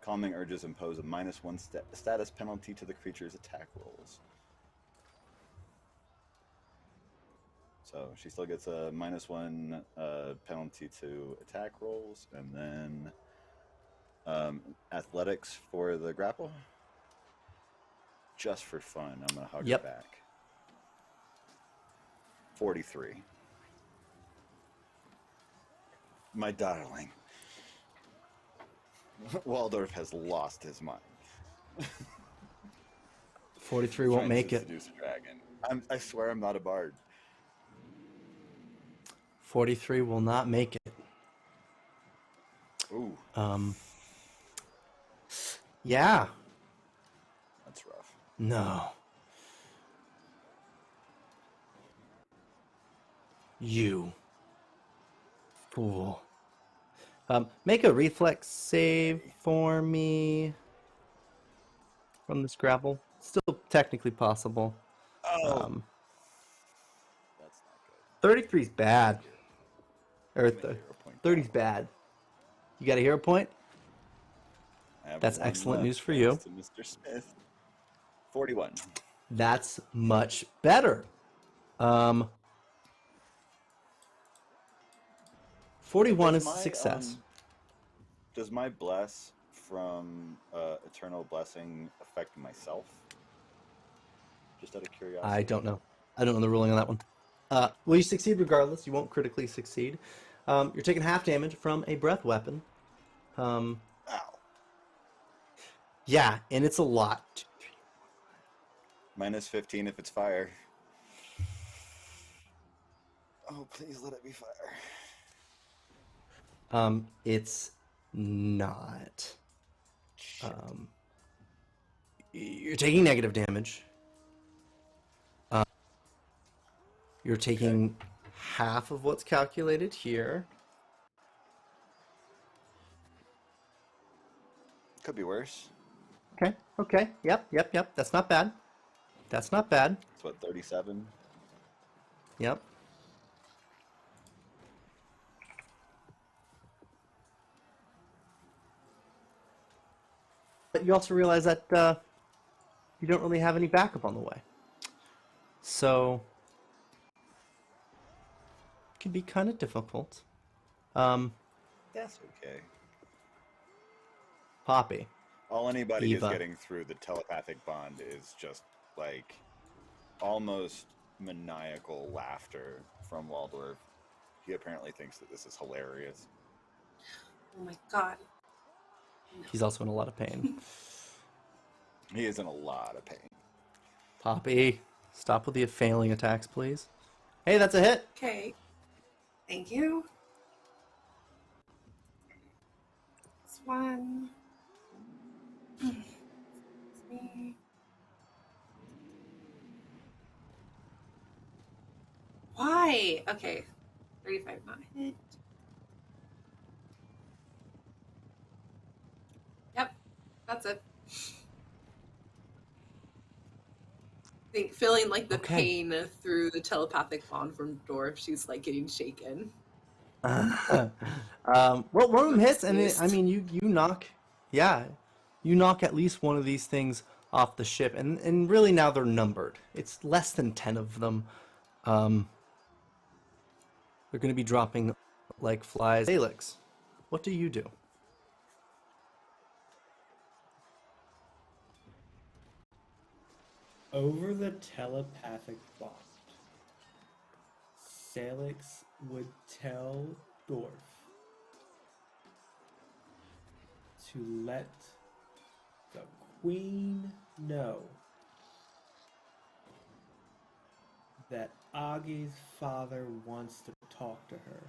Calming urges impose a -1 status penalty to the creature's attack rolls. So she still gets a -1 penalty to attack rolls, and then athletics for the grapple. Just for fun, I'm gonna hug her back. 43. My darling. Waldorf has lost his mind. 43 won't make it. Seduce a dragon. I swear I'm not a bard. 43 will not make it. Ooh. Yeah. That's rough. No. You fool. Make a reflex save for me from this grapple. Still technically possible. Oh. That's not good. 33 is bad. Or 30 is bad. You got a hero point? That's excellent news for you. Mr. Smith. 41. That's much better. 41 is a success. Does my bless from Eternal Blessing affect myself? Just out of curiosity. I don't know. I don't know the ruling on that one. Well, you succeed regardless. You won't critically succeed. You're taking half damage from a breath weapon. Ow. Yeah, and it's a lot. Minus 15 if it's fire. Oh, please let it be fire. It's not. You're taking negative damage. You're taking half of what's calculated here. Could be worse. Okay. Yep. That's not bad. It's what, 37? Yep. But you also realize that you don't really have any backup on the way. So it can be kind of difficult. That's okay. Poppy. All anybody Eva. is getting through the telepathic bond is just like almost maniacal laughter from Waldorf. He apparently thinks that this is hilarious. Oh my god. He's also in a lot of pain. He is in a lot of pain. Poppy, stop with the failing attacks, please. Hey, that's a hit. Okay. Thank you. This one. See. Why? Okay. 35 not hit. Yep. That's it. I think feeling like the Okay. pain through the telepathic bond from Dorf, she's like getting shaken. Well, one of them hits, and you knock, you knock at least one of these things off the ship, and really now they're numbered. It's less than 10 of them. They're going to be dropping like flies. Sailix, what do you do? Over the telepathic bond, Sailix would tell Dorf to let the Queen know that Aghi's father wants to talk to her.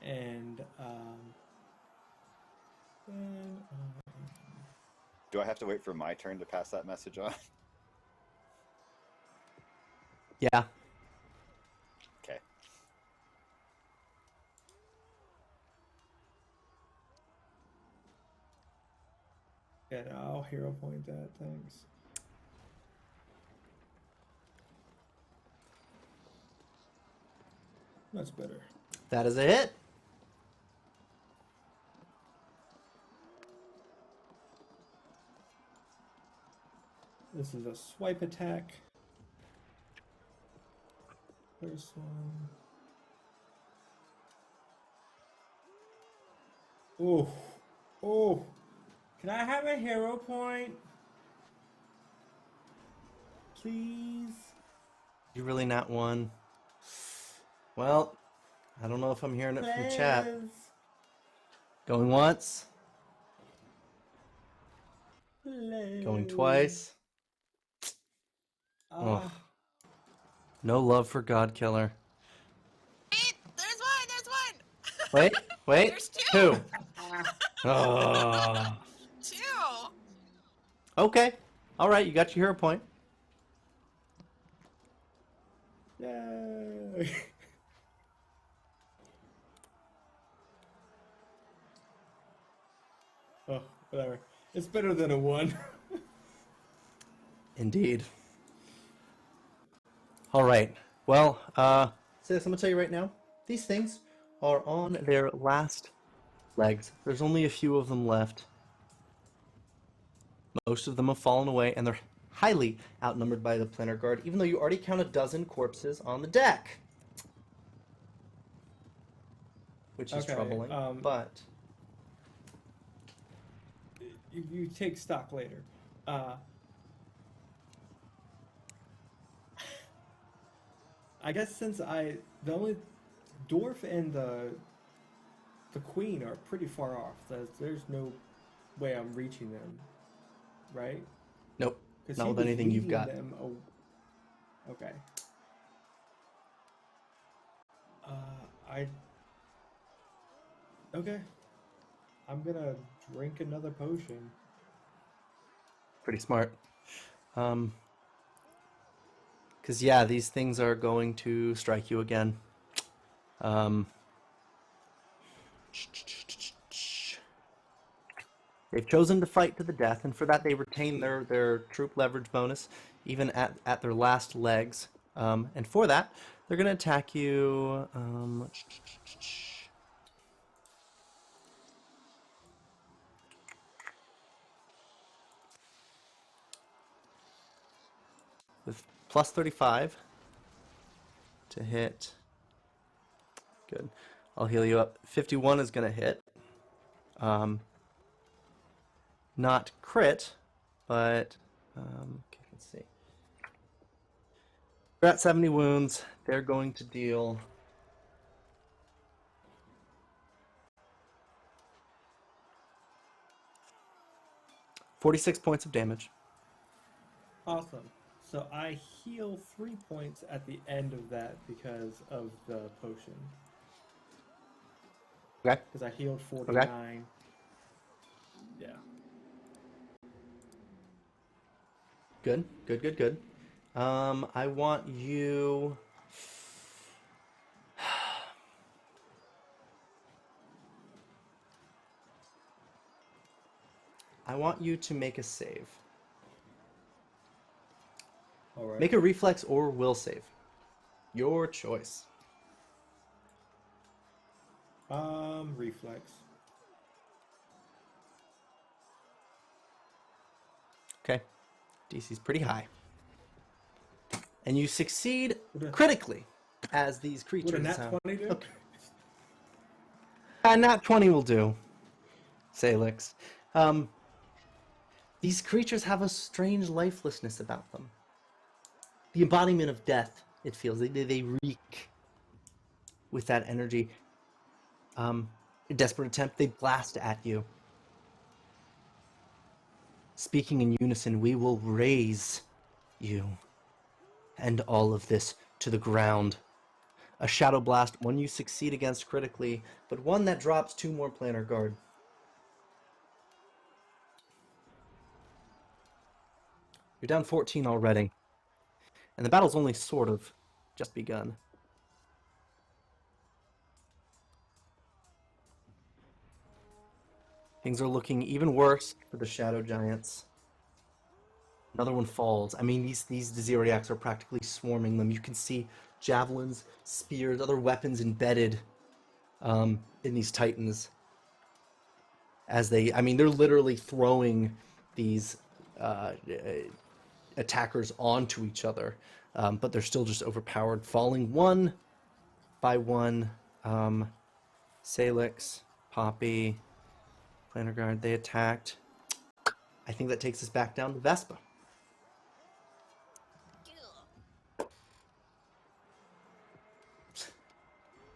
And Do I have to wait for my turn to pass that message on? Yeah. Okay. yeah, I'll hero point that. Thanks. That's better. That is a hit. This is a swipe attack. First one. Oh. Can I have a hero point? Please? You really not one? Well, I don't know if I'm hearing it from chat. Please. Going once. Please. Going twice. Oh. No love for God Killer. Wait, there's one. Wait. There's two. Two. Oh. Two. Okay. All right, you got your hero point. Yay. Oh, whatever. It's better than a 1. Indeed. All right. Well, Sailix, I'm going to tell you right now, these things are on their last legs. There's only a few of them left. Most of them have fallen away, and they're highly outnumbered by the Planner Guard, even though you already count a dozen corpses on the deck. Which is troubling, but... You take stock later. I guess since the only dwarf and the queen are pretty far off. There's no way I'm reaching them, right? Nope. Not with anything you've got. Okay. Okay. I'm gonna drink another potion. Pretty smart. Because, yeah, these things are going to strike you again. They've chosen to fight to the death, and for that they retain their troop leverage bonus, even at their last legs. And for that, they're going to attack you... with plus 35 to hit. Good. I'll heal you up. 51 is going to hit. Not crit, but okay, let's see. We're at 70 wounds. They're going to deal 46 points of damage. Awesome. So I heal 3 points at the end of that because of the potion. Okay. Because I healed 49. Okay. Yeah. Good, good, good, good. I want you... I want you to make a save. All right. Make a reflex or will save. Your choice. Reflex. Okay. DC's pretty high. And you succeed critically as these creatures... Would a nat 20 do? Okay. A nat 20 will do, Sailix. These creatures have a strange lifelessness about them. The embodiment of death, it feels. They reek with that energy. A desperate attempt, they blast at you. Speaking in unison, we will raise you and all of this to the ground. A shadow blast, one you succeed against critically, but one that drops 2 more Planner Guard. You're down 14 already. And the battle's only sort of just begun. Things are looking even worse for the Shadow Giants. Another one falls. I mean, these Ziriacs are practically swarming them. You can see javelins, spears, other weapons embedded in these Titans. As they, I mean, they're literally throwing these attackers onto each other. But they're still just overpowered, falling one by one. Sailix, Poppy, Planner Guard, they attacked. I think that takes us back down to Vespa.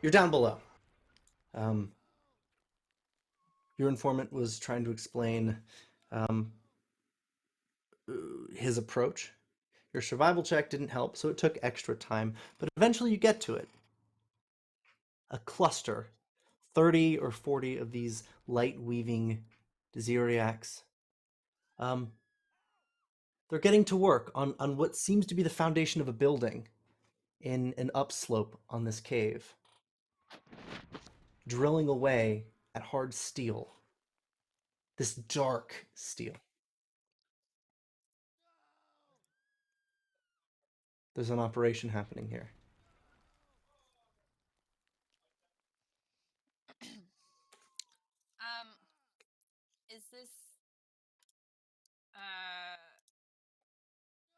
You're down below. Your informant was trying to explain his approach. Your survival check didn't help, so it took extra time, but eventually you get to it. A cluster, 30 or 40 of these light-weaving Ziriacs. They're getting to work on what seems to be the foundation of a building in an upslope on this cave. Drilling away at hard steel. This dark steel. There's an operation happening here.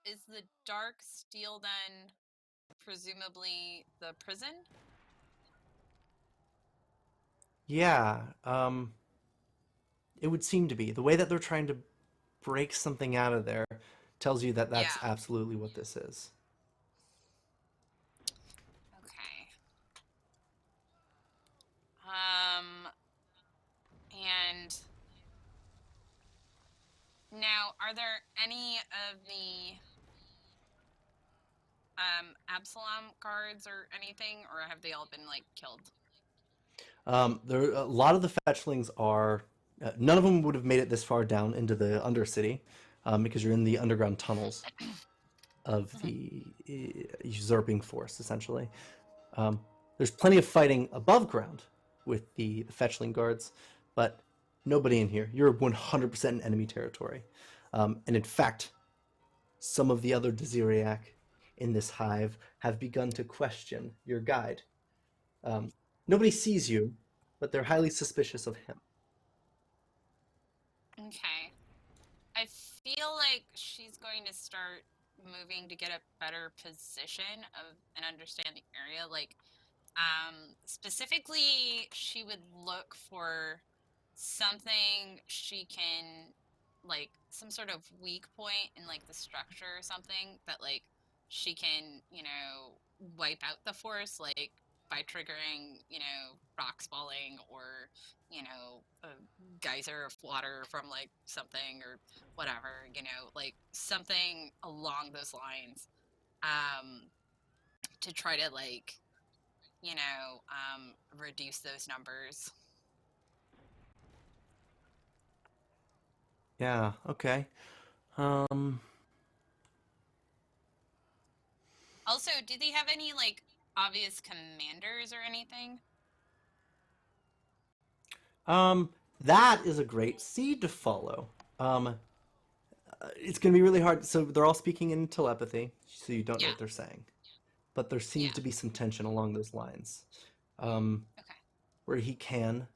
is the dark steel then presumably the prison? Yeah, it would seem to be. The way that they're trying to break something out of there tells you that that's Yeah. absolutely what this is. Okay. And now, are there any of the Absalom guards or anything, or have they all been like killed? There a lot of the fetchlings are. None of them would have made it this far down into the Undercity, because you're in the underground tunnels of the usurping force, essentially. There's plenty of fighting above ground with the fetchling guards, but nobody in here. You're 100% in enemy territory. And in fact, some of the other Desiriac in this hive have begun to question your guide. Nobody sees you, but they're highly suspicious of him. Okay. I feel like she's going to start moving to get a better position of and understand the area. Like, specifically, she would look for something she can, like, some sort of weak point in like the structure or something that like she can, wipe out the force, like by triggering, rock spalling or, a geyser of water from like something or whatever, like something along those lines, to try to like, reduce those numbers. Yeah, okay. Also, do they have any like obvious commanders or anything? That is a great seed to follow. It's going to be really hard. So they're all speaking in telepathy, so you don't know Yeah. what they're saying. But there seems Yeah. to be some tension along those lines. Okay. Where he can,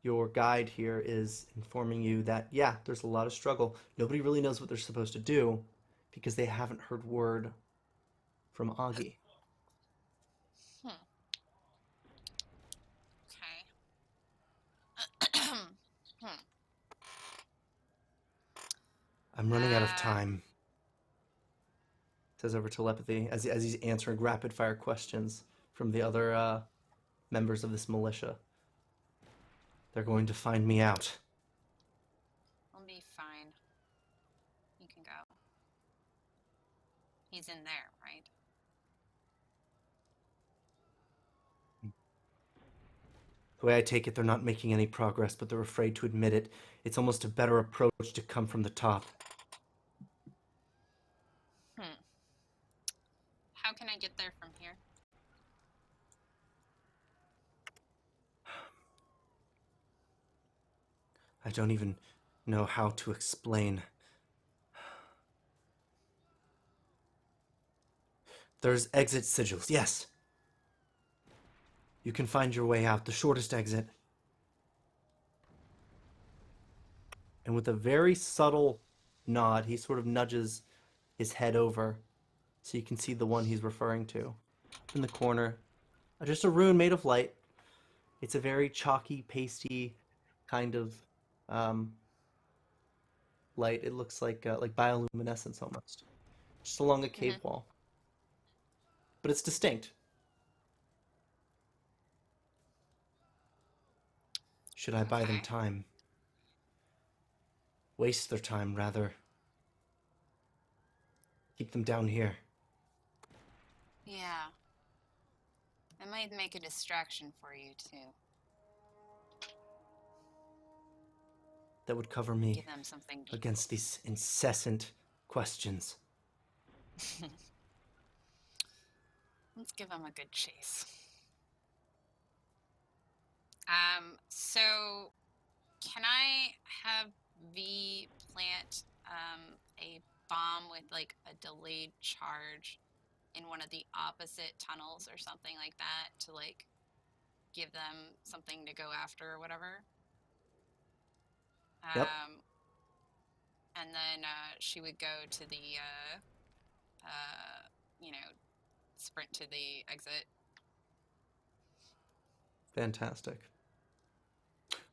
your guide here is informing you that, yeah, there's a lot of struggle. Nobody really knows what they're supposed to do because they haven't heard word from Aghi. Okay. I'm running out of time. Says over telepathy as he's answering rapid fire questions from the other members of this militia. They're going to find me out. I'll be fine. You can go. He's in there, right? The way I take it, they're not making any progress, but they're afraid to admit it. It's almost a better approach to come from the top. How can I get there from here? I don't even know how to explain. There's exit sigils, yes. You can find your way out, the shortest exit. And with a very subtle nod, he sort of nudges his head over so you can see the one he's referring to. In the corner, just a rune made of light. It's a very chalky, pasty kind of light. It looks like bioluminescence almost, just along a cave wall. But it's distinct. Should I buy them time? Waste their time, rather. Keep them down here. Yeah. I might make a distraction for you, too. That would cover me Give them something against these incessant questions. Let's give them a good chase. So can I have V plant a bomb with like a delayed charge in one of the opposite tunnels or something like that to like give them something to go after or whatever? Yep. And then she would go to the you know, sprint to the exit. Fantastic.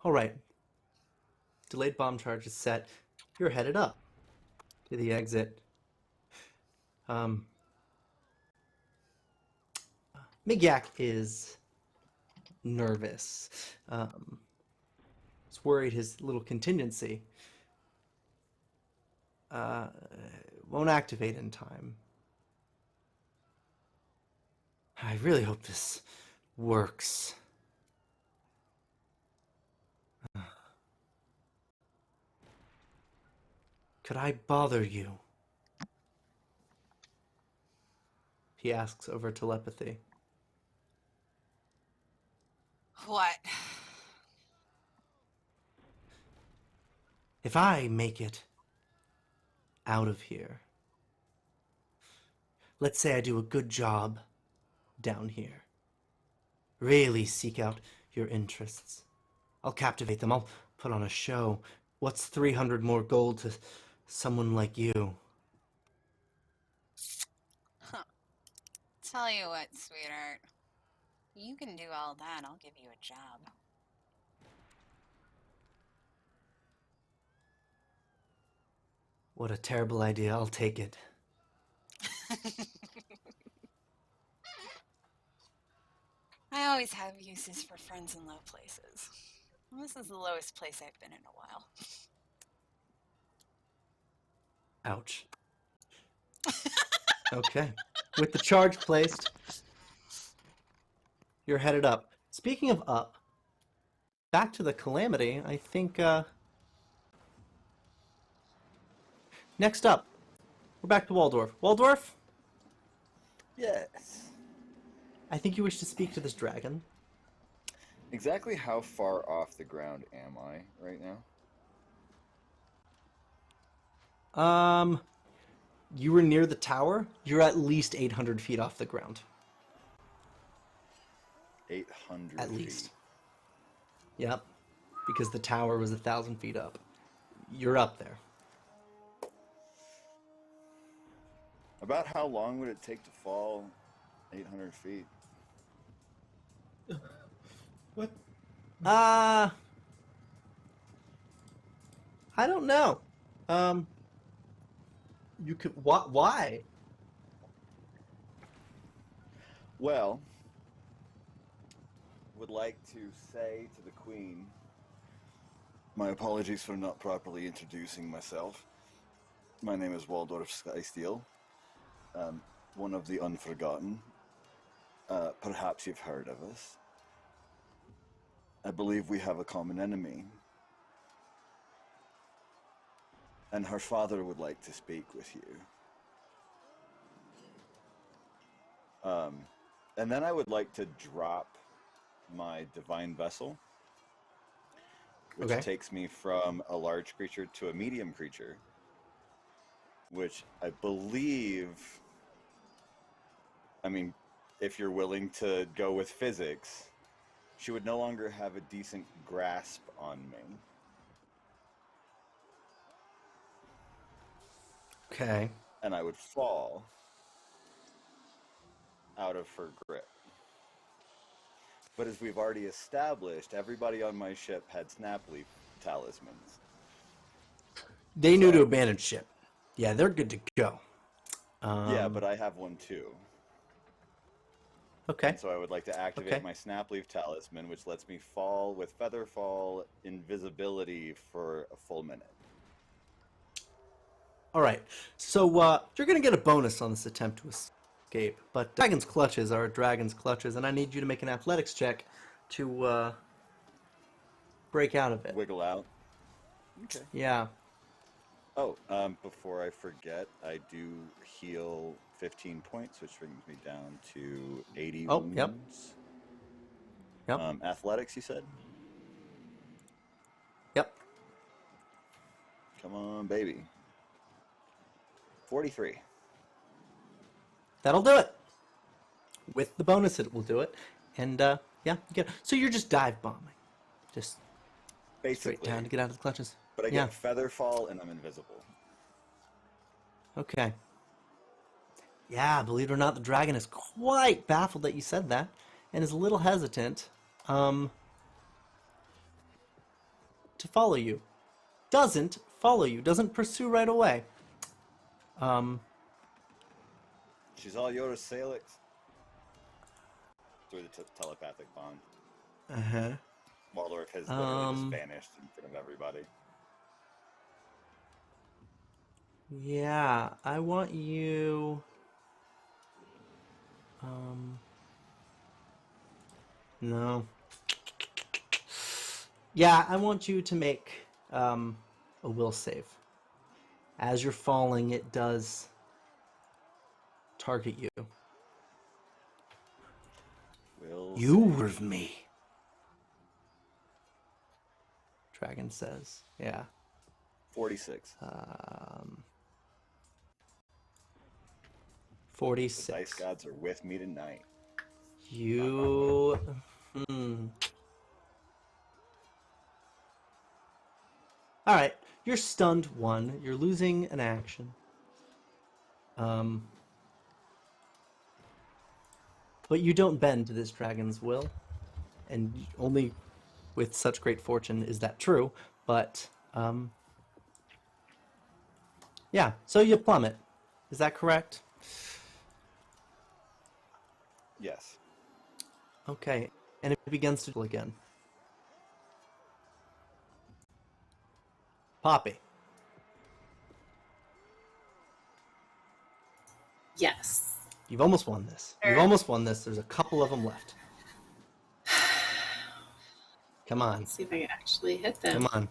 All right. Delayed bomb charge is set. You're headed up to the exit. Migyak is nervous. He's worried his little contingency won't activate in time. I really hope this works. Could I bother you? He asks over telepathy. What? If I make it out of here, let's say I do a good job down here, really seek out your interests, I'll captivate them, I'll put on a show. What's 300 more gold to someone like you? Huh. Tell you what, sweetheart. You can do all that, I'll give you a job. What a terrible idea, I'll take it. I always have uses for friends in low places. This is the lowest place I've been in a while. Ouch. Okay. With the charge placed, you're headed up. Speaking of up, back to the Calamity, I think, next up, we're back to Waldorf. Waldorf, Yes. I think you wish to speak to this dragon. Exactly how far off the ground am I right now? You were near the tower. You're at least 800 feet off the ground. 800 At feet. least. Yep. Because the tower was 1,000 feet up. You're up there. About how long would it take to fall 800 feet? What? I don't know. You could. Why? Well, would like to say to the Queen, my apologies for not properly introducing myself. My name is Waldorf Skysteel, one of the Unforgotten. Perhaps you've heard of us. I believe we have a common enemy. And her father would like to speak with you. And then I would like to drop my divine vessel, which Okay. takes me from a large creature to a medium creature, which I believe, I mean, if you're willing to go with physics, she would no longer have a decent grasp on me. Okay. And I would fall out of her grip. But as we've already established, everybody on my ship had snapleaf talismans. They knew to abandon ship. Yeah, they're good to go. Yeah, but I have one too. Okay. And so I would like to activate my snapleaf talisman, which lets me fall with featherfall invisibility for a full minute. All right. So you're going to get a bonus on this attempt to escape, but dragon's clutches are dragon's clutches, and I need you to make an athletics check to break out of it. Wiggle out. Okay. Yeah. Oh, before I forget, I do heal 15 points, which brings me down to 80 wounds. Yep. Yep. Athletics, you said? Yep. Come on, baby. 43. That'll do it. With the bonus, it will do it. And, yeah, you get, so you're just dive bombing. Just Basically. straight down to get out of the clutches. But I get featherfall and I'm invisible. Okay. Yeah, believe it or not, the dragon is quite baffled that you said that, and is a little hesitant to follow you. Doesn't follow you, doesn't pursue right away. She's all yours, Sailix. Through the telepathic bond. Uh-huh. Waldorf has literally just vanished in front of everybody. Yeah, I want you... No. Yeah, I want you to make a will save. As you're falling, it does target you. You with me. Dragon says. Yeah. 46. 46. The dice gods are with me tonight. You... Alright, you're stunned 1. You're losing an action. But you don't bend to this dragon's will. And only with such great fortune is that true. But, yeah, so you plummet. Is that correct? Yes. Okay, and it begins to again. Poppy. Yes. You've almost won this. You've almost won this. There's a couple of them left. Come on. Let's see if I can actually hit them. Come on.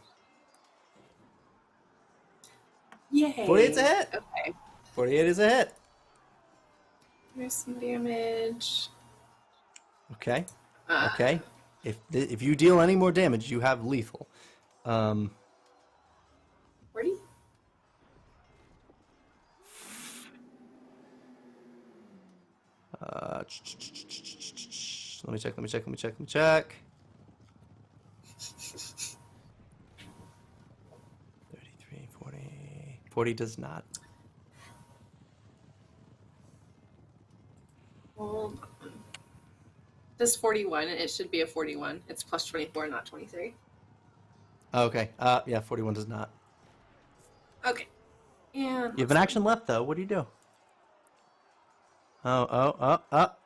Yay. 48's a hit. Okay. 48 is a hit. There's some damage. Okay. Okay. If you deal any more damage, you have lethal. 40? Let me check. 33, 40. 40 does not. Hold on. This 41, it should be a 41. It's plus 24, not 23. Okay. Yeah, 41 does not. Okay. And You have an action left, though. What do you do? Okay.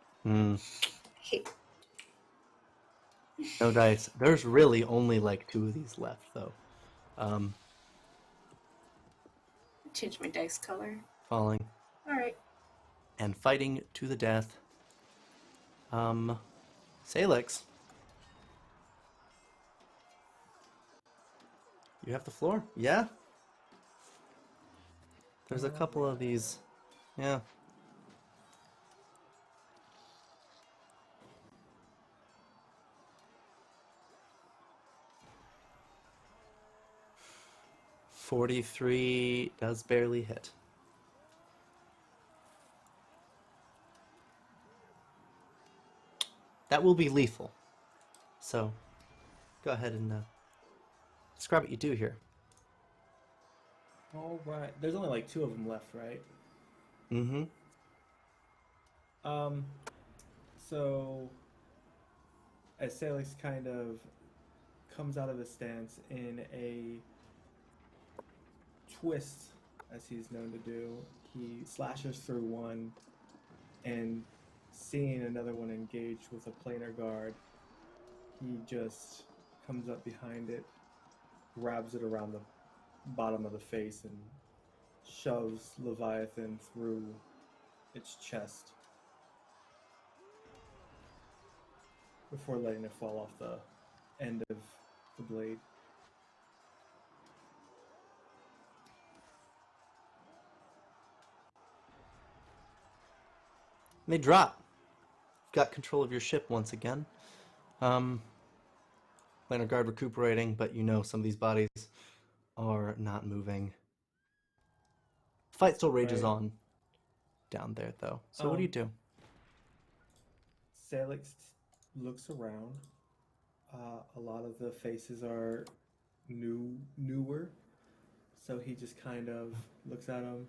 No dice. There's really only like 2 of these left, though. Change my dice color. Falling. All right. And fighting to the death. Sailix. You have the floor? Yeah. There's a couple of these. Yeah. $43 does barely hit. That will be lethal. So, go ahead and describe what you do here. All right. There's only like 2 of them left, right? Mm-hmm. So as Sailix kind of comes out of his stance in a twist, as he's known to do, he slashes through one, and seeing another one engaged with a planar guard, he just comes up behind it, grabs it around the bottom of the face, and shoves Leviathan through its chest before letting it fall off the end of the blade. They drop. You've got control of your ship once again. Planar guard recuperating, but you know some of these bodies are not moving. Fight still rages on down there, though. So what do you do? Sailix looks around. A lot of the faces are newer, so he just kind of looks at them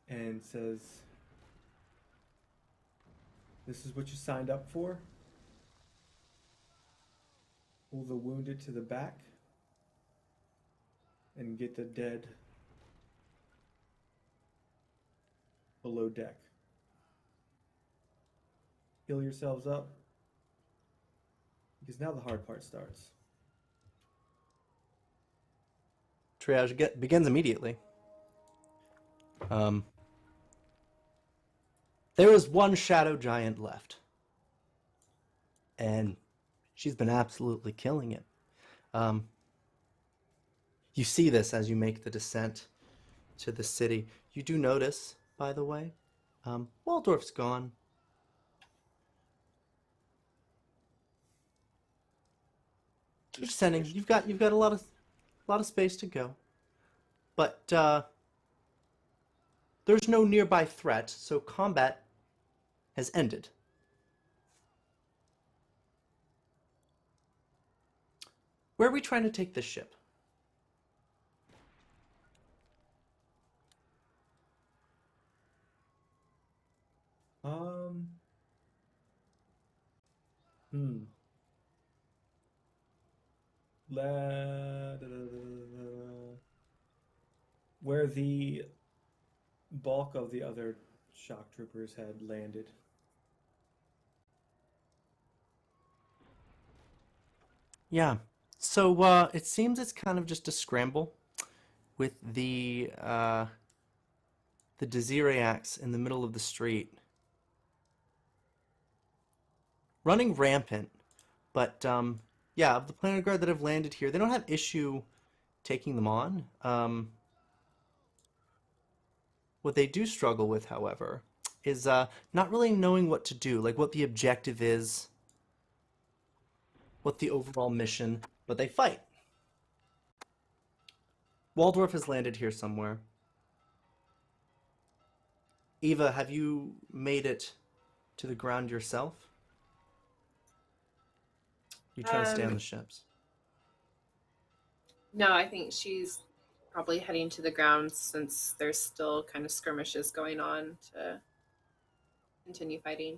and says, This is what you signed up for? Pull the wounded to the back and get the dead below deck. Heal yourselves up, because now the hard part starts. Triage begins immediately. There is one shadow giant left, and she's been absolutely killing it. You see this as you make the descent to the city. You do notice, by the way, Waldorf's gone. You're descending. You've got a lot of space to go, but there's no nearby threat, so combat has ended. Where are we trying to take this ship? Where the bulk of the other shock troopers had landed. Yeah. So it seems it's kind of just a scramble with the Desiriacs in the middle of the street, running rampant. But yeah, of the Planet Guard that have landed here, they don't have issue taking them on. What they do struggle with, however, is not really knowing what to do, like what the objective is, what the overall mission, but they fight. Waldorf has landed here somewhere. Eva, have you made it to the ground yourself? You trying to stay on the ships? No, I think she's probably heading to the ground since there's still kind of skirmishes going on to continue fighting.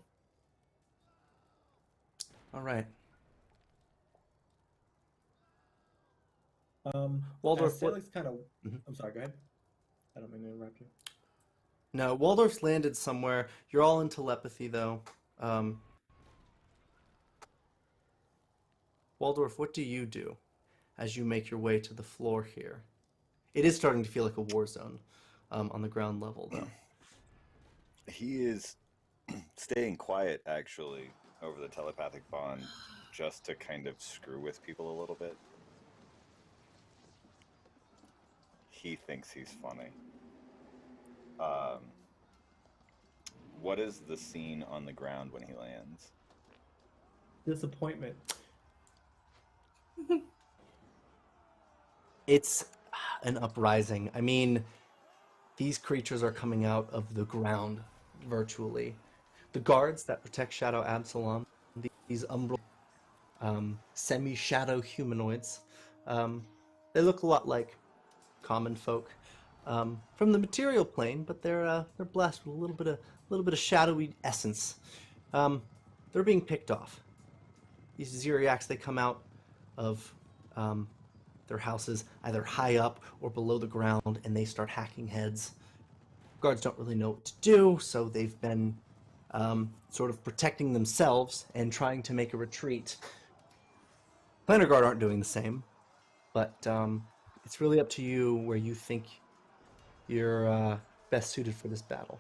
All right. Waldorf, Sailix kind of. I'm sorry. Go ahead. I don't mean to interrupt you. No, Waldorf's landed somewhere. You're all in telepathy, though. Waldorf, what do you do as you make your way to the floor here? It is starting to feel like a war zone on the ground level, though. He is staying quiet, actually, over the telepathic bond, just to kind of screw with people a little bit. He thinks he's funny. What is the scene on the ground when he lands? Disappointment. It's an uprising. I mean, these creatures are coming out of the ground virtually. The guards that protect Shadow Absalom, these umbral semi-shadow humanoids, they look a lot like common folk from the material plane, but they're blessed with a little bit of shadowy essence. They're being picked off. These Ziriacs, they come out of their houses either high up or below the ground, and they start hacking heads. Guards don't really know what to do, so they've been sort of protecting themselves and trying to make a retreat. Planet Guard aren't doing the same, but it's really up to you where you think you're best suited for this battle.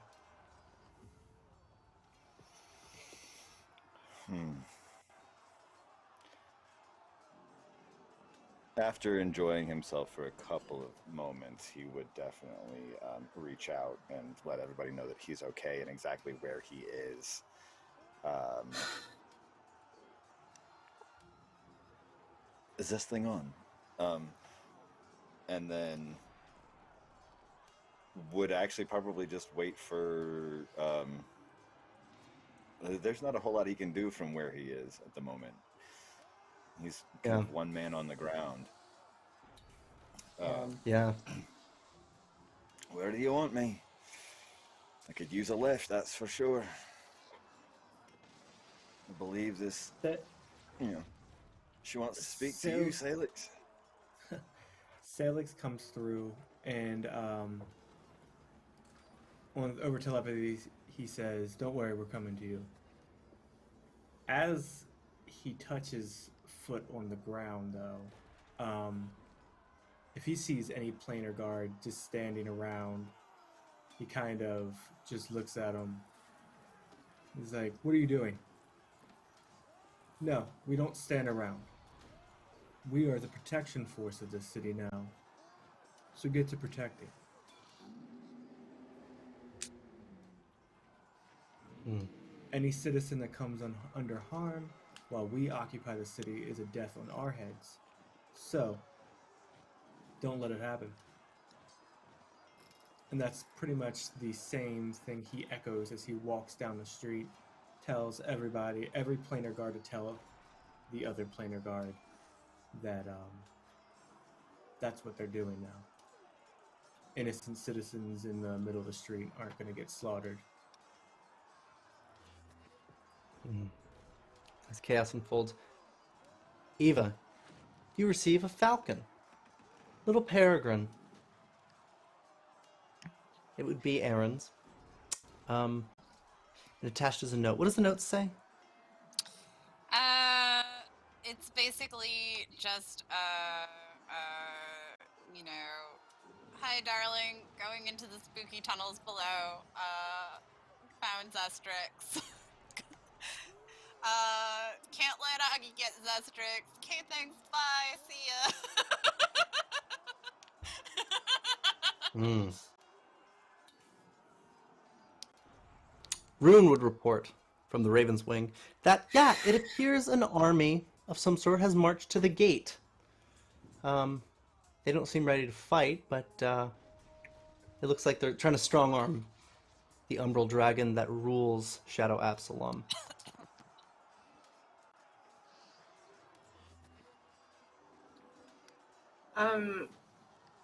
After enjoying himself for a couple of moments, he would definitely reach out and let everybody know that he's okay and exactly where he is. Is this thing on? And then would actually probably just wait for... there's not a whole lot he can do from where he is at the moment. He's kind of one man on the ground. Yeah. Where do you want me? I could use a lift, that's for sure. believe this. That You know, she wants to speak to you, Sailix. Sailix comes through and over telepathy, he says, "Don't worry, we're coming to you." As he touches foot on the ground, though, if he sees any planar guard just standing around, he kind of just looks at him. He's like, "What are you doing?" "No, we don't stand around. We are the protection force of this city now. So get to protecting." Any citizen that comes under harm while we occupy the city is a death on our heads. So, don't let it happen. And that's pretty much the same thing he echoes as he walks down the street, tells everybody, every planar guard to tell the other planar guard that that's what they're doing now. Innocent citizens in the middle of the street aren't going to get slaughtered. As chaos unfolds, Eva, you receive a falcon. Little peregrine. It would be Eriyn's. And attached is a note. What does the note say? It's basically just you know, "Hi, darling. Going into the spooky tunnels below. Found Zestrix. Can't let Aghi get Zestrix. Okay, thanks. Bye. See ya." Rune would report from the Raven's Wing that, yeah, it appears an army of some sort has marched to the gate. They don't seem ready to fight, but it looks like they're trying to strong-arm the umbral dragon that rules Shadow Absalom.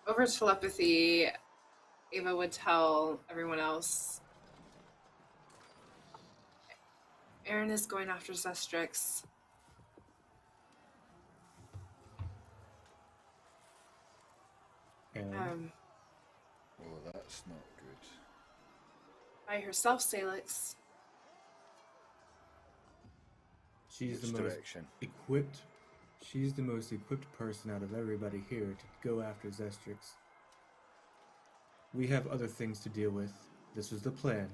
Over telepathy, Ava would tell everyone else, Eriyn is going after Zestrix. And Oh, that's not good. By herself, Sailix. she's Which the most direction? equipped. She's the most equipped person out of everybody here to go after Zestrix. We have other things to deal with. This was the plan.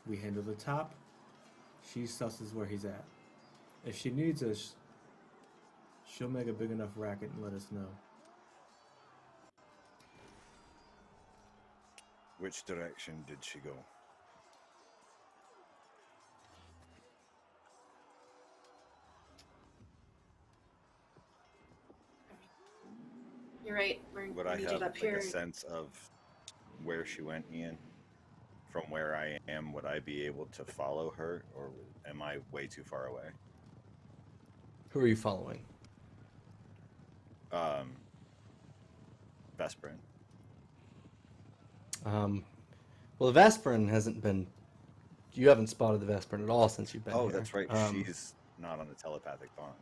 We handle the top. She susses where he's at. If she needs us, she'll make a big enough racket and let us know. Which direction did she go? You're right. Would We I need have it up like here. a sense of where she went, Ian? From where I am, would I be able to follow her, or am I way too far away? Who are you following? Vesparin. Well, the Vesparin hasn't been... You haven't spotted the Vesparin at all since you've been here. Oh, that's right. She's not on the telepathic bond.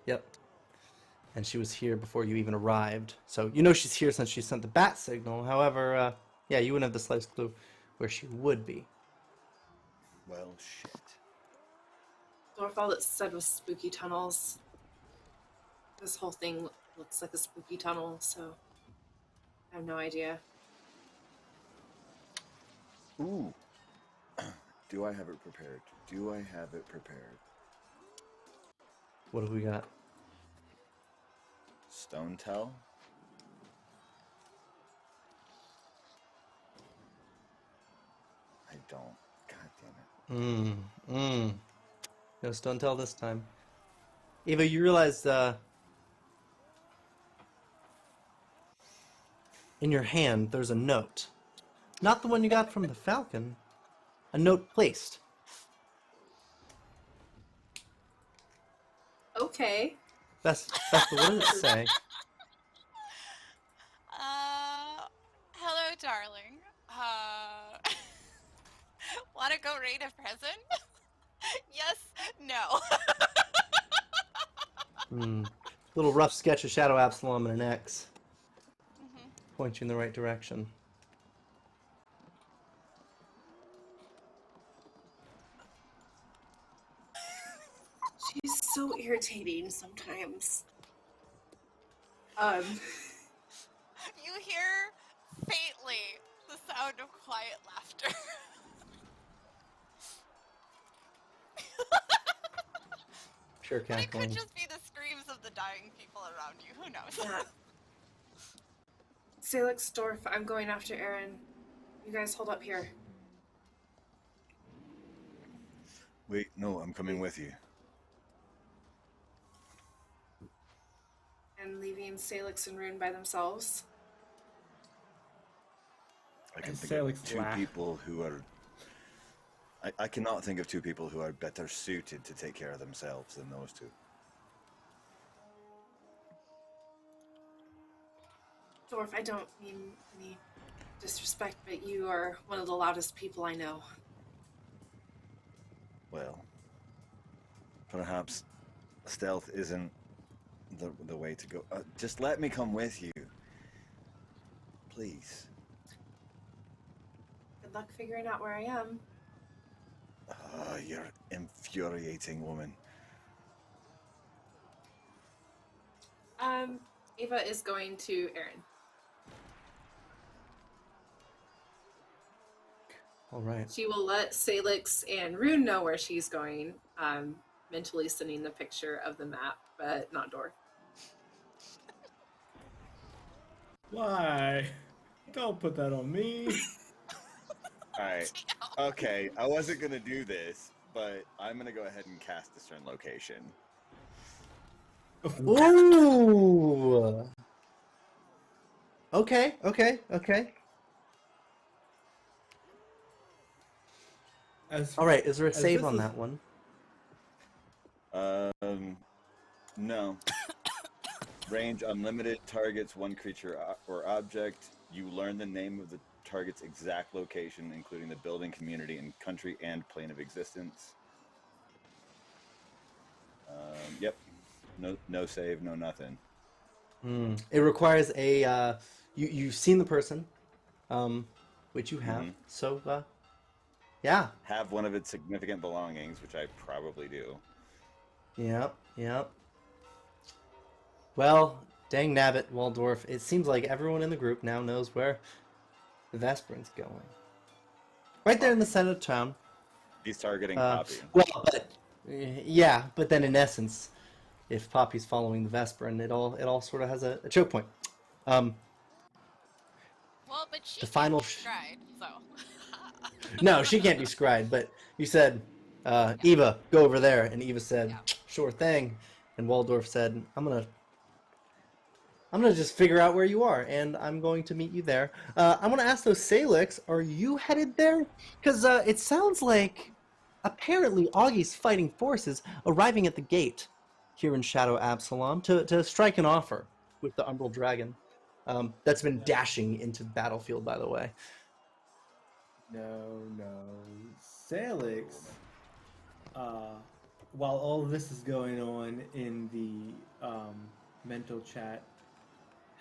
Yep. And she was here before you even arrived. So you know she's here since she sent the bat signal. However, yeah, you wouldn't have the slightest clue where she would be. Well, shit. Dwarf, all it said was spooky tunnels. This whole thing looks like a spooky tunnel, so I have no idea. Ooh. Do I have it prepared? Do I have it prepared? What have we got? Stone tell? I don't. God damn it. No stone tell this time. Ava, you realize in your hand there's a note. Not the one you got from the Falcon. A note placed. Okay. That's what does it say? Hello, darling. Want to go raid a present? Yes, no. Little rough sketch of Shadow Absalom and an X. Mhm. Point you in the right direction. She's so irritating sometimes. You hear faintly the sound of quiet laughter. Pure But it could cackling. just be the screams of the dying people around you. Who knows? Yeah. Sailix Dwarf, I'm going after Eriyn. You guys hold up here. Wait, no, I'm coming with you. And leaving Sailix and Rune by themselves. I can And think of Sailix two laugh. people who are. I cannot think of two people who are better suited to take care of themselves than those two. Dwarf, I don't mean any disrespect, but you are one of the loudest people I know. Well, perhaps stealth isn't the way to go. Just let me come with you. Please. Good luck figuring out where I am. You're infuriating, woman. Ava is going to Eriyn. All right. She will let Sailix and Rune know where she's going, mentally sending the picture of the map, but not Dwarf. Why? Don't put that on me. Alright. Okay, I wasn't gonna do this, but I'm gonna go ahead and cast Discern Location. Ooh. Okay. All right. Is there a as save this on is- that one? No. Range unlimited, targets one creature or object. You learn the name of the target's exact location, including the building, community, and country and plane of existence. Yep. No save, no nothing. It requires a you've seen the person, which you have. So yeah. Have one of its significant belongings, which I probably do. Yep. Well, dang nabbit, Waldorf. It seems like everyone in the group now knows where the Vesparin's going. Right there in the center of town. He's targeting Poppy. Well, but then in essence, if Poppy's following the Vesparin, it all sort of has a choke point. Well, but she The final tried, so. No, she can't be scryed, but you said, Eva, go over there, and Eva said, sure thing, and Waldorf said, I'm gonna just figure out where you are, and I'm going to meet you there. I want to ask those Sailix, are you headed there? Because it sounds like apparently Aghi's fighting forces arriving at the gate here in Shadow Absalom to strike an offer with the Umbral Dragon. That's been dashing into the battlefield, by the way. No. Sailix, while all of this is going on in the mental chat,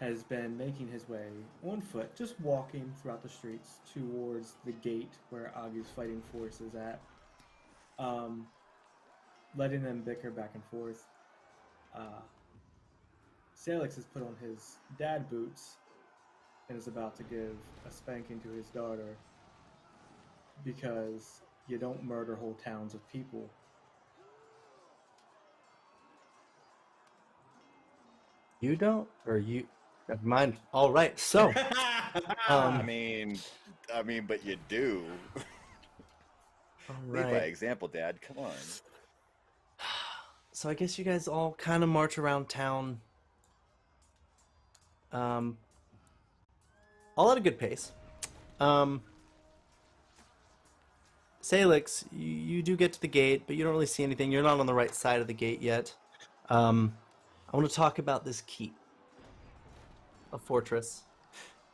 has been making his way on foot, just walking throughout the streets towards the gate where Aghi's fighting force is at, letting them bicker back and forth. Sailix has put on his dad boots and is about to give a spanking to his daughter because you don't murder whole towns of people. You don't? Or you... Never mind. All right, so... I mean, but you do. All Lead by right. example, Dad. Come on. So I guess you guys all kind of march around town, all at a good pace. Sailix, you do get to the gate, but you don't really see anything. You're not on the right side of the gate yet. I want to talk about this keep, a fortress.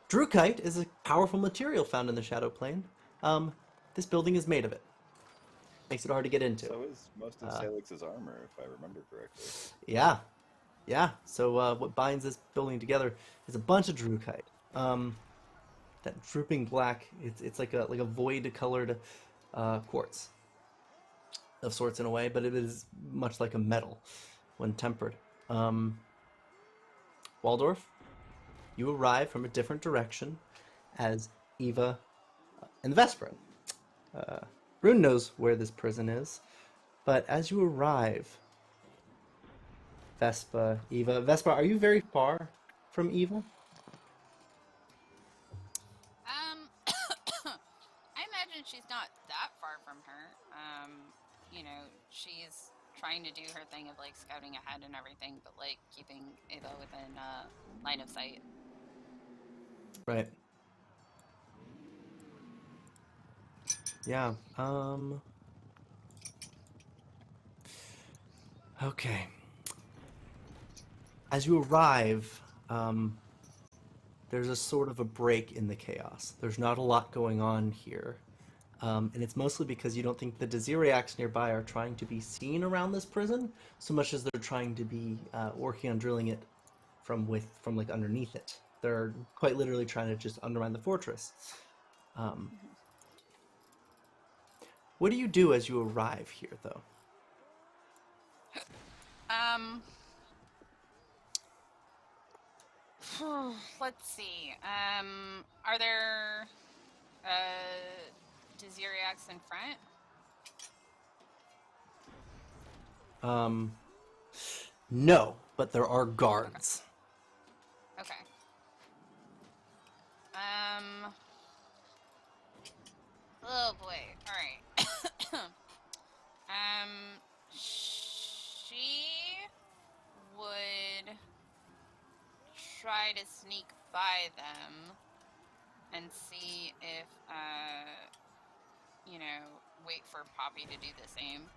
Drukite is a powerful material found in the Shadow Plane. This building is made of it. Makes it hard to get into. So is most of Sailix's armor, if I remember correctly. Yeah. So what binds this building together is a bunch of Drukite. That dripping black. It's like a void-colored quartz of sorts in a way, but it is much like a metal when tempered. Waldorf, you arrive from a different direction as Eva and the Vesparin. Rune knows where this prison is, but as you arrive, Vespa, are you very far from Eva? I imagine she's not that far from her. You know, she's trying to do her thing of like scouting ahead and everything, but like keeping Ava within line of sight. Right. Yeah. Okay. As you arrive, there's a sort of a break in the chaos. There's not a lot going on here. And it's mostly because you don't think the Desiriacs nearby are trying to be seen around this prison, so much as they're trying to be working on drilling it from like underneath it. They're quite literally trying to just undermine the fortress. What do you do as you arrive here, though? Let's see. Are there Desiriacs in front? No, but there are guards. Okay. Oh boy. All right. She would try to sneak by them and see if, you know, wait for Poppy to do the same.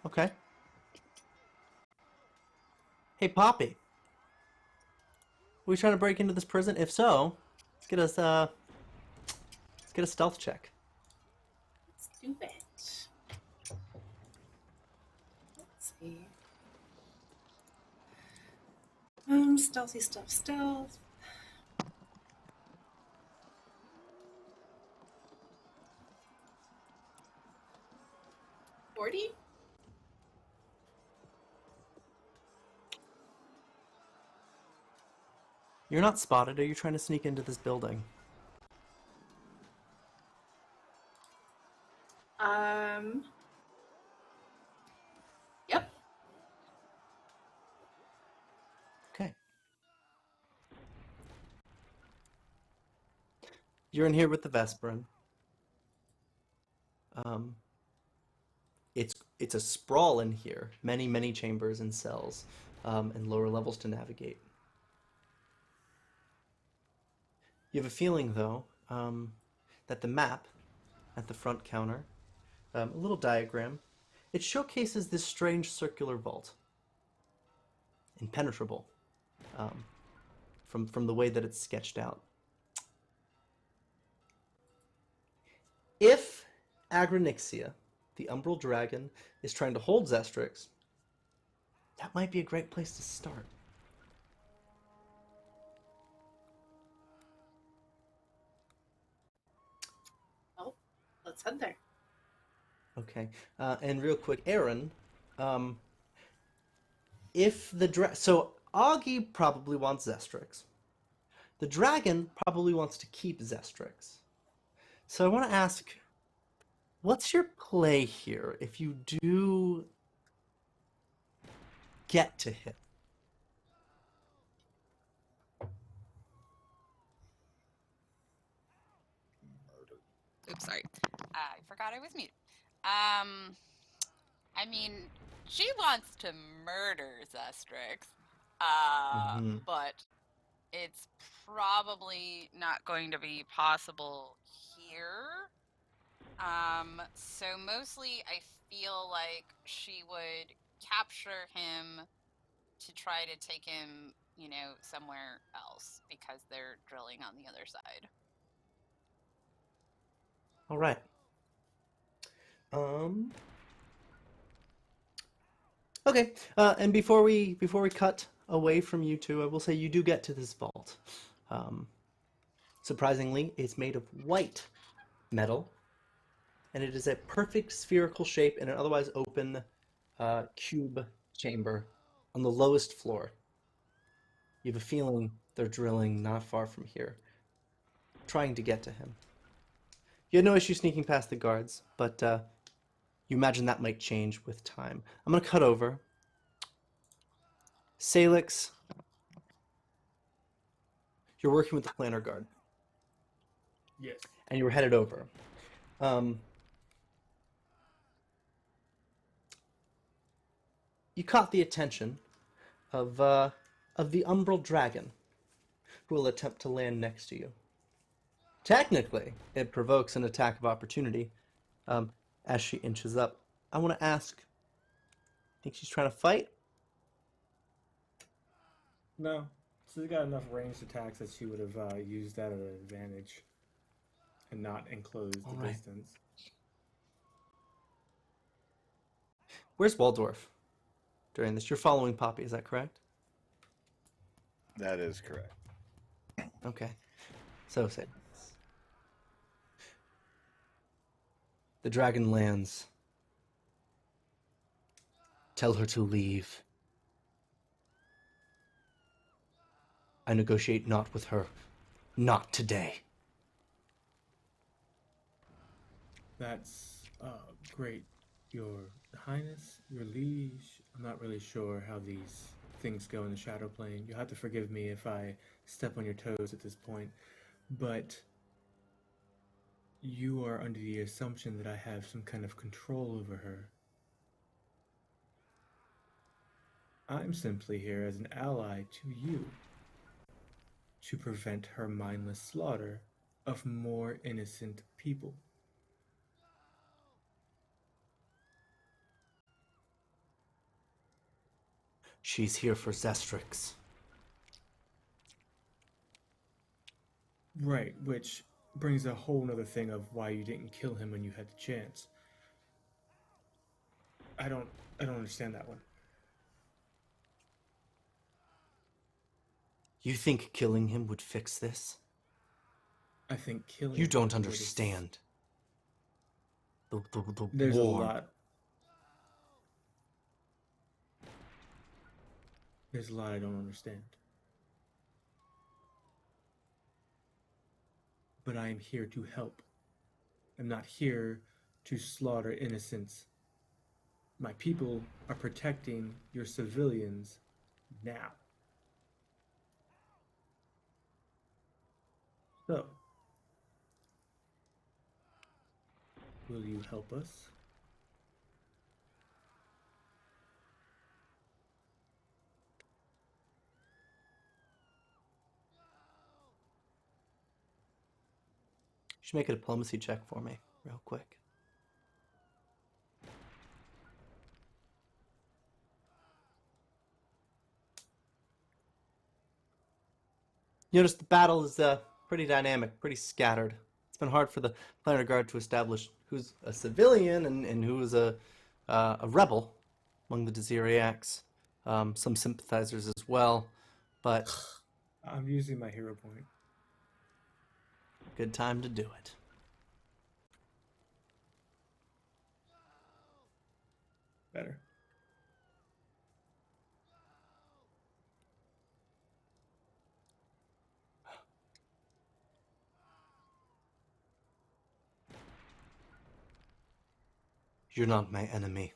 Okay. Hey, Poppy. Are we trying to break into this prison? If so, let's get a stealth check. Let's do it. Let's see. Stealthy stealth. 40? You're not spotted. Are you trying to sneak into this building? Yep. Okay. You're in here with the Vesparin. It's a sprawl in here. Many chambers and cells, and lower levels to navigate. You have a feeling, though, that the map at the front counter, a little diagram, it showcases this strange circular vault. Impenetrable, from the way that it's sketched out. If Agronixia, the Umbral Dragon, is trying to hold Zestrix, that might be a great place to start. Oh, let's head there. Okay, and real quick, Eriyn, if the so Aghi probably wants Zestrix. The dragon probably wants to keep Zestrix. So I want to ask, what's your play here if you do get to him? Oops, sorry. I forgot I was mute. I mean, she wants to murder Zestrix, but it's probably not going to be possible here. So mostly I feel like she would capture him to try to take him, you know, somewhere else because they're drilling on the other side. All right. Okay. And before we cut away from you two, I will say you do get to this vault. Surprisingly, it's made of white metal, and it is a perfect spherical shape in an otherwise open cube chamber on the lowest floor. You have a feeling they're drilling not far from here, trying to get to him. You had no issue sneaking past the guards, but you imagine that might change with time. I'm going to cut over. Sailix, you're working with the planner guard, Yes. and you were headed over. You caught the attention of the Umbral Dragon, who will attempt to land next to you. Technically, it provokes an attack of opportunity as she inches up. I want to ask, think she's trying to fight? No. She's got enough ranged attacks that she would have used that at an advantage and not enclosed All the right. distance. Where's Waldorf during this? You're following Poppy, is that correct? That is correct. Okay. So say the dragon lands. Tell her to leave. I negotiate not with her. Not today. That's great. Your Highness, your liege. I'm not really sure how these things go in the Shadow Plane. You'll have to forgive me if I step on your toes at this point. But you are under the assumption that I have some kind of control over her. I'm simply here as an ally to you, to prevent her mindless slaughter of more innocent people. She's here for Zestrix. Right, which brings a whole nother thing of why you didn't kill him when you had the chance. I don't understand that one. You think killing him would fix this? I think killing You him don't would understand. The There's war. a lot. There's a lot I don't understand. But I am here to help. I'm not here to slaughter innocents. My people are protecting your civilians now. So, will you help us? You should make a diplomacy check for me, real quick. You notice the battle is pretty dynamic, pretty scattered. It's been hard for the Planner Guard to establish who's a civilian and who is a rebel among the Desiriacs. Some sympathizers as well, but I'm using my hero point. good time to do it. Better. You're not my enemy.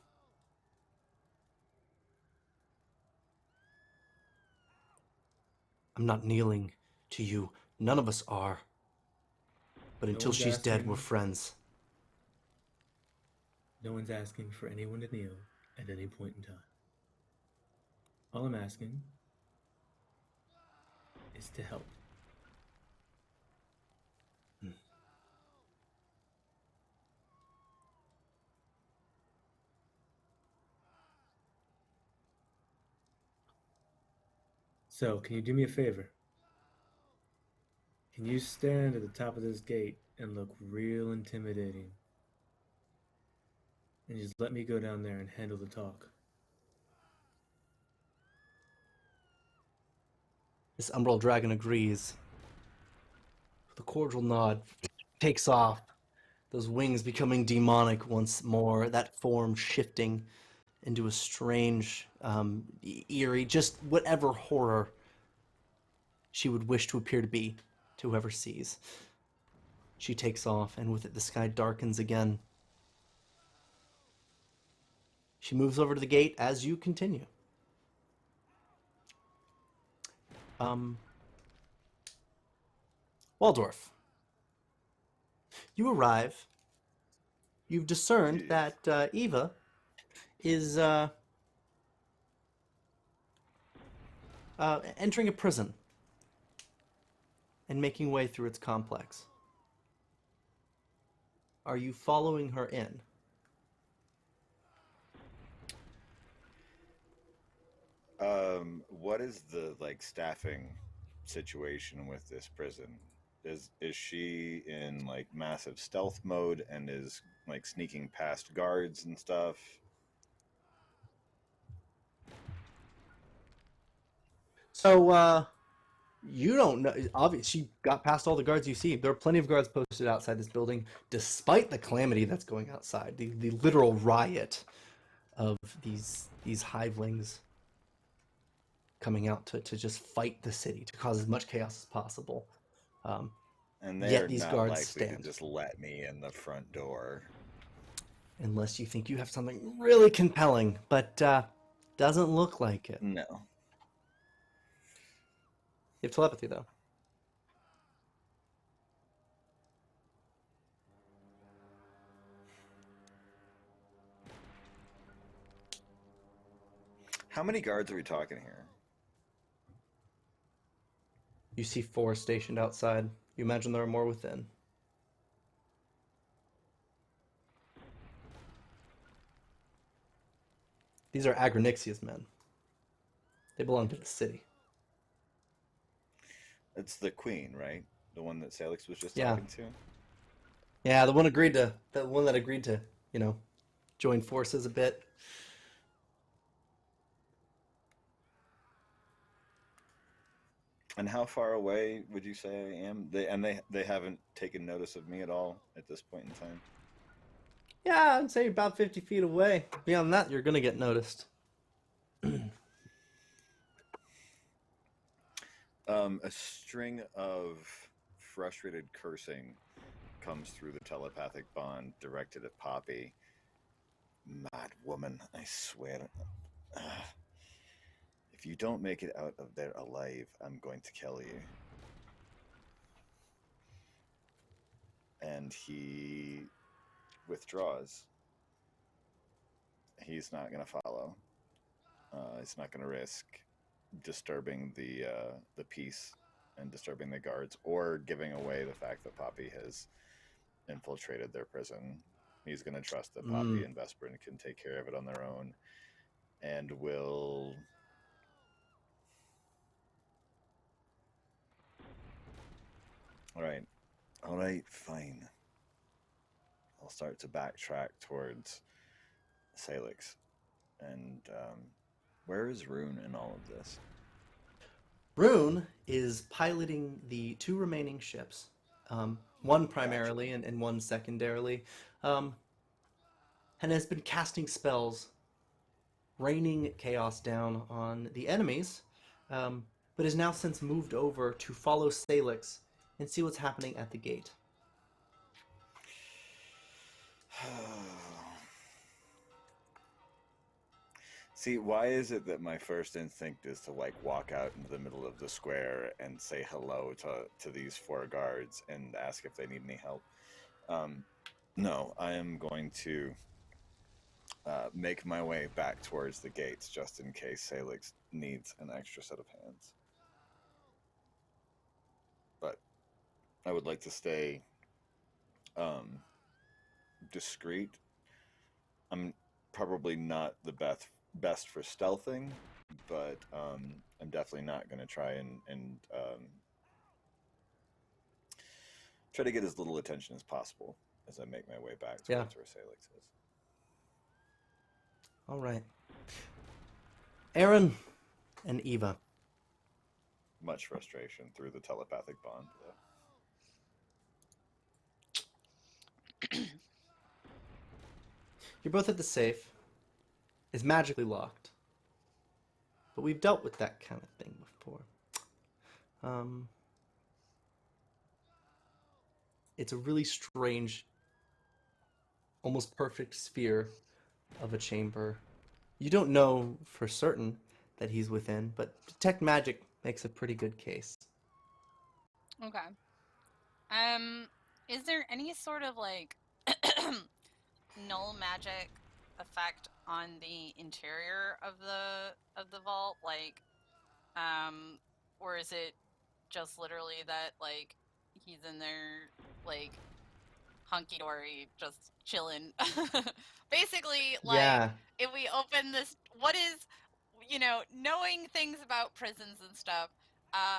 I'm not kneeling to you. None of us are. But until one's she's dead, asking. we're friends. No one's asking for anyone to kneel at any point in time. All I'm asking is to help. So, can you do me a favor? Can you stand at the top of this gate and look real intimidating? And just let me go down there and handle the talk. This Umbral Dragon agrees. With a cordial nod, takes off. Those wings becoming demonic once more, that form shifting into a strange, eerie, just whatever horror she would wish to appear to be to whoever sees. She takes off, and with it the sky darkens again. She moves over to the gate as you continue. Waldorf. You arrive. You've discerned that Eva is entering a prison and making way through its complex. Are you following her in? What is the staffing situation with this prison? Is she in massive stealth mode and is sneaking past guards and stuff? So you don't know. Obviously, she got past all the guards you see. There are plenty of guards posted outside this building, despite the calamity that's going outside. The literal riot of these hivelings coming out to just fight the city, to cause as much chaos as possible. And they yet are these not guards likely stand. to just let me in the front door. Unless you think you have something really compelling, but doesn't look like it. No. You have telepathy, though. How many guards are we talking here? You see 4 stationed outside. You imagine there are more within. These are Agranixia's men. They belong to the city. It's the queen, right? The one that Sailix was just Yeah. talking to? Yeah, the one that agreed to, join forces a bit. And how far away would you say I am? They haven't taken notice of me at all at this point in time. Yeah, I'd say about 50 feet away. Beyond that, you're gonna get noticed. A string of frustrated cursing comes through the telepathic bond directed at Poppy. Mad woman, I swear. If you don't make it out of there alive, I'm going to kill you. And he withdraws. He's not going to follow. He's not going to risk disturbing the peace and disturbing the guards or giving away the fact that Poppy has infiltrated their prison. He's going to trust that Poppy and Vesparin can take care of it on their own and will... All right, fine. I'll start to backtrack towards Sailix. And where is Rune in all of this? Rune is piloting the 2 remaining ships, one primarily and one secondarily, and has been casting spells, raining chaos down on the enemies, but has now since moved over to follow Sailix and see what's happening at the gate. See, why is it that my first instinct is to walk out into the middle of the square and say hello to these 4 guards and ask if they need any help? No, I am going to make my way back towards the gates just in case Sailix needs an extra set of hands. But I would like to stay discreet. I'm probably not the best for stealthing, but I'm definitely not going to try and Try to get as little attention as possible as I make my way back Yeah. towards where Sailix is. All right. Eriyn and Eva. Much frustration through the telepathic bond, though. You're both at the safe. It's magically locked. But we've dealt with that kind of thing before. It's a really strange, almost perfect sphere of a chamber. You don't know for certain that he's within, but detect magic makes a pretty good case. Okay. Is there any sort of like null magic effect on the interior of the vault? Like, or is it just literally that like he's in there like hunky dory, just chilling? Basically, like Yeah. if we open this, what is, knowing things about prisons and stuff.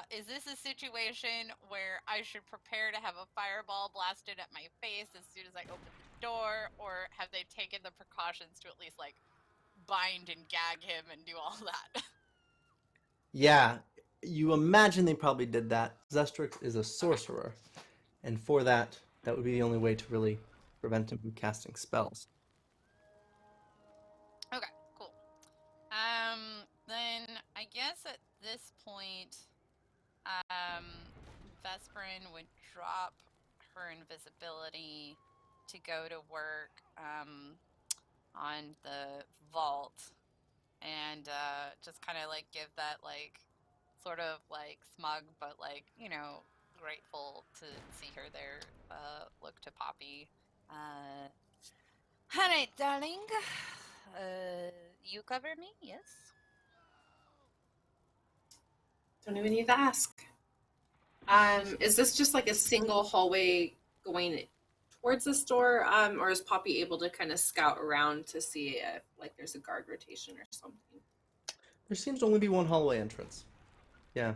Is this a situation where I should prepare to have a fireball blasted at my face as soon as I open the door, or have they taken the precautions to at least like bind and gag him and do all that? Yeah. You imagine they probably did that. Zestrix is a sorcerer. And for that, that would be the only way to really prevent him from casting spells. Okay, cool. Then I guess at this point, Vesparin would drop her invisibility to go to work on the vault, and just kind of like give that like sort of like smug but like grateful to see her there look to Poppy. All right, darling. You cover me, yes? Don't even need to ask. Is this just like a single hallway going towards this door, or is Poppy able to kind of scout around to see if like there's a guard rotation or something? There seems to only be one hallway entrance. Yeah.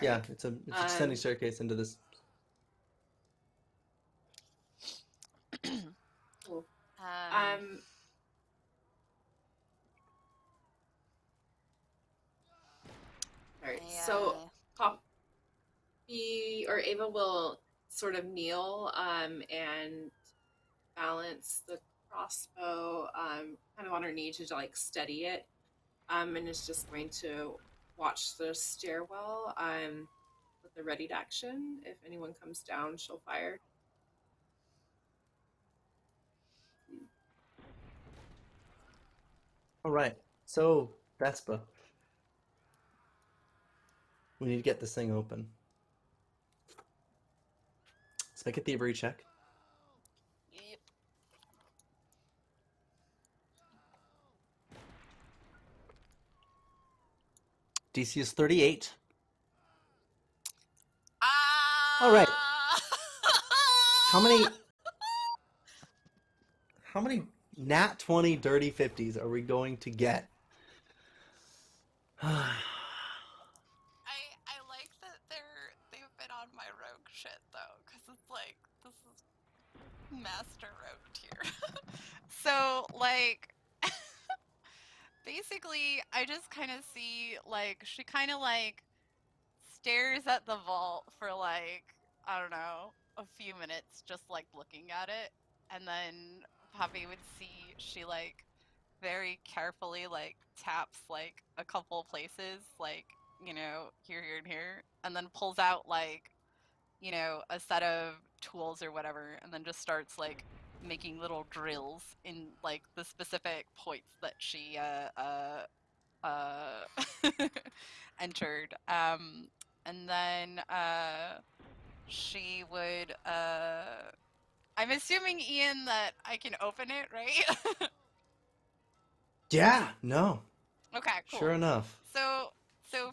Yeah, it's a descending staircase into this. Cool. All right, so Poppy or Ava will sort of kneel and balance the crossbow kind of on her knee to like steady it, and is just going to watch the stairwell with the ready to action. If anyone comes down, she'll fire. All right. So, Vespa. We need to get this thing open. Let's make a thievery check. Yep. DC is 38. All right. How many nat 20 dirty 50s are we going to get? I like that they've been on my rogue shit though, because it's like this is master rogue tier. So like basically I just kind of see like she kind of like stares at the vault for like, I don't know, a few minutes just like looking at it, and then Poppy would see she like very carefully like taps like a couple places, like here, here, and here, and then pulls out like a set of tools or whatever, and then just starts like making little drills in like the specific points that she entered. And then she would I'm assuming, Ian, that I can open it, right? Yeah, no. Okay, cool. Sure enough. So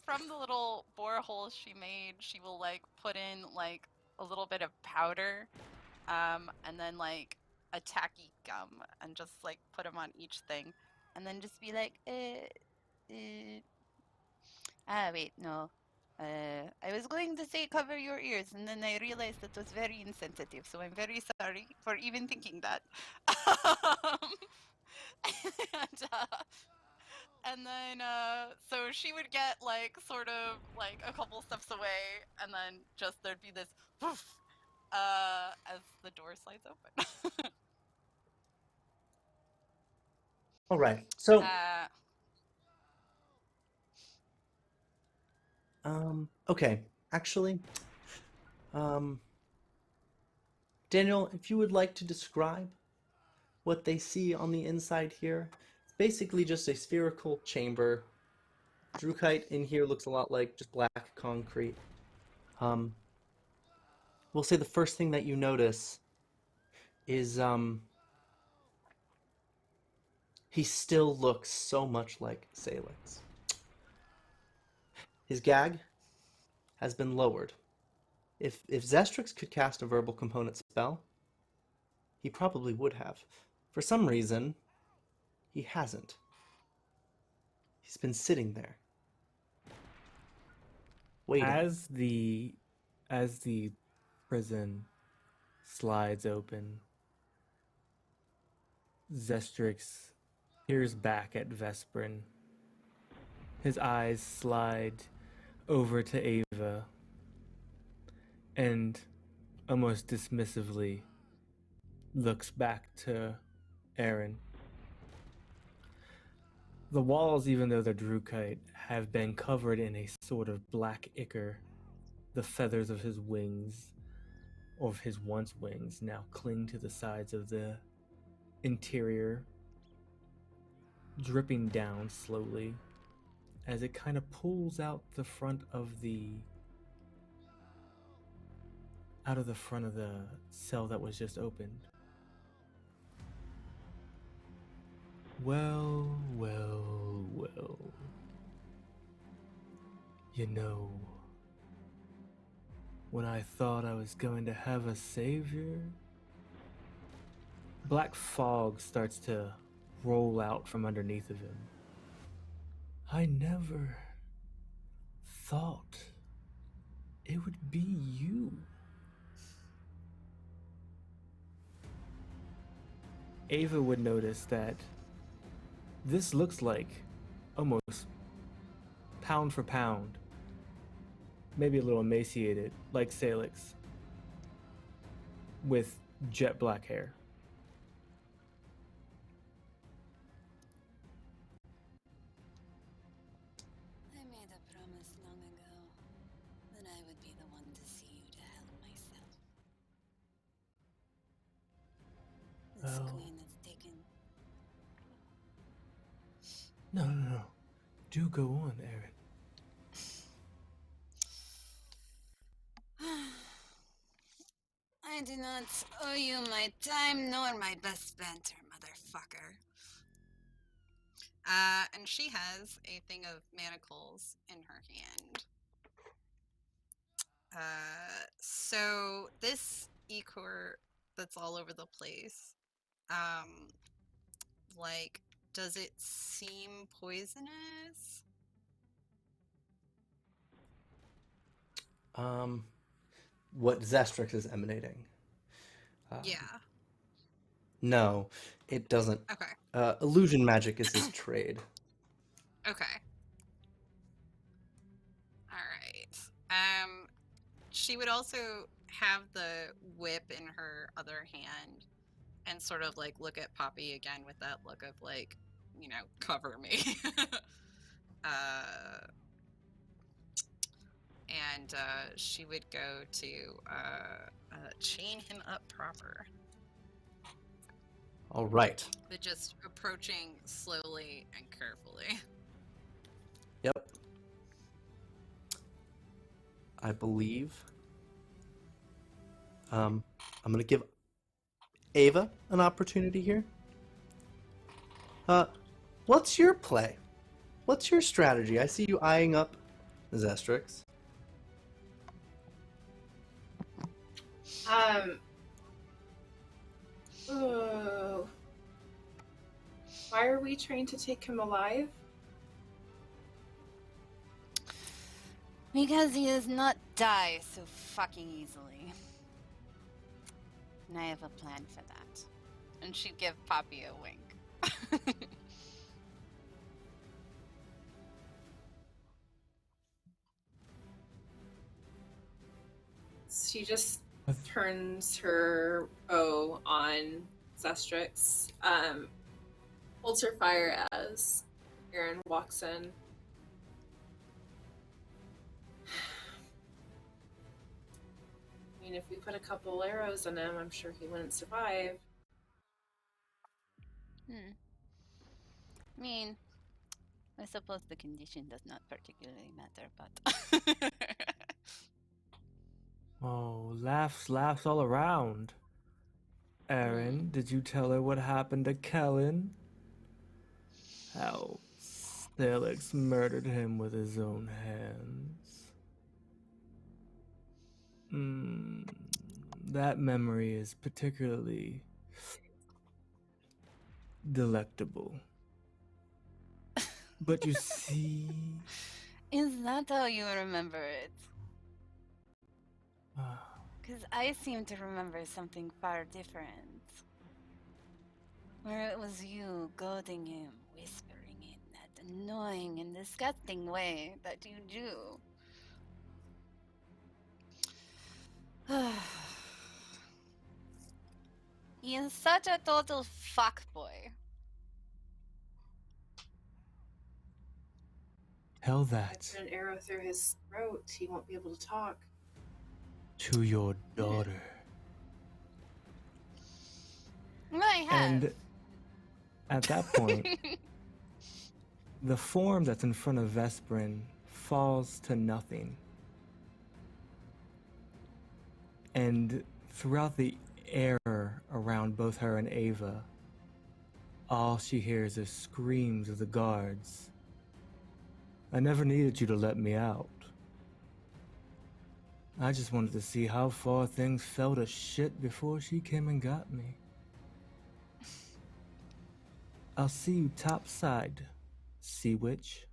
from the little borehole she made, she will like put in like a little bit of powder, and then like a tacky gum, and just like put them on each thing, and then just be like, wait, no, I was going to say cover your ears, and then I realized that was very insensitive, so I'm very sorry for even thinking that. and, so she would get, like, sort of, like, a couple steps away, and then just there'd be this woof, as the door slides open. All right. So, okay. Actually, Daniel, if you would like to describe what they see on the inside here, it's basically just a spherical chamber. Drukite in here looks a lot like just black concrete. We'll say the first thing that you notice is he still looks so much like Sailix. His gag has been lowered. If Zestrix could cast a verbal component spell, he probably would have. For some reason, he hasn't. He's been sitting there, waiting. As the prison slides open, Zestrix peers back at Vesparin. His eyes slide over to Ava and almost dismissively looks back to Eriyn. The walls, even though they're Drukite, have been covered in a sort of black ichor. The feathers of his wings, of his once wings, now cling to the sides of the interior, dripping down slowly as it kind of pulls out the front of the cell that was just opened. Well, well, well. You know, when I thought I was going to have a savior, black fog starts to roll out from underneath of him. I never thought it would be you. Ava would notice that this looks like almost pound for pound, maybe a little emaciated, like Sailix, with jet black hair. I made a promise long ago that I would be the one to see you to help myself. This Oh. queen is taken. No. Do go on, Eriyn. I do not owe you my time nor my best banter, motherfucker. And she has a thing of manacles in her hand. So this ichor that's all over the place, like, does it seem poisonous? What Zestrix is emanating. Yeah. No, it doesn't. Okay. Illusion magic is his trade. Okay. All right. She would also have the whip in her other hand and sort of like look at Poppy again with that look of like, you know, cover me. And she would go to chain him up proper. All right. But just approaching slowly and carefully. Yep. I believe I'm going to give Ava an opportunity here. What's your play? What's your strategy? I see you eyeing up Zestrix. Oh. Why are we trying to take him alive? Because he does not die so fucking easily. And I have a plan for that. And she'd give Poppy a wink. She just turns her bow on Zestrix, holds her fire as Eriyn walks in. I mean, if we put a couple arrows in him, I'm sure he wouldn't survive. I mean, I suppose the condition does not particularly matter, but... Oh, laughs all around. Eriyn, did you tell her what happened to Kellen? How Sailix murdered him with his own hands. That memory is particularly delectable. But you see... Is that how you remember it? Because I seem to remember something far different. Where it was you goading him, whispering in that annoying and disgusting way that you do. He is such a total fuckboy. Tell If that I put an arrow through his throat, he won't be able to talk. to your daughter. I have. And at that point, the form that's in front of Vesparin falls to nothing. And throughout the air around both her and Ava, all she hears is screams of the guards. I never needed you to let me out. I just wanted to see how far things fell to shit before she came and got me. I'll see you topside, Sea Witch.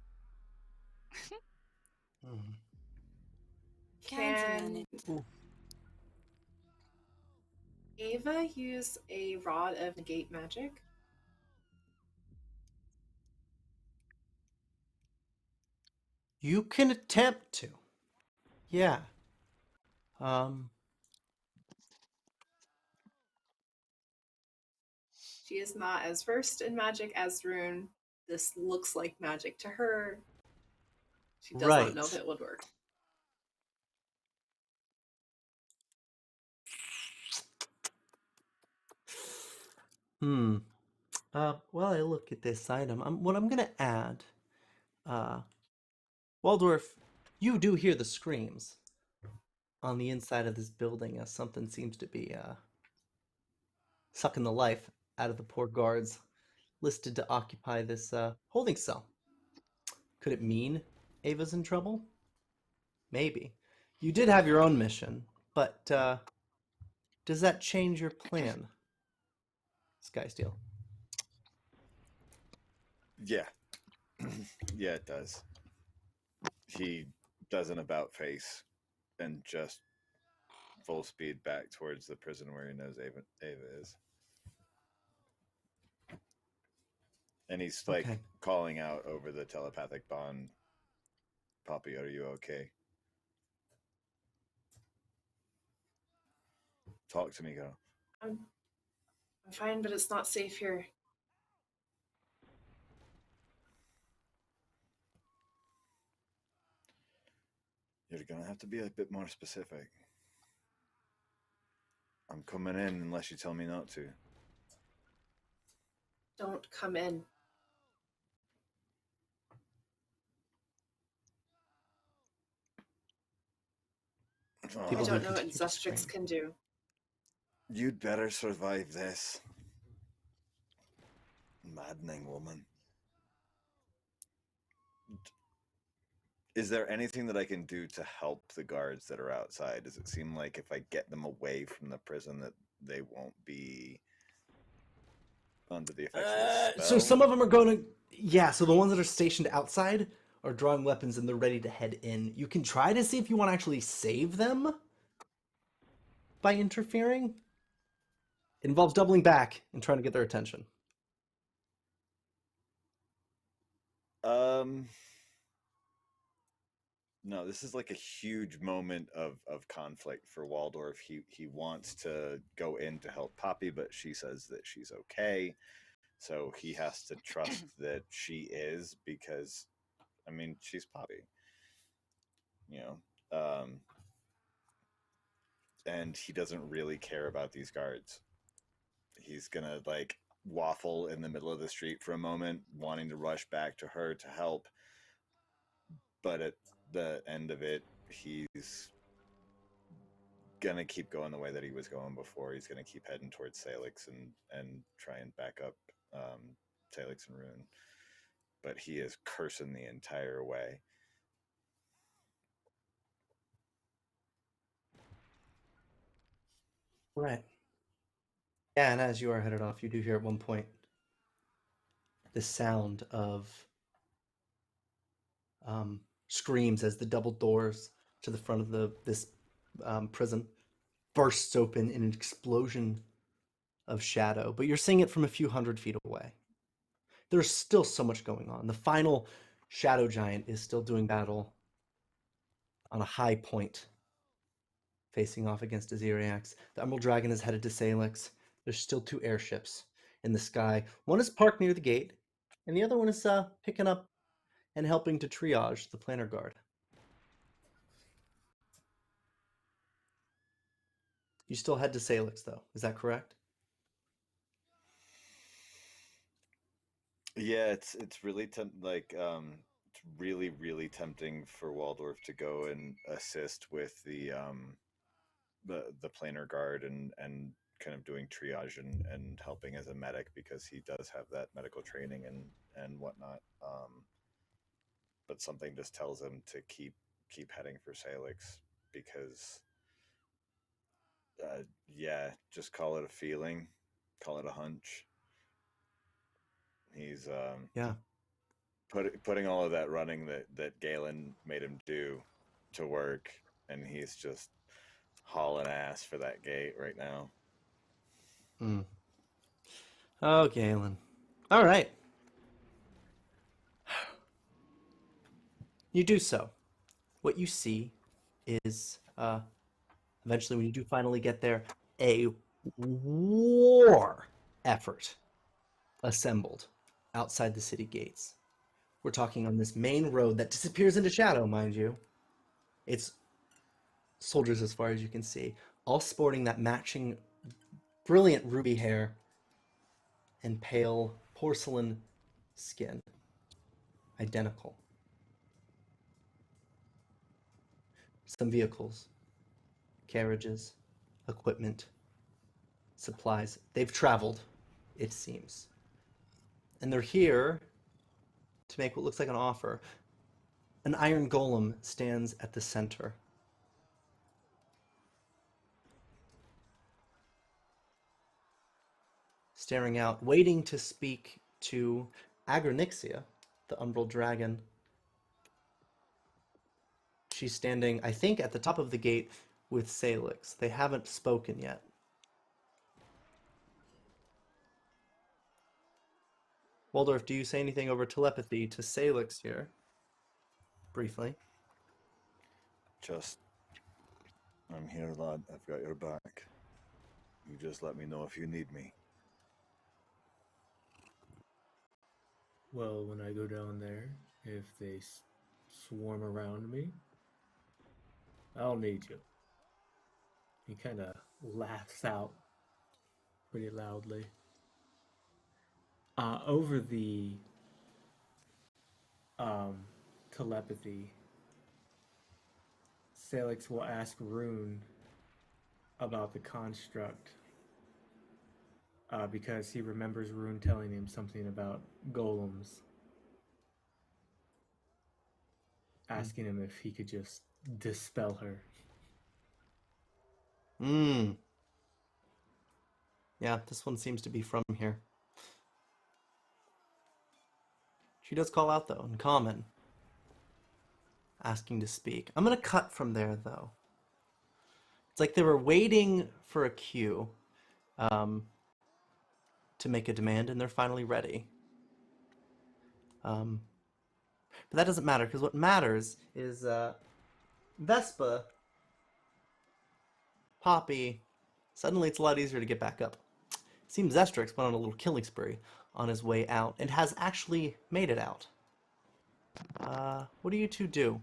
Can Ava use a rod of negate magic? You can attempt to. Yeah. She is not as versed in magic as Rune. This looks like magic to her. She does not know if it would work. While I look at this item, what I'm gonna add, Waldorf, you do hear the screams on the inside of this building as something seems to be sucking the life out of the poor guards listed to occupy this holding cell. Could it mean Ava's in trouble? Maybe. You did have your own mission, but does that change your plan, Skysteel? Yeah. Yeah, it does. He does an about face and just full speed back towards the prison where he knows Ava is. And he's like calling out over the telepathic bond, Poppy, are you okay? Talk to me, girl. I'm fine, but it's not safe here. You're gonna have to be a bit more specific. I'm coming in unless you tell me not to. Don't come in. I don't know what Zestrix can do. You'd better survive this. Maddening woman. Is there anything that I can do to help the guards that are outside? Does it seem like if I get them away from the prison that they won't be under the effects of the spell? So some of them are going to... Yeah, so the ones that are stationed outside are drawing weapons and they're ready to head in. You can try to see if you want to actually save them by interfering. It involves doubling back and trying to get their attention. No, this is like a huge moment of conflict for Waldorf. He wants to go in to help Poppy, but she says that she's okay. So he has to trust that she is, because, I mean, she's Poppy. You know, and he doesn't really care about these guards. He's gonna like waffle in the middle of the street for a moment, wanting to rush back to her to help. But at the end of it, he's gonna keep going the way that he was going before. He's gonna keep heading towards Sailix and try and back up Sailix and Rune. But he is cursing the entire way. Right. Yeah, and as you are headed off, you do hear at one point the sound of screams as the double doors to the front of this prison bursts open in an explosion of shadow. But you're seeing it from a few hundred feet away. There's still so much going on. The final shadow giant is still doing battle on a high point, facing off against Aziriax. The Emerald Dragon is headed to Sailix. There's still 2 airships in the sky. One is parked near the gate, and the other one is picking up and helping to triage the planar guard. You still head to Sailix, though. Is that correct? Yeah, it's really it's really tempting for Waldorf to go and assist with the planar guard and kind of doing triage and helping as a medic, because he does have that medical training and whatnot. But something just tells him to keep heading for Sailix, because yeah, just call it a feeling, call it a hunch. He's Yeah. putting all of that running that Galen made him do to work, and he's just hauling ass for that gate right now. Oh, Galen. All right. You do so. What you see is, eventually, when you do finally get there, a war effort assembled outside the city gates. We're talking on this main road that disappears into shadow, mind you. It's soldiers as far as you can see, all sporting that matching brilliant ruby hair and pale porcelain skin. Identical. Some vehicles, carriages, equipment, supplies. They've traveled, it seems. And they're here to make what looks like an offer. An iron golem stands at the center. Staring out, waiting to speak to Agronixia, the Umbral Dragon. She's standing, I think, at the top of the gate with Sailix. They haven't spoken yet. Waldorf, do you say anything over telepathy to Sailix here? Briefly. Just, I'm here, lad. I've got your back. You just let me know if you need me. Well, when I go down there, if they swarm around me, I'll need you. He kind of laughs out pretty loudly. Over the telepathy, Sailix will ask Rune about the construct, because he remembers Rune telling him something about golems, asking him if he could just dispel her. Yeah, this one seems to be from here. She does call out, though, in common. asking to speak. I'm going to cut from there, though. It's like they were waiting for a cue to make a demand, and they're finally ready. But that doesn't matter, because what matters is Vespa, Poppy, suddenly it's a lot easier to get back up. It seems Zestrix went on a little killing spree on his way out, and has actually made it out. What do you two do?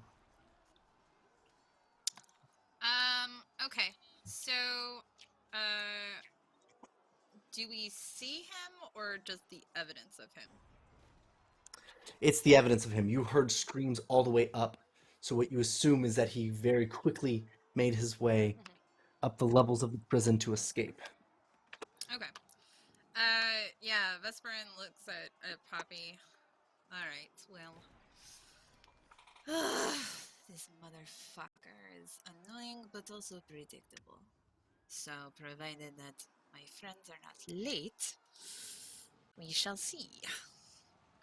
Okay. So, do we see him or just the evidence of him? It's the evidence of him. You heard screams all the way up, so what you assume is that he very quickly made his way up the levels of the prison to escape. Okay. Yeah, Vesparin looks at Poppy. Alright, well. This motherfucker is annoying but also predictable. So, provided that my friends are not late, we shall see.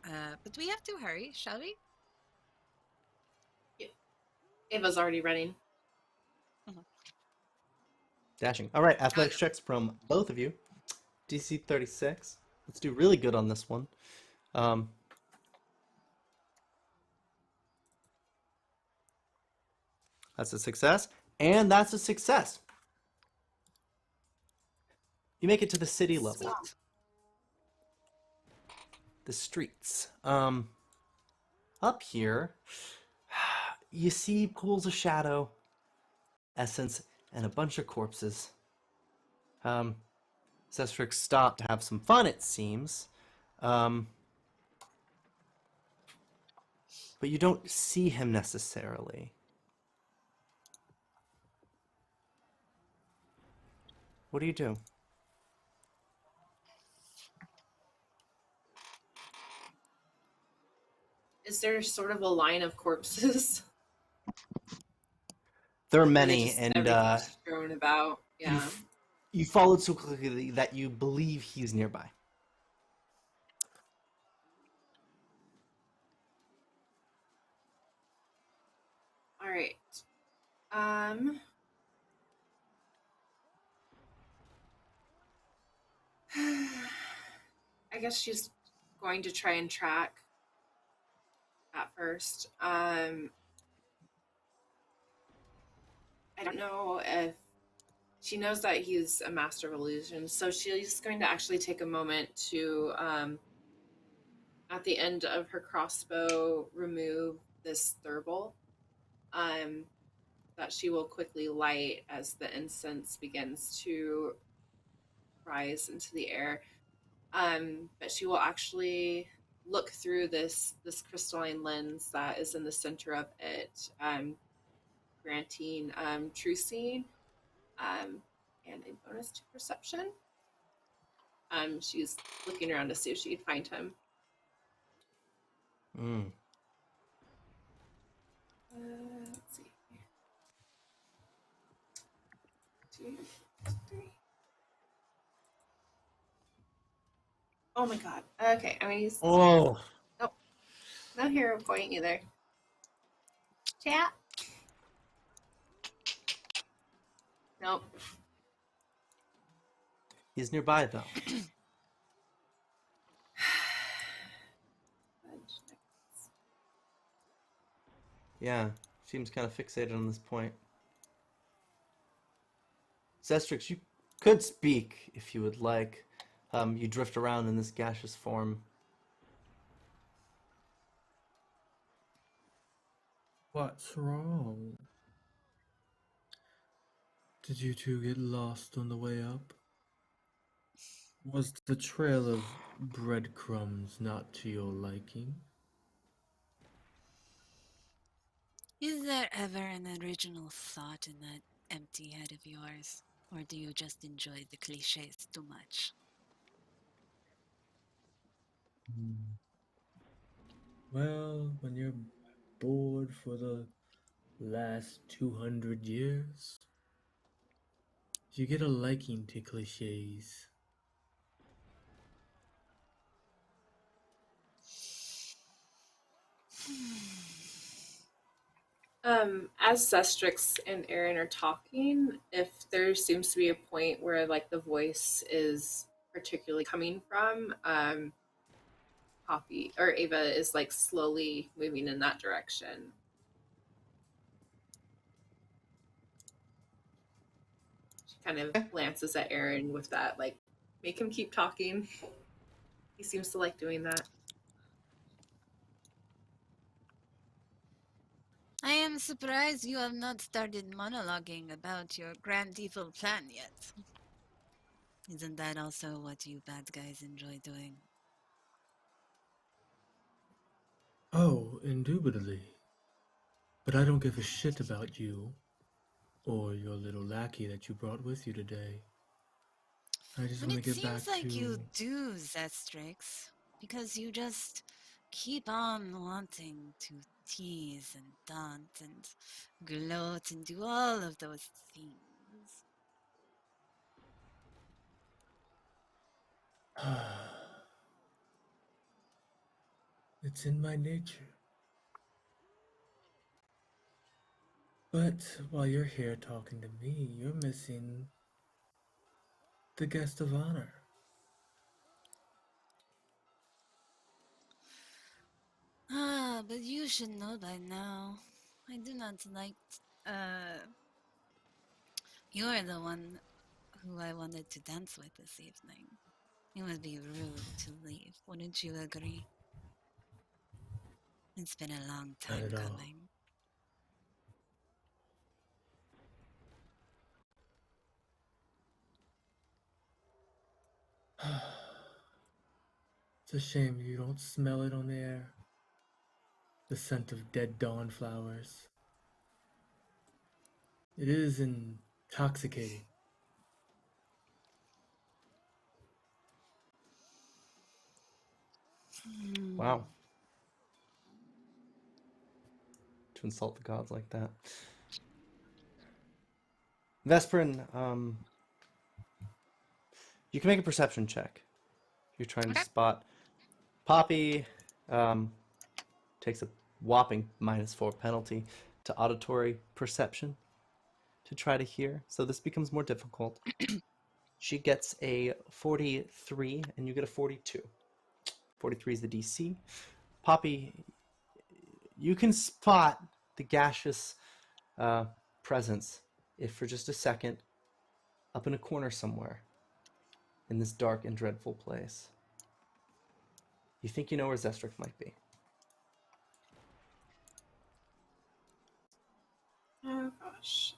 But we have to hurry, shall we? Ava's already running. Dashing. All right, athletics checks from both of you. DC 36. Let's do really good on this one. That's a success, and that's a success. You make it to the city level. Sweet. The streets. Up here, you see pools of shadow, essence, and a bunch of corpses. Zestrix stopped to have some fun, it seems. But you don't see him necessarily. What do you do? Is there sort of a line of corpses? There are Or they many, just and everything's strewn about. Yeah. you followed so quickly that you believe he's nearby. All right. I guess she's going to try and track at first. I don't know if she knows that he's a master of illusion, so she's going to actually take a moment to, at the end of her crossbow, remove this thurible that she will quickly light as the incense begins to rise into the air. But she will actually look through this crystalline lens that is in the center of it, granting true seeing and a bonus to perception. She's looking around to see if she could find him. Let's see. 2, 3. Oh my god. Okay, I'm gonna use. Oh. Nope. No hero point either. Chat. Nope. He's nearby, though. Yeah, seems kind of fixated on this point. Zestrix, you could speak if you would like. You drift around in this gaseous form. What's wrong? Did you two get lost on the way up? Was the trail of breadcrumbs not to your liking? Is there ever an original thought in that empty head of yours? Or do you just enjoy the cliches too much? Well, when you're bored for the last 200 years, you get a liking to cliches. As Zestrix and Eriyn are talking, if there seems to be a point where like the voice is particularly coming from, Poppy or Ava is like slowly moving in that direction. She kind of glances at Eriyn with that, like, make him keep talking. He seems to like doing that. I am surprised you have not started monologuing about your grand evil plan yet. Isn't that also what you bad guys enjoy doing? Oh, indubitably. But I don't give a shit about you or your little lackey that you brought with you today. I just But want to it get seems back like to... you do, Zestrix, because you just keep on wanting to tease and taunt and gloat and do all of those things. It's in my nature. But while you're here talking to me, you're missing the guest of honor. But you should know by now. I do not like. You're the one who I wanted to dance with this evening. It would be rude to leave, wouldn't you agree? It's been a long Not time at all. coming. It's a shame you don't smell it on the air. The scent of dead dawn flowers. It is intoxicating. Wow. To insult the gods like that. Vesperin, you can make a perception check. You're trying to Okay. spot Poppy. Takes a whopping -4 penalty to auditory perception to try to hear. So this becomes more difficult. She gets a 43 and you get a 42. 43 is the DC. Poppy, you can spot the gaseous presence if for just a second up in a corner somewhere in this dark and dreadful place. You think you know where Zestrix might be. Oh gosh.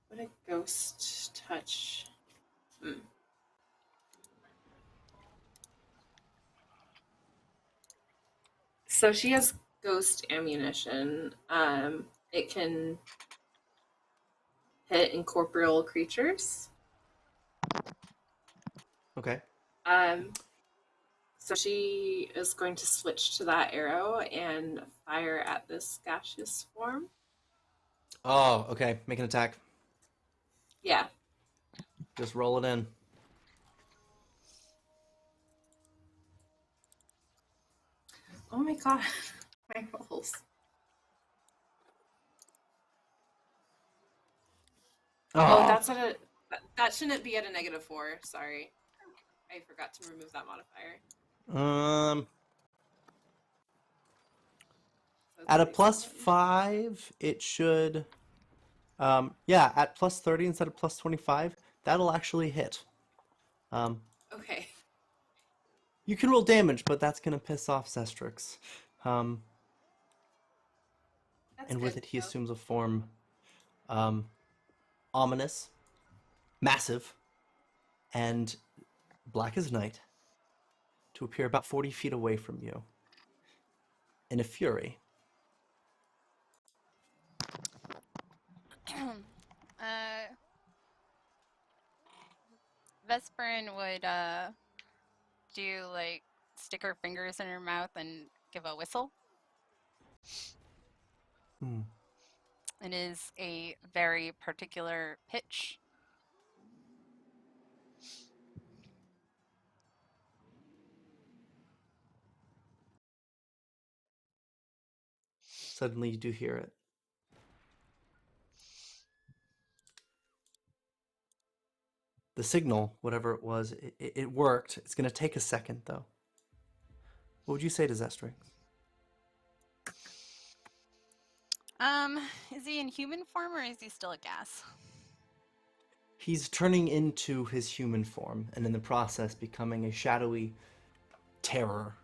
What a ghost touch. So she has ghost ammunition. It can hit incorporeal creatures. Okay. So she is going to switch to that arrow and fire at this gaseous form. Oh, okay. Make an attack. Yeah. Just roll it in. Oh my god. My rolls. Oh, that's at a. That shouldn't be at a -4. Sorry, I forgot to remove that modifier. So At a 37. +5, it should. Yeah, at +30 instead of +25, that'll actually hit. Okay. You can roll damage, but that's gonna piss off Zestrix. That's And with good, it, he though. assumes a form, ominous, massive, and black as night, to appear about 40 feet away from you. In a fury. Vesperin would do like stick her fingers in her mouth and give a whistle. It is a very particular pitch. Suddenly you do hear it. The signal, whatever it was, it worked. It's going to take a second, though. What would you say to Zestrix? Is he in human form or is he still a gas? He's turning into his human form, and in the process becoming a shadowy terror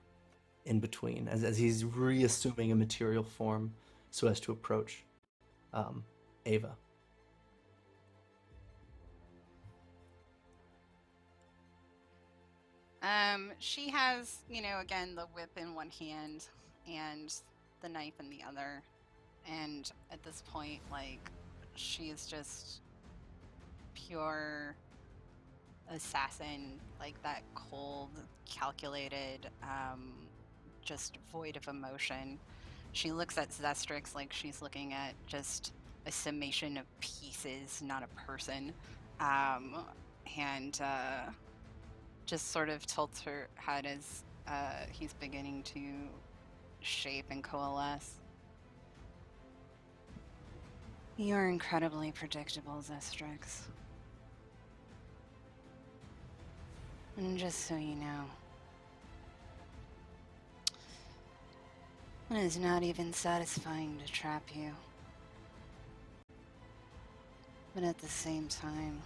in between, as he's reassuming a material form so as to approach Ava. She has, again, the whip in one hand and the knife in the other. And at this point, she is just pure assassin, that cold, calculated, just void of emotion. She looks at Zestrix like she's looking at just a summation of pieces, not a person. And just sort of tilts her head as he's beginning to shape and coalesce. You're incredibly predictable, Zestrix. And just so you know, it is not even satisfying to trap you. But at the same time,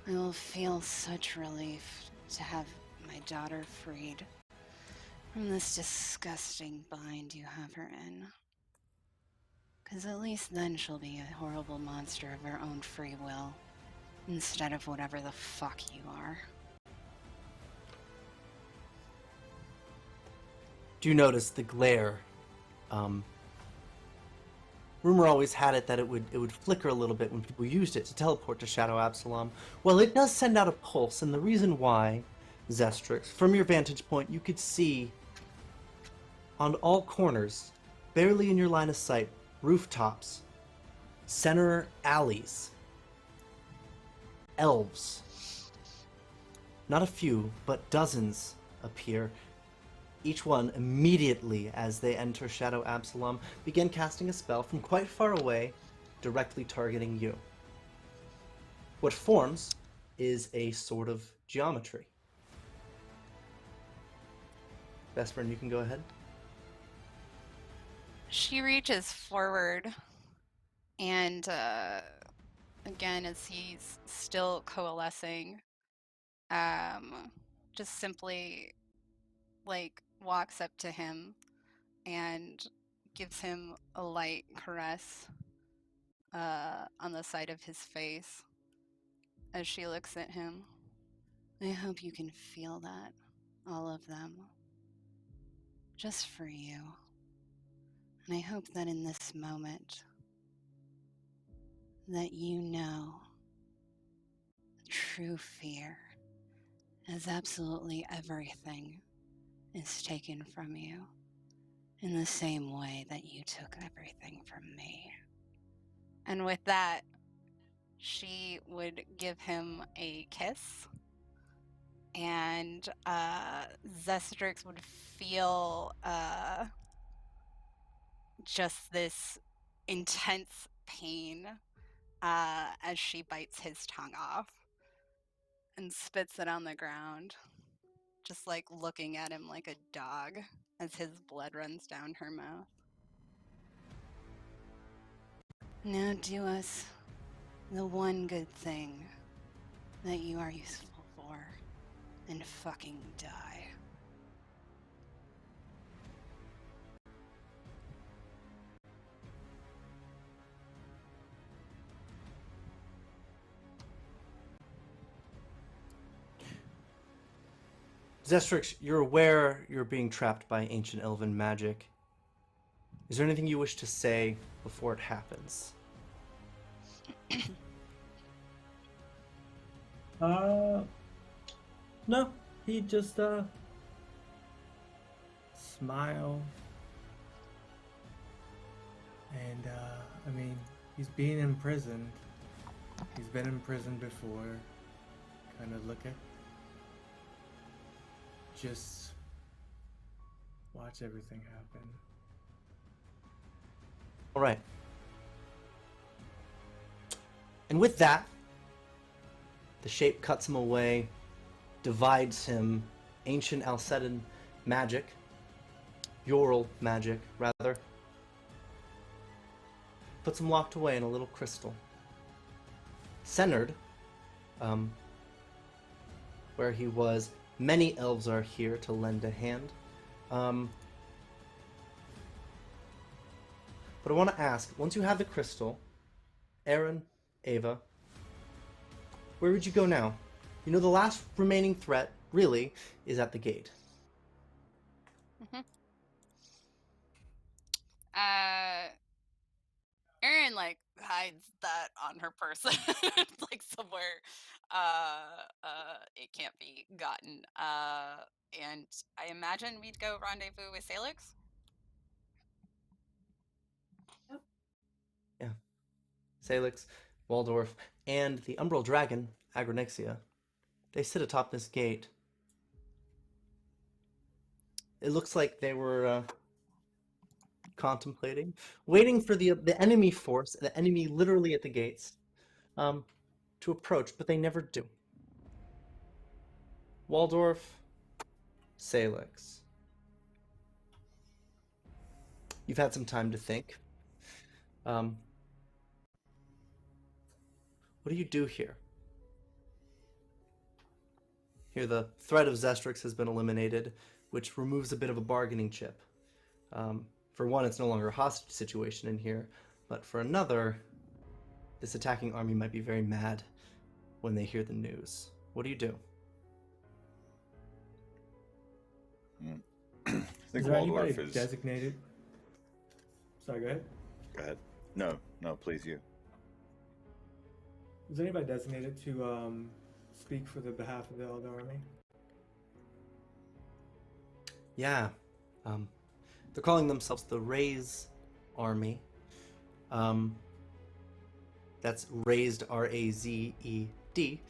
I will feel such relief to have my daughter freed from this disgusting bind you have her in. 'Cause at least then she'll be a horrible monster of her own free will, instead of whatever the fuck you are. Do you notice the glare? Rumor always had it that it would flicker a little bit when people used it to teleport to Shadow Absalom. Well, it does send out a pulse, and the reason why, Zestrix, from your vantage point, you could see on all corners, barely in your line of sight, rooftops, center alleys, elves. Not a few, but dozens appear. Each one immediately, as they enter Shadow Absalom, begin casting a spell from quite far away, directly targeting you. What forms is a sort of geometry. Vesparin, you can go ahead. She reaches forward, and again, as he's still coalescing, just simply walks up to him and gives him a light caress on the side of his face as she looks at him. I hope you can feel that, all of them, just for you. And I hope that in this moment that you know true fear as absolutely everything is taken from you in the same way that you took everything from me. And with that, she would give him a kiss, and Zestrix would feel just this intense pain as she bites his tongue off and spits it on the ground, just looking at him like a dog as his blood runs down her mouth. Now do us the one good thing that you are useful for, and fucking die. Zestrix, you're aware you're being trapped by ancient elven magic. Is there anything you wish to say before it happens? No, he just smile, and I mean, he's being imprisoned. He's been in prison before. Kind of look at just watch everything happen. All right. And with that, the shape cuts him away, divides him, ancient Alcedon magic, Yoral magic, rather, puts him locked away in a little crystal. Centered, where he was, many elves are here to lend a hand. But I want to ask, once you have the crystal, Eriyn, Ava, where would you go now? You know, the last remaining threat, really, is at the gate. Eriyn like hides that on her person, like somewhere it can't be gotten. And I imagine we'd go rendezvous with Sailix. Yeah. Sailix, Waldorf, and the Umbral Dragon, Agronixia. They sit atop this gate. It looks like they were contemplating, waiting for the enemy force, the enemy literally at the gates, to approach, but they never do. Waldorf, Sailix. You've had some time to think. What do you do here? Here, the threat of Zestrix has been eliminated, which removes a bit of a bargaining chip. For one, it's no longer a hostage situation in here, but for another, this attacking army might be very mad when they hear the news. What do you do? I think Is there Waldorf anybody is. designated? Sorry, go ahead. Go ahead. No, please you. Is anybody designated to speak for the behalf of the Elder Army? Yeah. They're calling themselves the Raze Army. That's raised, R-A-Z-E-D.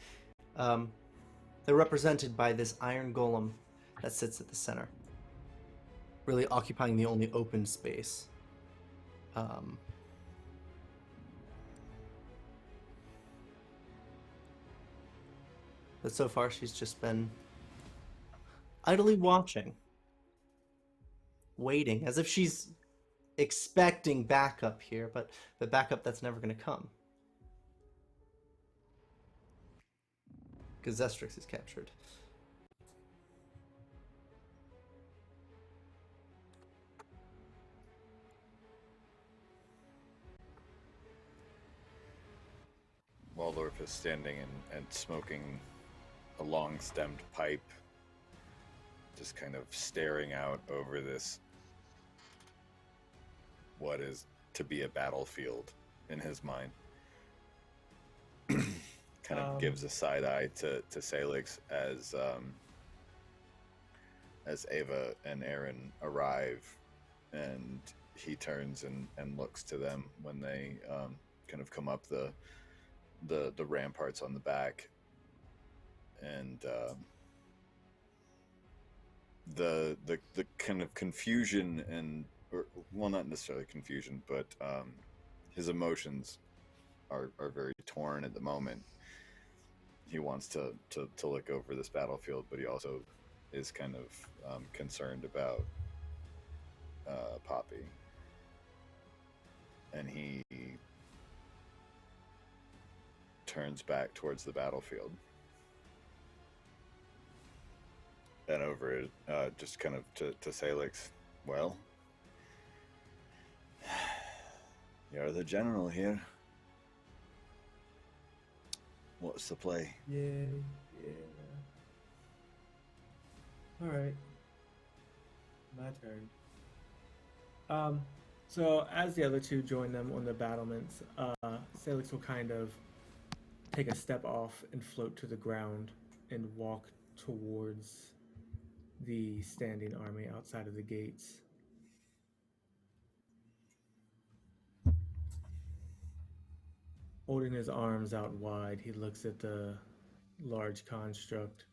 They're represented by this iron golem that sits at the center, really occupying the only open space. But so far, she's just been idly watching, waiting, as if she's expecting backup here, but the backup that's never going to come. Because Zestrix is captured. Waldorf is standing and smoking a long-stemmed pipe, just kind of staring out over this, what is to be a battlefield in his mind. Kind of gives a side eye to Sailix as Ava and Eriyn arrive, and he turns and looks to them when they kind of come up the ramparts on the back, and the kind of confusion and, or, well, not necessarily confusion, but his emotions are very torn at the moment. He wants to look over this battlefield, but he also is kind of concerned about Poppy, and he turns back towards the battlefield. And over it, just kind of to Sailix, well, you're the general here. What's the play? Yeah. Alright. My turn. So as the other two join them on the battlements, Sailix will kind of take a step off and float to the ground and walk towards the standing army outside of the gates. Holding his arms out wide, he looks at the large construct.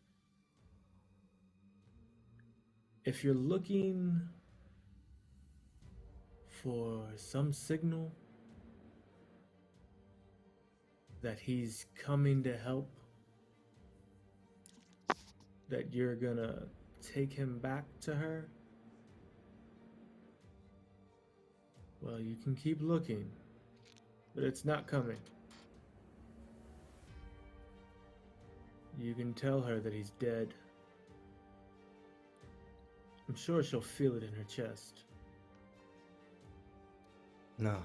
if you're looking for some signal that he's coming to help, that you're gonna take him back to her, well, you can keep looking, but it's not coming. You can tell her that he's dead. I'm sure she'll feel it in her chest. No.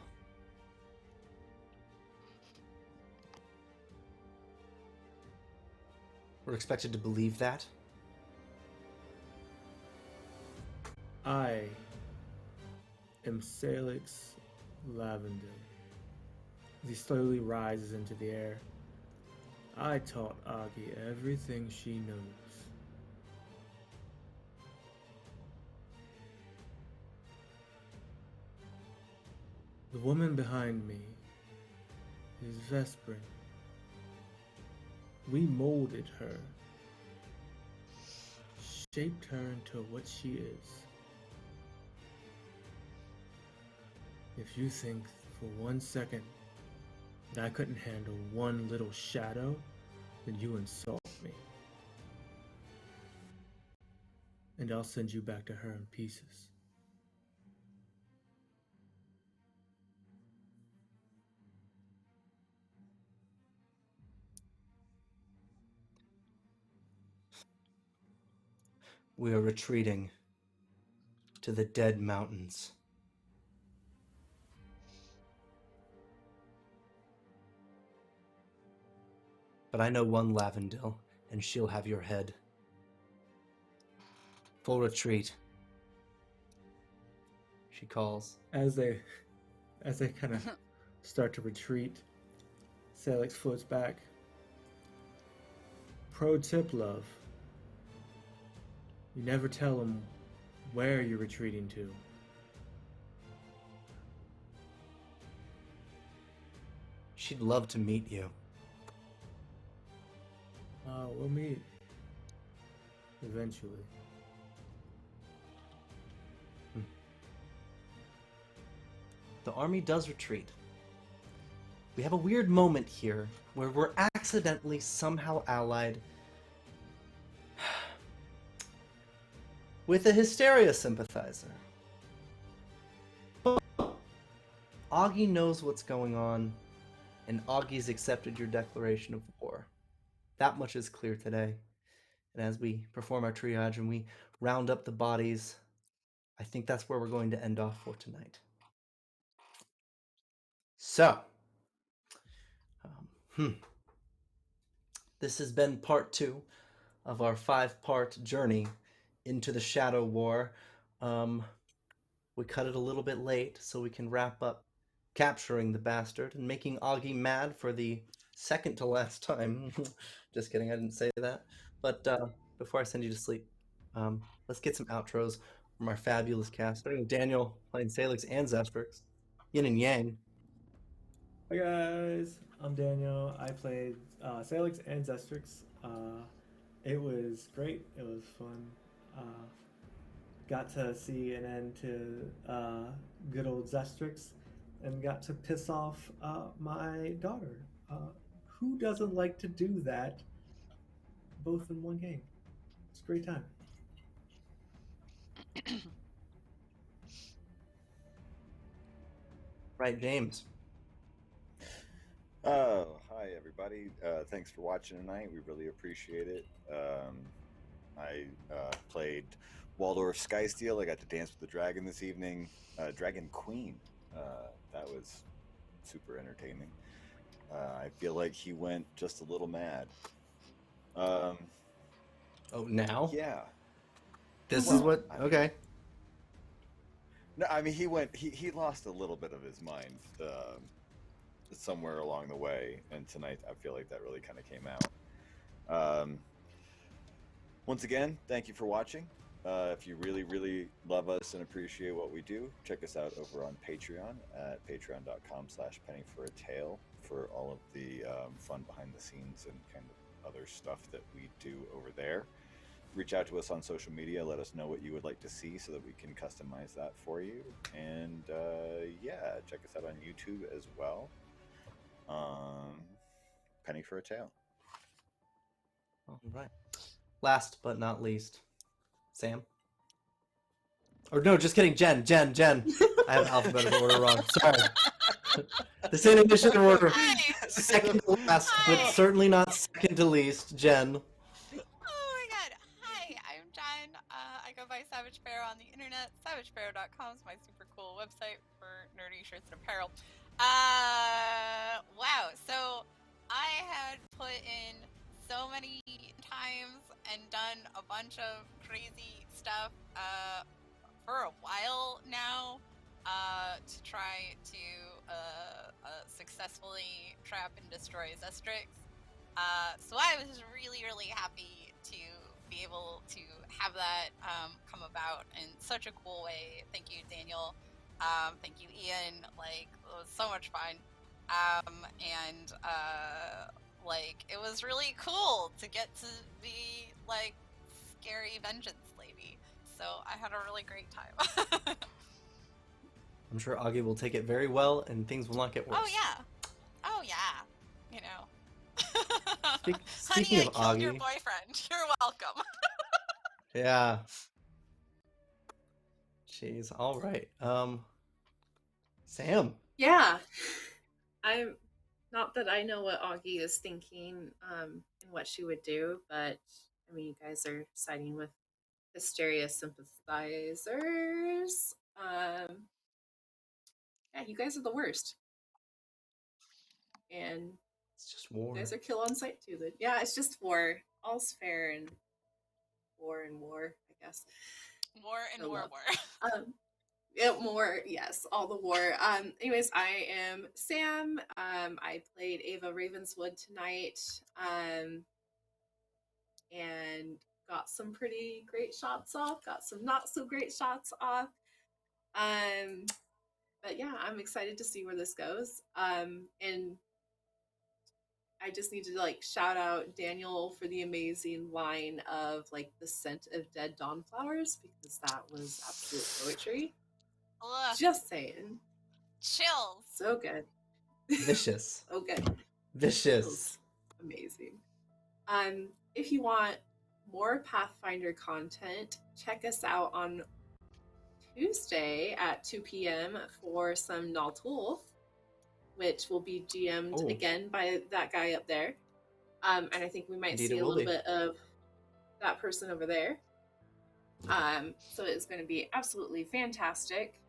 We're expected to believe that? I am Sailix Lavendil. As he slowly rises into the air, I taught Aghi everything she knows. The woman behind me is Vesparin. We molded her, shaped her into what she is. If you think for 1 second that I couldn't handle one little shadow, then you insult me. And I'll send you back to her in pieces. We are retreating to the Dead Mountains. But I know one Lavendil, and she'll have your head. Full retreat. She calls. As they kind of start to retreat, Sailix floats back. Pro tip, love. You never tell him where you're retreating to. She'd love to meet you. We'll meet. Eventually. The army does retreat. We have a weird moment here where we're accidentally somehow allied with a hysteria sympathizer. But Aghi knows what's going on, and Aghi's accepted your declaration of war. That much is clear today. And as we perform our triage and we round up the bodies, I think that's where we're going to end off for tonight. So, this has been part 2 of our 5-part journey into the Shadow War. We cut it a little bit late so we can wrap up capturing the bastard and making Aghi mad for the second to last time. Just kidding, I didn't say that. But before I send you to sleep, let's get some outros from our fabulous cast. Starting with Daniel playing Sailix and Zestrix. Yin and Yang. Hi guys, I'm Daniel. I played Sailix and Zestrix. It was great. It was fun. Got to see an end to good old Zestrix, and got to piss off my daughter. Who doesn't like to do that? Both in one game. It's a great time. Right, James. Oh, hi everybody. Thanks for watching tonight. We really appreciate it. I played Waldorf Skysteel. I got to dance with the dragon this evening. Dragon Queen. That was super entertaining. I feel like he went just a little mad. Oh, now? Yeah. This is what... Okay. No, I mean, he lost a little bit of his mind somewhere along the way, and tonight I feel like that really kind of came out. Once again, thank you for watching. If you really, really love us and appreciate what we do, check us out over on Patreon at patreon.com/pennyforatale for all of the fun behind the scenes and kind of other stuff that we do over there. reach out to us on social media. Let us know what you would like to see so that we can customize that for you. And yeah, check us out on YouTube as well. Penny for a Tale. All right. Last but not least, Sam. Or no, just kidding. Jen. I have alphabetical order wrong. Sorry. The same initiative order. Hi. Second to last, but Hi. certainly not second to least. Jen. Oh my god. Hi, I'm Jen. I go by Savage Sparrow on the internet. SavageSparrow.com is my super cool website for nerdy shirts and apparel. Wow. So I had put in so many times and done a bunch of crazy stuff for a while now to try to successfully trap and destroy Zestrix. So I was really, really happy to be able to have that come about in such a cool way. Thank you, Daniel. Thank you, Ian. Like, it was so much fun. And like, it was really cool to get to be like scary vengeance lady. So I had a really great time. I'm sure Aghi will take it very well, and things will not get worse. Oh yeah. You know. Speaking Honey, of I killed Aghi, your boyfriend. You're welcome. yeah. Jeez. All right. Sam. Yeah. I'm not that I know what Aghi is thinking and what she would do, but I mean, you guys are siding with Hysteria sympathizers. Yeah, you guys are the worst. And It's just war. you guys are kill on sight too. But yeah, it's just war. All's fair in war and war, I guess. War and For war, love. war. Yeah, more, yes, all the war. Anyways, I am Sam. I played Ava Ravenswood tonight. And got some pretty great shots off, got some not so great shots off. But yeah, I'm excited to see where this goes. And I just need to like shout out Daniel for the amazing line of like the scent of dead dawn flowers, because that was absolute poetry. Ugh, Just saying. chills. So good. Vicious. So good. Vicious. Amazing. If you want more Pathfinder content, check us out on Tuesday at 2 p.m. for some Naltulf, which will be GM'd again by that guy up there. And I think we might Indeed see it a will little be. bit of that person over there. So it's going to be absolutely fantastic,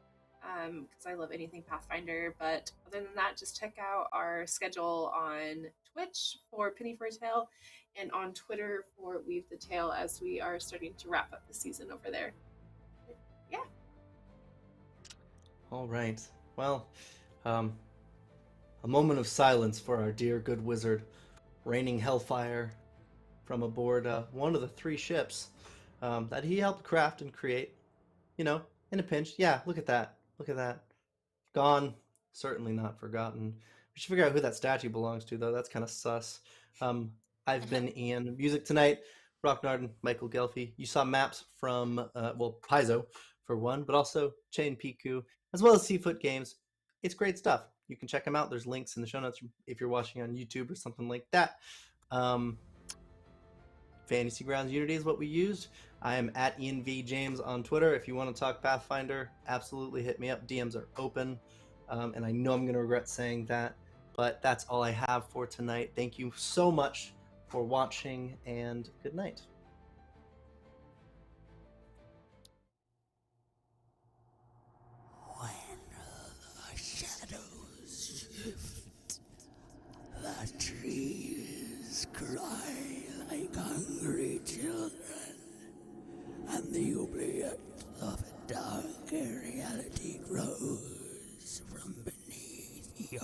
because I love anything Pathfinder. But other than that, just check out our schedule on Twitch for Penny for a Tale and on Twitter for Weave the Tale, as we are starting to wrap up the season over there. Yeah. All right. Well, a moment of silence for our dear good wizard, raining hellfire from aboard one of the 3 ships that he helped craft and create. You know, in a pinch. Yeah, look at that. Look at that. Gone. Certainly not forgotten. We should figure out who that statue belongs to, though. That's kind of sus. I've been Ian. Music tonight, Rocknarden, Michael Ghelfi. You saw maps from, Paizo, for one, but also Chain Piku, as well as Seafoot Games. It's great stuff. You can check them out. There's links in the show notes if you're watching on YouTube or something like that. Fantasy Grounds Unity is what we used. I am at Ian V. James on Twitter. If you want to talk Pathfinder, absolutely hit me up. DMs are open. And I know I'm going to regret saying that, but that's all I have for tonight. Thank you so much for watching, and good night. When the shadows shift, the trees cry like hungry children, and the oubliette of a darker reality grows from beneath your